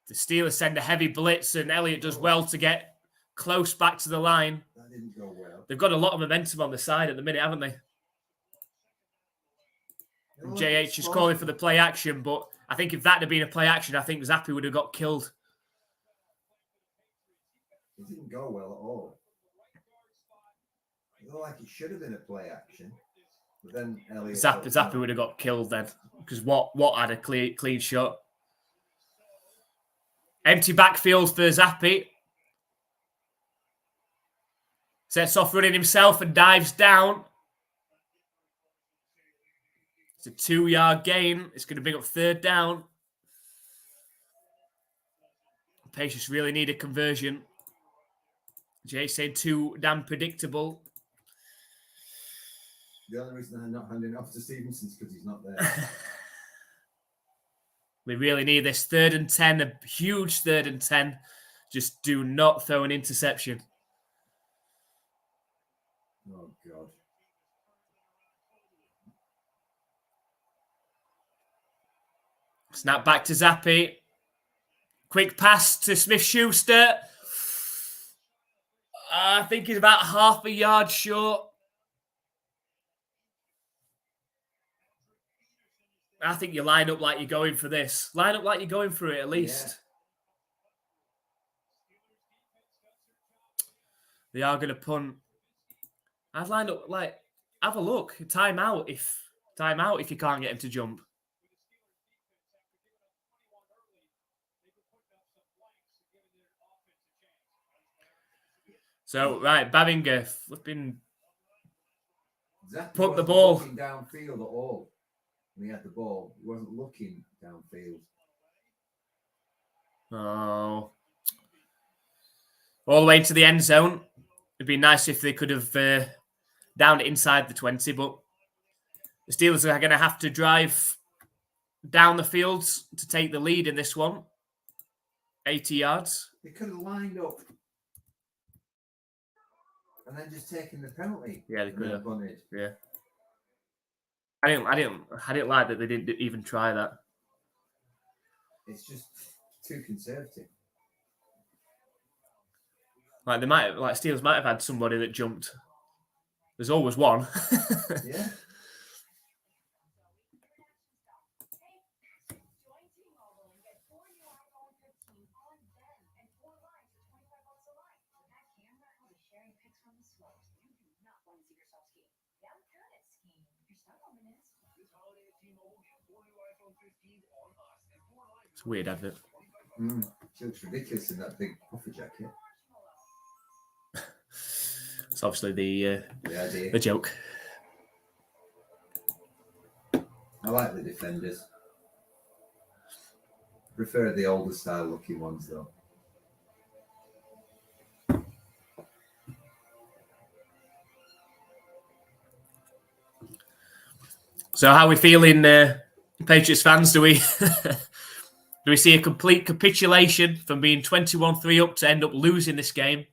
The Steelers send a heavy blitz, and Elliott does well to get close back to the line. That didn't go well. They've got a lot of momentum on the side at the minute, haven't they? JH is calling for the play action, but I think if that had been a play action, I think Zappi would have got killed. It didn't go well at all. It looked like it should have been a play action, but then Elliott... Zappi would have got killed then, because what had a clean shot. Empty backfield for Zappi. Sets off running himself and dives down. It's a 2-yard gain. It's going to bring up 3rd down. The Patriots really need a conversion. Jay saying too damn predictable. The only reason they're not handing off to Stevenson is because he's not there. We really need this 3rd and 10, a huge 3rd and 10. Just do not throw an interception. Oh, God. Snap back to Zappi. Quick pass to Smith-Schuster. I think he's about half a yard short. I think you line up like you're going for this. Line up like you're going for it at least. Yeah. They are going to punt. I'd line up like, have a look. Timeout if you can't get him to jump. So, right, Babinger flipping put the ball. Looking downfield at all. When he had the ball, he wasn't looking downfield. Oh. All the way into the end zone. It'd be nice if they could have downed it inside the 20, but the Steelers are going to have to drive down the field to take the lead in this one. 80 yards. They could have lined up and then just taken the penalty. Yeah, they could have. Bunted. Yeah. I didn't like that they didn't even try that. It's just too conservative. Like Steelers might have had somebody that jumped. There's always one. Yeah. It's a weird advert. She looks ridiculous in that big puffer jacket. It's obviously the idea. joke. I like the defenders. Prefer the older style looking ones though. So how are we feeling, Patriots fans? Do we do we see a complete capitulation from being 21-3 up to end up losing this game?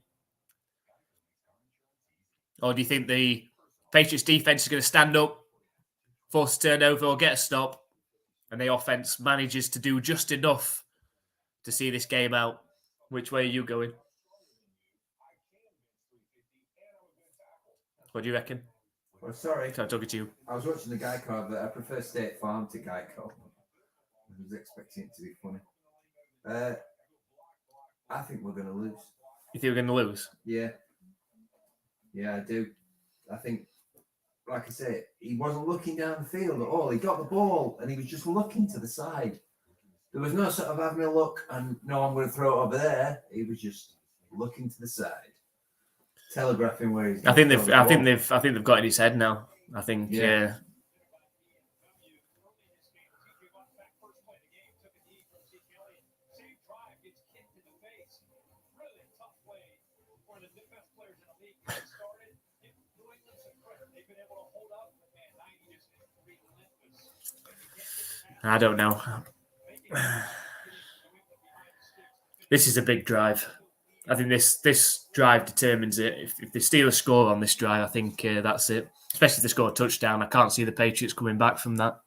Or do you think the Patriots defense is going to stand up, force a turnover or get a stop, and the offense manages to do just enough to see this game out? Which way are you going? What do you reckon? Oh, sorry. I'm talking to you. I was watching the Geico, but I prefer State Farm to Geico. I was expecting it to be funny. I think we're going to lose. You think we're going to lose? Yeah. Yeah, I do. I think, like I say, he wasn't looking down the field at all. He got the ball and he was just looking to the side. There was no sort of having a look and no, I'm going to throw it over there. He was just looking to the side, telegraphing where he's. I think they've got it in his head now. I think. Yeah. I don't know. This is a big drive. I think this drive determines it. If the Steelers score on this drive, I think that's it. Especially if they score a touchdown. I can't see the Patriots coming back from that.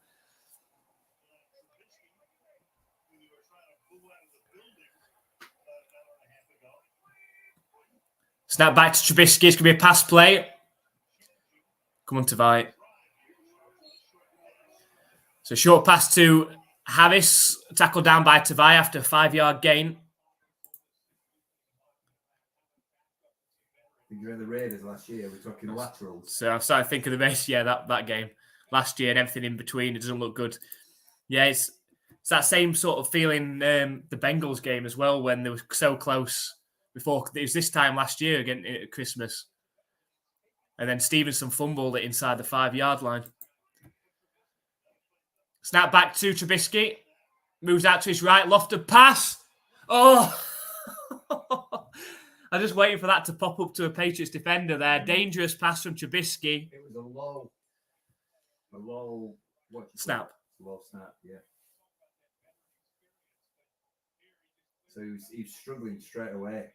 Snap back to Trubisky. It's going to be a pass play. Come on, Tavai. So short pass to Harris. Tackled down by Tavai after a 5-yard gain. You're in the Raiders last year. We're talking laterals. So I'm starting to think of the base. Yeah, that game last year and everything in between. It doesn't look good. Yeah, it's that same sort of feeling. The Bengals game as well when they were so close before. It was this time last year again at Christmas, and then Stevenson fumbled it inside the 5-yard line. Snap back to Trubisky. Moves out to his right. Lofted pass. Oh. I'm just waiting for that to pop up to a Patriots defender there. Dangerous pass from Trubisky. It was a low snap. Low snap, yeah. So he's struggling straight away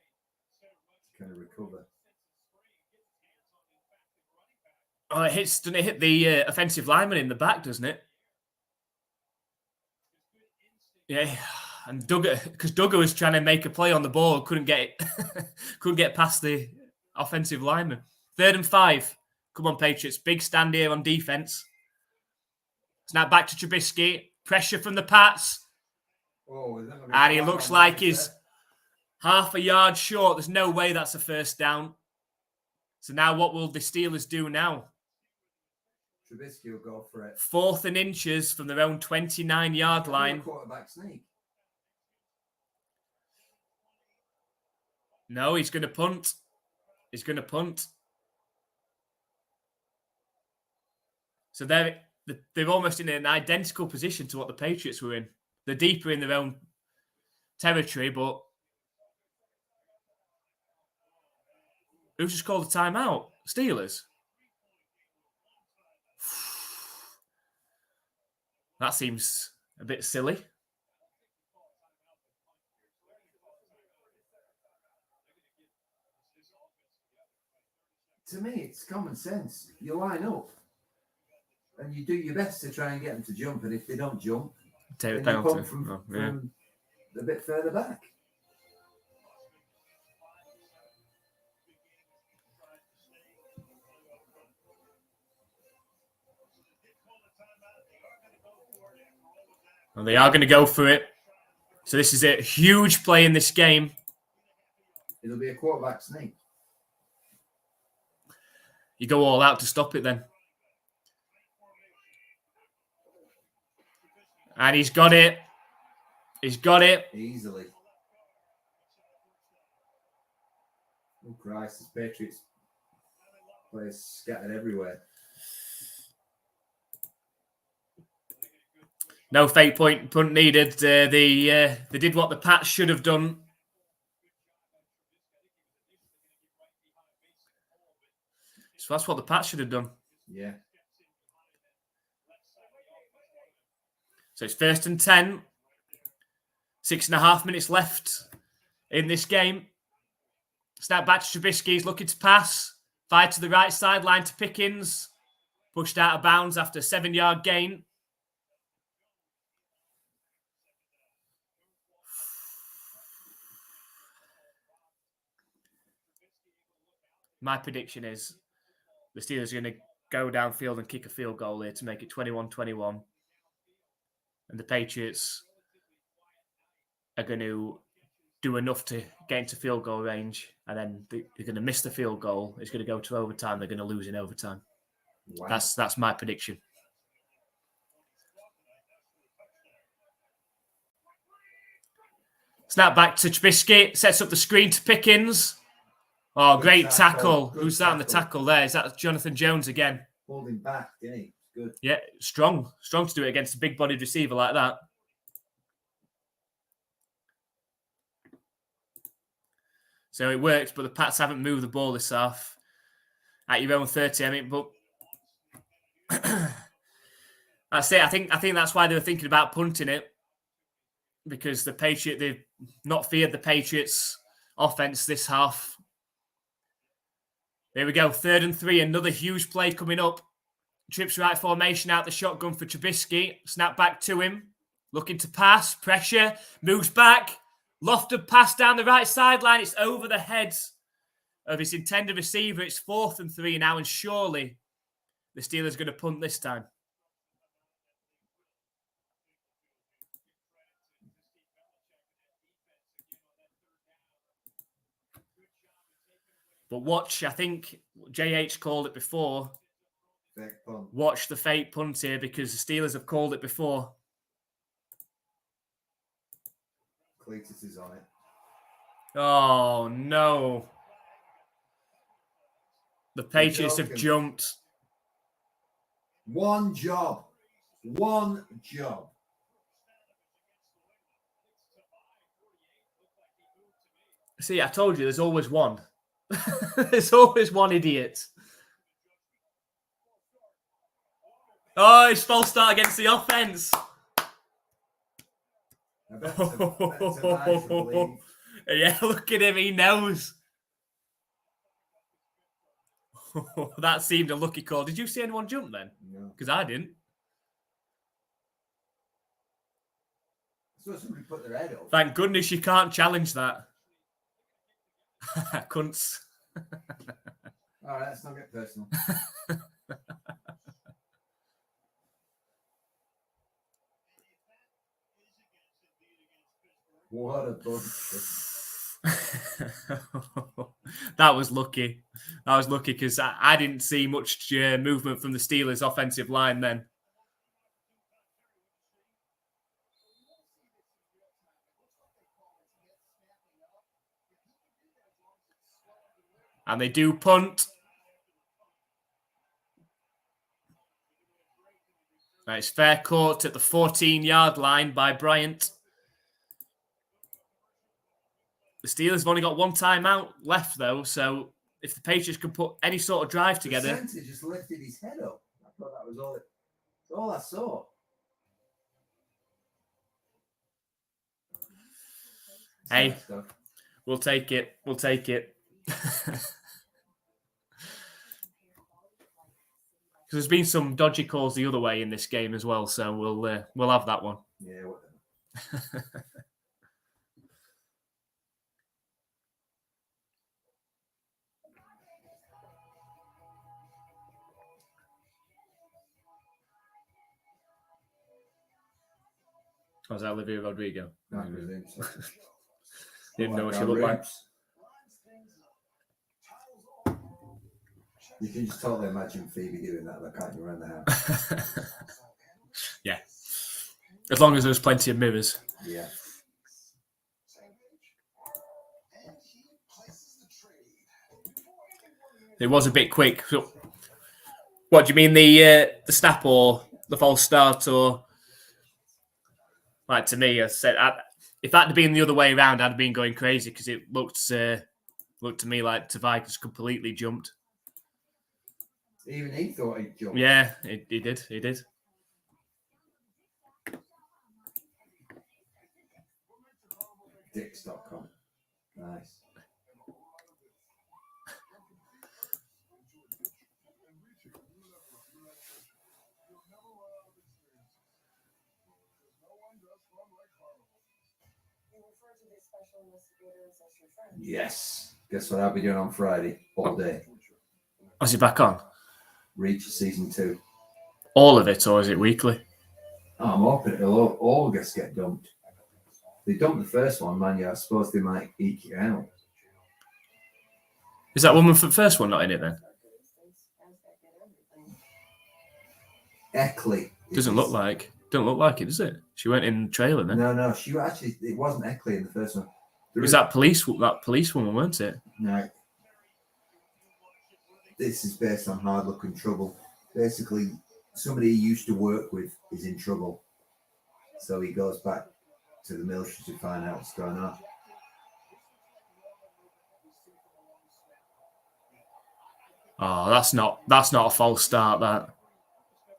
to kind of recover. Oh, doesn't it hit the offensive lineman in the back, doesn't it? Yeah. And because Duggar was trying to make a play on the ball, couldn't get past the offensive lineman. 3rd and 5. Come on, Patriots. Big stand here on defense. Snap back to Trubisky. Pressure from the Pats. And he looks like he's half a yard short. There's no way that's a first down. So now what will the Steelers do now? Trubisky will go for it. 4th and inches from their own 29-yard line. Quarterback sneak. No, he's going to punt. He's going to punt. So they're almost in an identical position to what the Patriots were in. They're deeper in their own territory, but who's just called a timeout? Steelers. That seems a bit silly. To me, it's common sense. You line up and you do your best to try and get them to jump. And if they don't jump, Take the then you penalty. pump from, Oh, yeah. from a bit further back. And they are going to go for it. So this is a huge play in this game. It'll be a quarterback sneak. You go all out to stop it then. And he's got it. He's got it. Easily. Oh, Christ. This Patriots players scattered everywhere. No fake punt needed. They did what the Pats should have done. So that's what the Pats should have done. Yeah. So it's 1st and 10. 6.5 minutes left in this game. Snap back to Trubisky. He's looking to pass. Fired to the right sideline to Pickens. Pushed out of bounds after a 7-yard gain. My prediction is the Steelers are going to go downfield and kick a field goal here to make it 21-21. And the Patriots are going to do enough to get into field goal range. And then they're going to miss the field goal. It's going to go to overtime. They're going to lose in overtime. Wow. That's my prediction. Snap back to Trubisky. Sets up the screen to Pickens. Oh, Good great tackle. tackle. Good Who's that on the tackle. tackle there? Is that Jonathan Jones again? Holding back, didn't he? Good. Yeah, strong. Strong to do it against a big-bodied receiver like that. So it worked, but the Pats haven't moved the ball this half. At your own 30, I mean, but that's it. I think that's why they were thinking about punting it, because they've not feared the Patriots' offense this half. There we go. 3rd and 3. Another huge play coming up. Trips right formation out the shotgun for Trubisky. Snap back to him. Looking to pass. Pressure. Moves back. Lofted pass down the right sideline. It's over the heads of his intended receiver. It's 4th and 3 now, and surely the Steelers are going to punt this time. But watch, I think JH called it before. Fake punt. Watch the fake punt here, because the Steelers have called it before. Cletus is on it. Oh, no. The Patriots have joking. jumped. One job. One job. See, I told you, there's always one. There's always one idiot. Oh, it's false start against the offense. I bet it's a nice relief. Yeah, look at him. He knows. That seemed a lucky call. Did you see anyone jump then? No. Because I didn't. So somebody put their head up. Thank goodness you can't challenge that. Cunts. All right, let's not get personal. What a bunch. That was lucky. That was lucky because I didn't see much movement from the Steelers' offensive line then. And they do punt. It's fair caught at the 14-yard line by Bryant. The Steelers have only got one timeout left, though, so if the Patriots can put any sort of drive together... The centre just lifted his head up. I thought that was all I saw. Hey, stuff. we'll take it. We'll take it. Because there's been some dodgy calls the other way in this game as well, so we'll have that one. Yeah, whatever. Was that Olivia Rodrigo? I presume so. Didn't know what she looked like. You can just totally imagine Phoebe doing that, can't you, around the house? Yeah. As long as there's plenty of mirrors. Yeah. It was a bit quick. So, what do you mean, the snap or the false start, or like to me? I said if that had been the other way around, I'd have been going crazy because it looked to me like Tavares completely jumped. Even he thought he'd jump. Yeah, he did. He did. Dicks.com. Nice. Yes. Guess what I'll be doing on Friday all day? Was he back on? Reach season 2. All of it, or is it weekly? Oh, I'm hoping it'll all just get dumped. They dumped the first one, man. Yeah, I suppose they might eke it out. Is that woman for the first one not in it then? Eckley. Don't look like it, does it? She went in the trailer then. No. She actually, it wasn't Eckley in the first one. Was that police woman, weren't it? No. This is based on Hard Luck and Trouble. Basically, somebody he used to work with is in trouble. So he goes back to the military to find out what's going on. Oh, that's not a false start.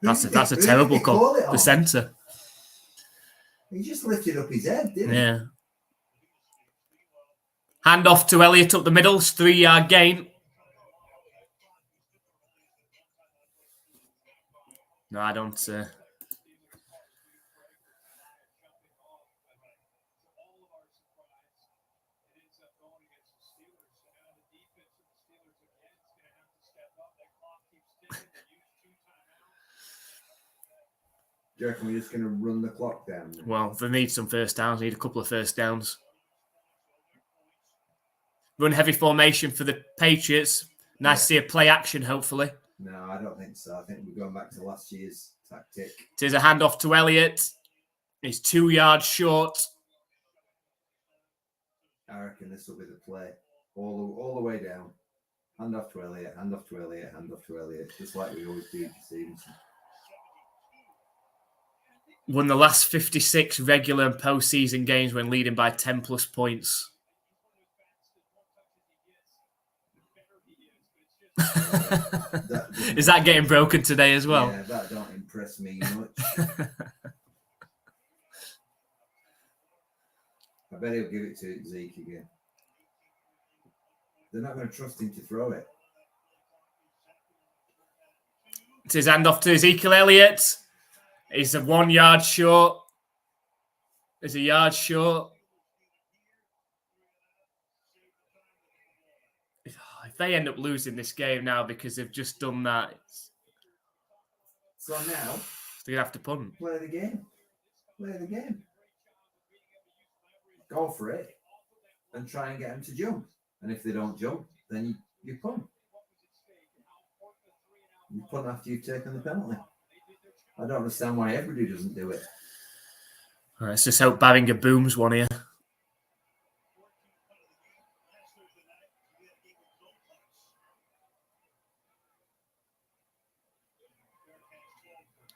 That's a terrible call. The centre. He just lifted up his head, didn't he? Yeah. Hand off to Elliott up the middle. 3-yard gain. No, I don't. Do you reckon we're just going to run the clock down? Well, they need some first downs. They need a couple of first downs. Run heavy formation for the Patriots. Nice to see a play action, hopefully. No, I don't think so. I think we're going back to last year's tactic. It is a handoff to Elliott. He's 2 yards short. I reckon this will be the play. All the way down. Hand off to Elliott, hand off to Elliott, hand off to Elliott. Just like we always do this season. Won the last 56 regular and postseason games when leading by 10 plus points. Is that getting broken today as well? Yeah, that don't impress me much. I bet he'll give it to Zeke again. They're not going to trust him to throw it. It's his handoff to Ezekiel Elliott. He's a 1 yard short. He's a yard short. If they end up losing this game now because they've just done that, so now they're going to have to punt. Play the game. Play the game. Go for it and try and get them to jump. And if they don't jump, then you punt. You punt after you've taken the penalty. I don't understand why everybody doesn't do it. All right, let's just hope Barringer booms one here.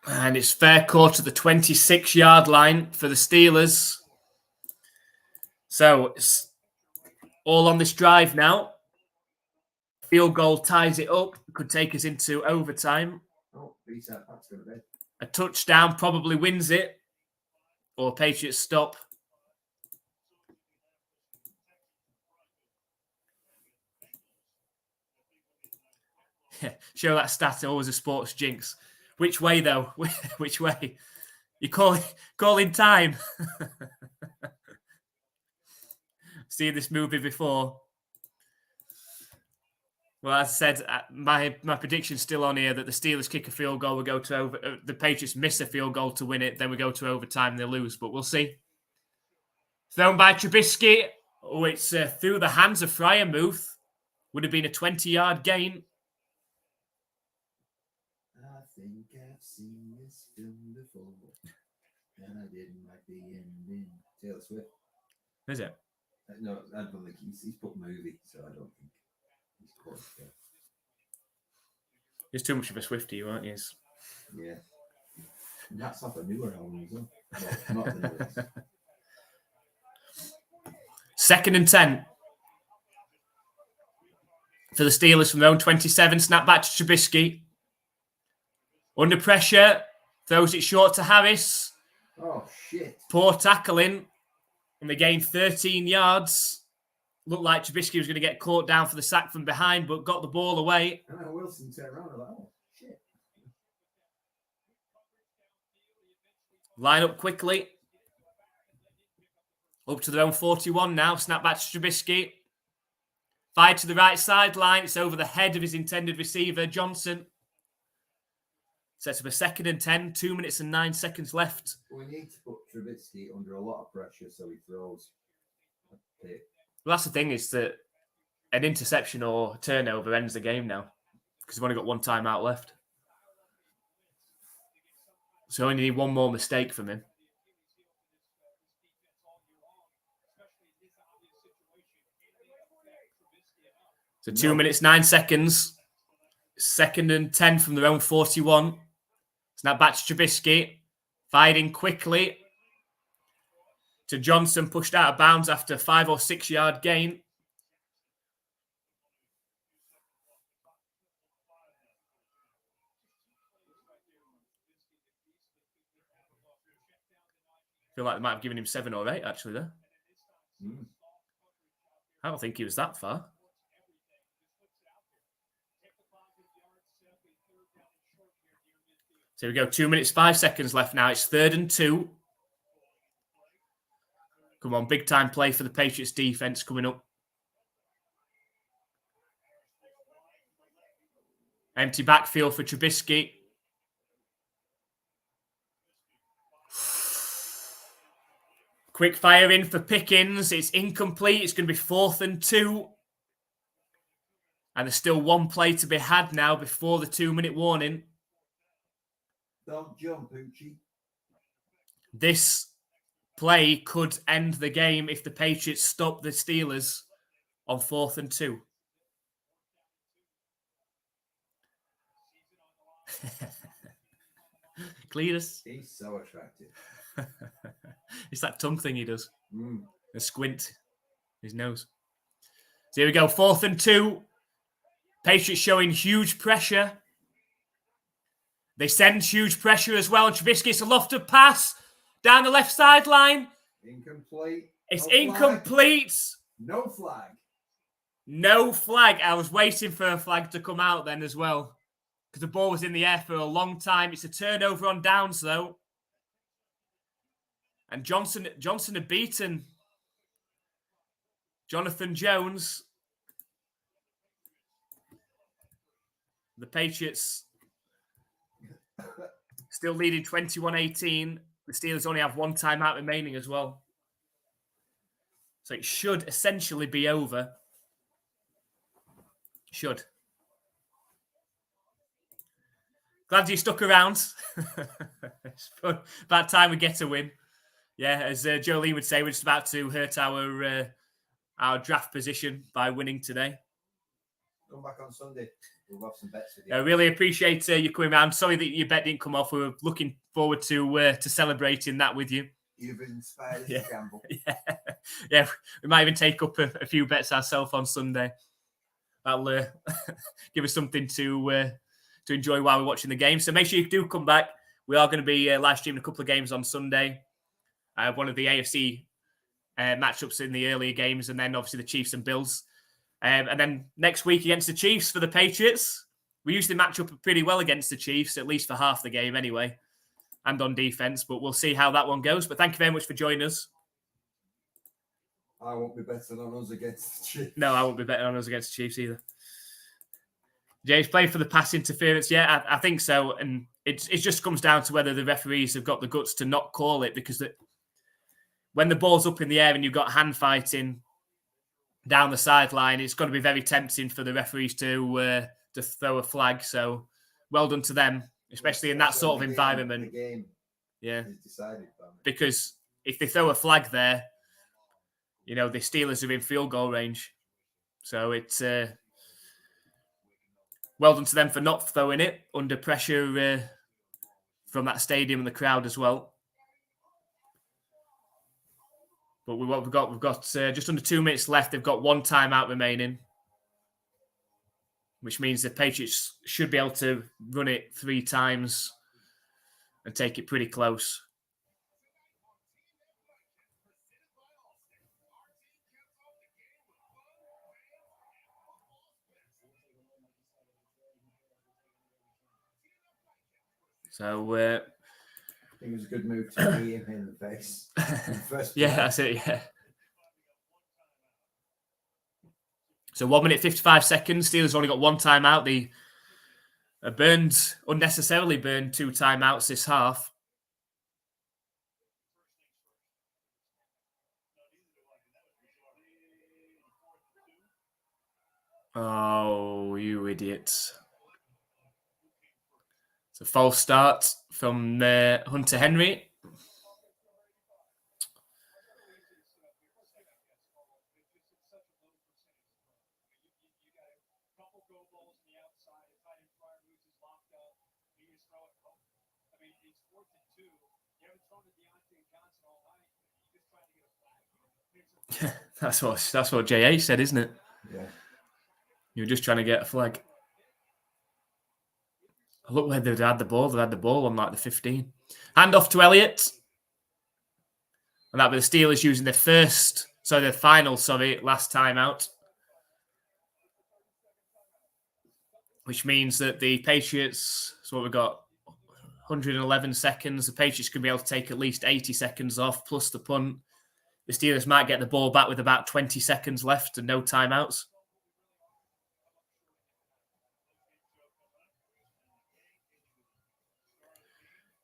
And it's fair court at the 26-yard line for the Steelers. So it's all on this drive now. Field goal ties it up. Could take us into overtime. Oh, that's going to be. A touchdown probably wins it. Or Patriots stop. Show that stat, always a sports jinx. Which way, though? Which way? You calling time? Seen this movie before. Well, as I said, my prediction's still on here that the Steelers kick a field goal, we go to over. The Patriots miss a field goal to win it, then we go to overtime and they lose. But we'll see. Thrown by Trubisky. Oh, it's through the hands of Freiermuth. Would have been a 20-yard gain. I think I've seen this film before, and I didn't like the ending. Taylor Swift. Is it? No, I don't think he's put movie, so I don't think he's close. You're too much of a Swiftie, aren't you? Yeah. And that's off a newer album as well. No, not the newest. 2nd and 10 for the Steelers from their own 27. Snap back to Trubisky. Under pressure. Throws it short to Harris. Oh, shit. Poor tackling. And they gained 13 yards. Looked like Trubisky was going to get caught down for the sack from behind, but got the ball away. And then Wilson turned around and like, oh, shit. Line up quickly. Up to their own 41 now. Snap back to Trubisky. Fired to the right sideline. It's over the head of his intended receiver, Johnson. Sets up a 2nd and 10. 2 minutes and 9 seconds left. We need to put Trubisky under a lot of pressure so he throws a pick. Well, that's the thing, is that an interception or turnover ends the game now. Because we've only got one timeout left. So only need one more mistake from him. So 2 minutes, 9 seconds. 2nd and 10 from their own 41. Snap back to Trubisky. Fired in quickly to Johnson. Pushed out of bounds after a 5 or 6 yard gain. I feel like they might have given him 7 or 8 actually there. I don't think he was that far. So here we go. 2 minutes, 5 seconds left now. It's 3rd and 2. Come on, big time play for the Patriots defense coming up. Empty backfield for Trubisky. Quick fire in for Pickens. It's incomplete. It's going to be 4th and 2. And there's still one play to be had now before the 2-minute warning. Don't jump, Poochie. This play could end the game if the Patriots stop the Steelers on 4th and 2. Cletus. He's so attractive. It's that tongue thing he does. A squint. His nose. So here we go. 4th and 2. Patriots showing huge pressure. They send huge pressure as well. And Trubisky, it's a lofted pass down the left sideline. Incomplete. It's No incomplete. Flag. No flag. No flag. I was waiting for a flag to come out then as well, because the ball was in the air for a long time. It's a turnover on downs, though. And Johnson had beaten Jonathan Jones. The Patriots still leading 21-18. The Steelers only have one timeout remaining as well. So it should essentially be over. Should. Glad you stuck around. It's fun. About time we get a win. Yeah, as Jolene would say, we're just about to hurt our draft position by winning today. Come back on Sunday. We'll have some bets with you. I really appreciate you coming around. Sorry that your bet didn't come off. We were looking forward to celebrating that with you. You've inspired us to gamble. Yeah, we might even take up a few bets ourselves on Sunday. That'll give us something to enjoy while we're watching the game. So make sure you do come back. We are going to be live streaming a couple of games on Sunday. One of the AFC matchups in the earlier games, and then obviously the Chiefs and Bills. And then next week against the Chiefs for the Patriots. We usually match up pretty well against the Chiefs, at least for half the game anyway, and on defense. But we'll see how that one goes. But thank you very much for joining us. I won't be betting on us against the Chiefs. No, I won't be betting on us against the Chiefs either. James, playing for the pass interference? Yeah, I think so. And it just comes down to whether the referees have got the guts to not call it, because when the ball's up in the air and you've got hand fighting down the sideline, it's going to be very tempting for the referees to throw a flag. So well done to them, especially in that sort of environment. The game is decided by me. Because if they throw a flag there, the Steelers are in field goal range. So it's well done to them for not throwing it under pressure from that stadium and the crowd as well. But we've got just under 2 minutes left. They've got one timeout remaining, which means the Patriots should be able to run it 3 times and take it pretty close. So I think it was a good move to knee him in the face. Yeah, that's it. Yeah. So 1 minute 55 seconds. Steelers only got one timeout. They unnecessarily burned 2 timeouts this half. Oh, you idiots. It's a false start from Hunter Henry. That's what JH said, isn't it? Yeah. You're just trying to get a flag. Look where they had the ball. They had the ball on like the 15. Hand off to Elliott. And that'll be the Steelers using their final last time out. Which means that the Patriots, so what we've got, 111 seconds. The Patriots could be able to take at least 80 seconds off, plus the punt. The Steelers might get the ball back with about 20 seconds left and no timeouts.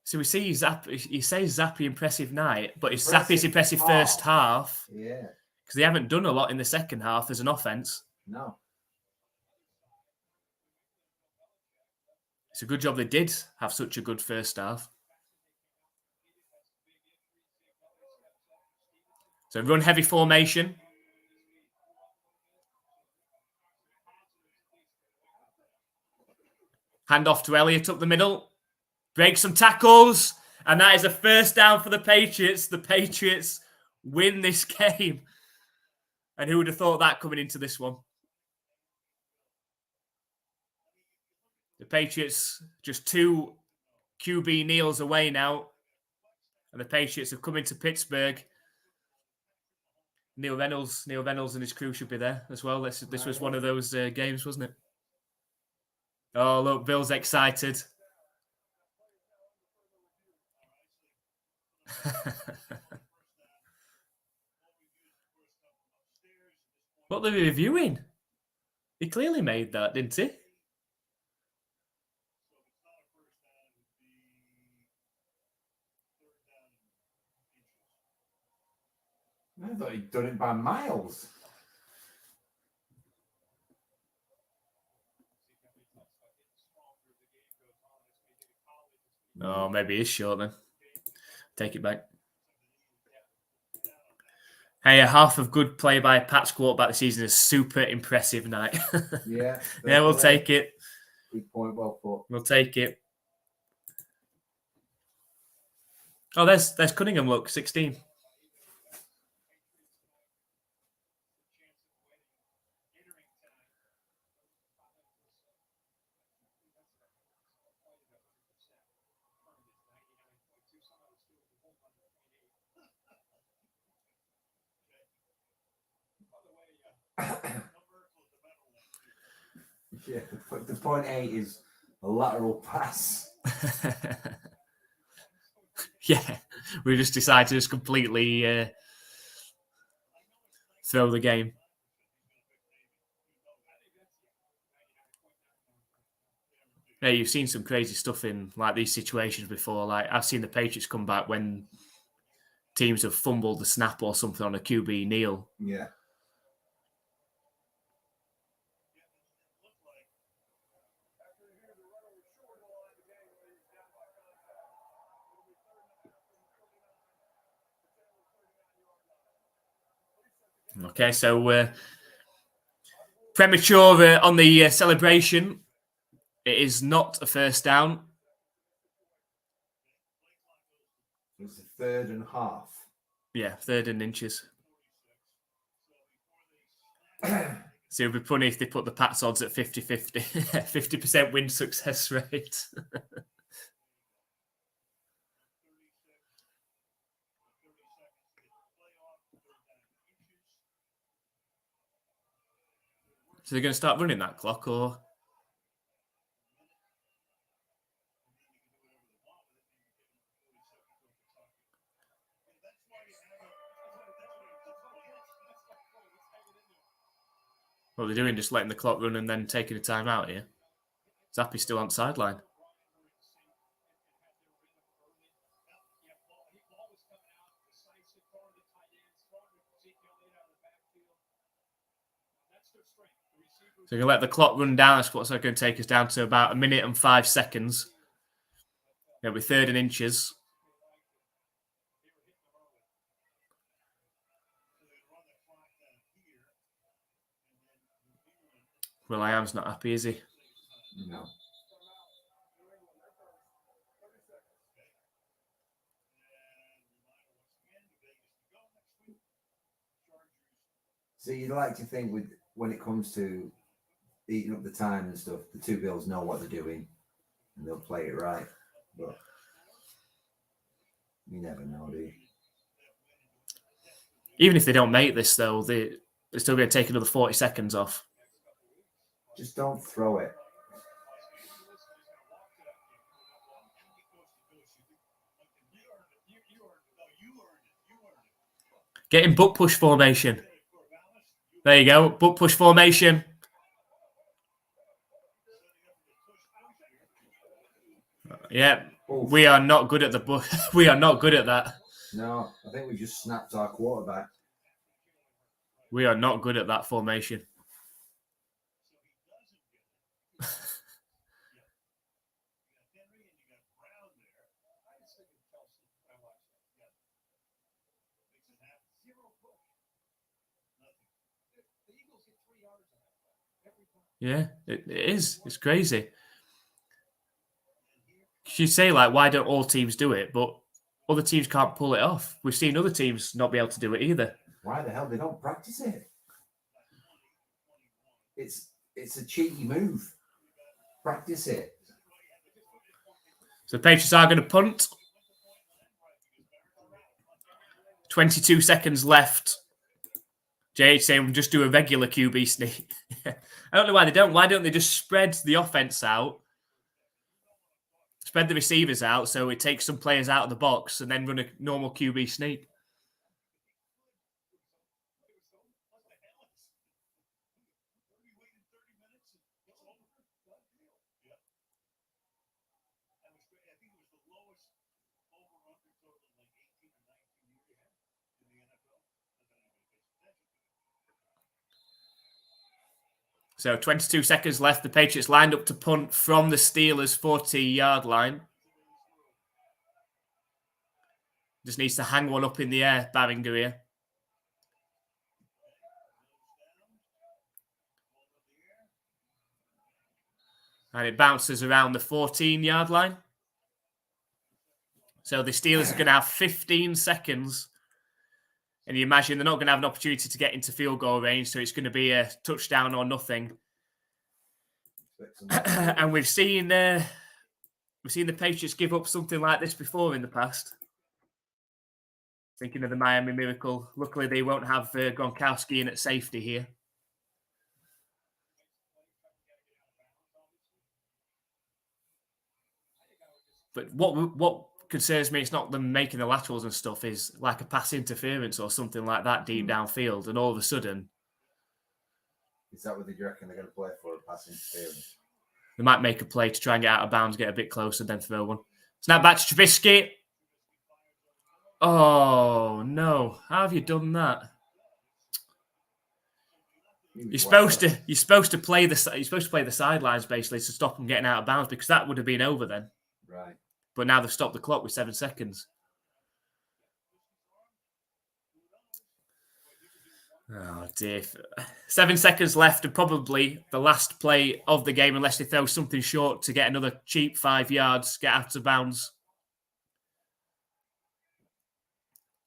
So we see he says Zappi impressive night, but it's Zappi's impressive first half. Yeah. Because they haven't done a lot in the second half as an offense. No. It's a good job they did have such a good first half. So run heavy formation. Hand off to Elliott up the middle. Break some tackles. And that is a first down for the Patriots. The Patriots win this game. And who would have thought that coming into this one? The Patriots just 2 QB kneels away now. And the Patriots have come into Pittsburgh. Neil Reynolds and his crew should be there as well. This was one of those games, wasn't it? Oh, look, Bill's excited. What are they reviewing? He clearly made that, didn't he? I thought he'd done it by miles. Oh, maybe he's short then. Take it back. Hey, a half of good play by Pat's quarterback this season is super impressive night. Yeah. Yeah, we'll take it. Good point, well put. We'll take it. Oh, there's Cunningham, look, 16. Yeah, the point 8 is a lateral pass. Yeah, we just decided to just completely throw the game. Yeah, you've seen some crazy stuff in like these situations before. Like I've seen the Patriots come back when teams have fumbled the snap or something on a QB kneel. Yeah. Okay, so premature on the celebration. It is not a first down. It's a 3rd and half. Yeah, 3rd and inches. So it would be funny if they put the Pats odds at 50-50. 50% win success rate. So they're going to start running that clock, or? What they're doing, just letting the clock run and then taking a time out here. Zappi's still on the sideline. So you're going to let the clock run down. That's what's going to take us down to about 1 minute and 5 seconds. It'll be 3rd and inches. Well, I am's not happy, is he? No. So you'd like to think when it comes to eating up the time and stuff, the two Bills know what they're doing and they'll play it right. But you never know, do you? Even if they don't make this, though, they're still going to take another 40 seconds off. Just don't throw it. Get in butt push formation. There you go. Butt push formation. Yeah, we are not good at we are not good at that. No, I think we just snapped our quarterback. We are not good at that formation. Yeah, it is. It's crazy. You say, like, why don't all teams do it? But other teams can't pull it off. We've seen other teams not be able to do it either. Why the hell they don't practice it? It's a cheeky move. Practice it. So the Patriots are going to punt. 22 seconds left. JH saying just do a regular QB sneak. I don't know why they don't. Why don't they just spread the offense out? Spread the receivers out so it takes some players out of the box and then run a normal QB sneak. So 22 seconds left. The Patriots lined up to punt from the Steelers' 40-yard line. Just needs to hang one up in the air, Barringer here. And it bounces around the 14-yard line. So the Steelers are going to have 15 seconds. And you imagine they're not going to have an opportunity to get into field goal range, so it's going to be a touchdown or nothing. And we've seen the Patriots give up something like this before in the past. Thinking of the Miami Miracle. Luckily, they won't have Gronkowski in at safety here. But what concerns me, it's not them making the laterals and stuff, is like a pass interference or something like that deep downfield, and all of a sudden... Is that what you reckon they're going to play for, a pass interference? They might make a play to try and get out of bounds, get a bit closer, then throw one. Snap back to Trubisky. Oh, no. How have you done that? You're supposed to play the sidelines basically to stop them getting out of bounds, because that would have been over then. Right. But now they've stopped the clock with 7 seconds. Oh dear. 7 seconds left, and probably the last play of the game, unless they throw something short to get another cheap 5 yards, get out of bounds.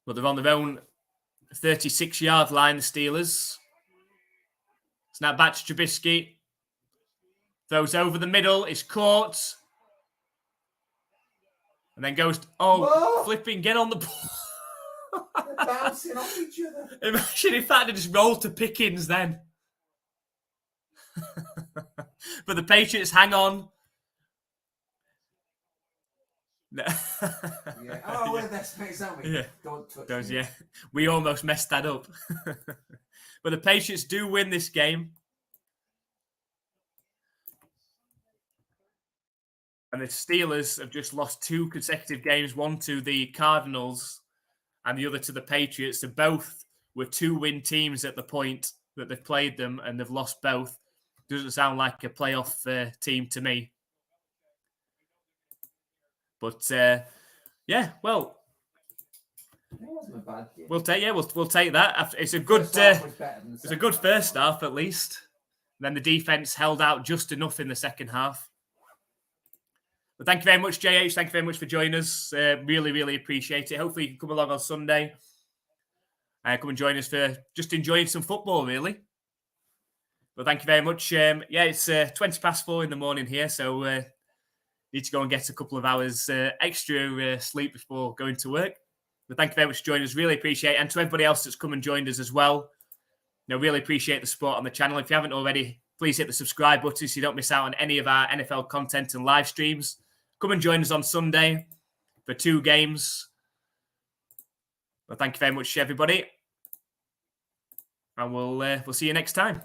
But they're on their own 36-yard line, the Steelers. Snap back to Trubisky. Throws over the middle. It's caught. And then goes, flipping, get on the ball. They're bouncing off each other. Imagine if that had just rolled to Pickens then. But the Patriots hang on. Yeah. Oh, we're their space, aren't we? Yeah. Don't touch me. Yeah. We almost messed that up. But the Patriots do win this game. And the Steelers have just lost 2 consecutive games, one to the Cardinals and the other to the Patriots. So both were 2-win teams at the point that they've played them, and they've lost both. Doesn't sound like a playoff team to me. But yeah, well, it wasn't a bad game. We'll take that. It's a good first half at least. Then the defense held out just enough in the second half. But thank you very much, JH. Thank you very much for joining us. Really, really appreciate it. Hopefully you can come along on Sunday. Come and join us for just enjoying some football, really. But thank you very much. It's 4:20 in the morning here, so need to go and get a couple of hours extra sleep before going to work. But thank you very much for joining us. Really appreciate it. And to everybody else that's come and joined us as well, really appreciate the support on the channel. If you haven't already, please hit the subscribe button so you don't miss out on any of our NFL content and live streams. Come and join us on Sunday for 2 games. But thank you very much, everybody. And we'll see you next time.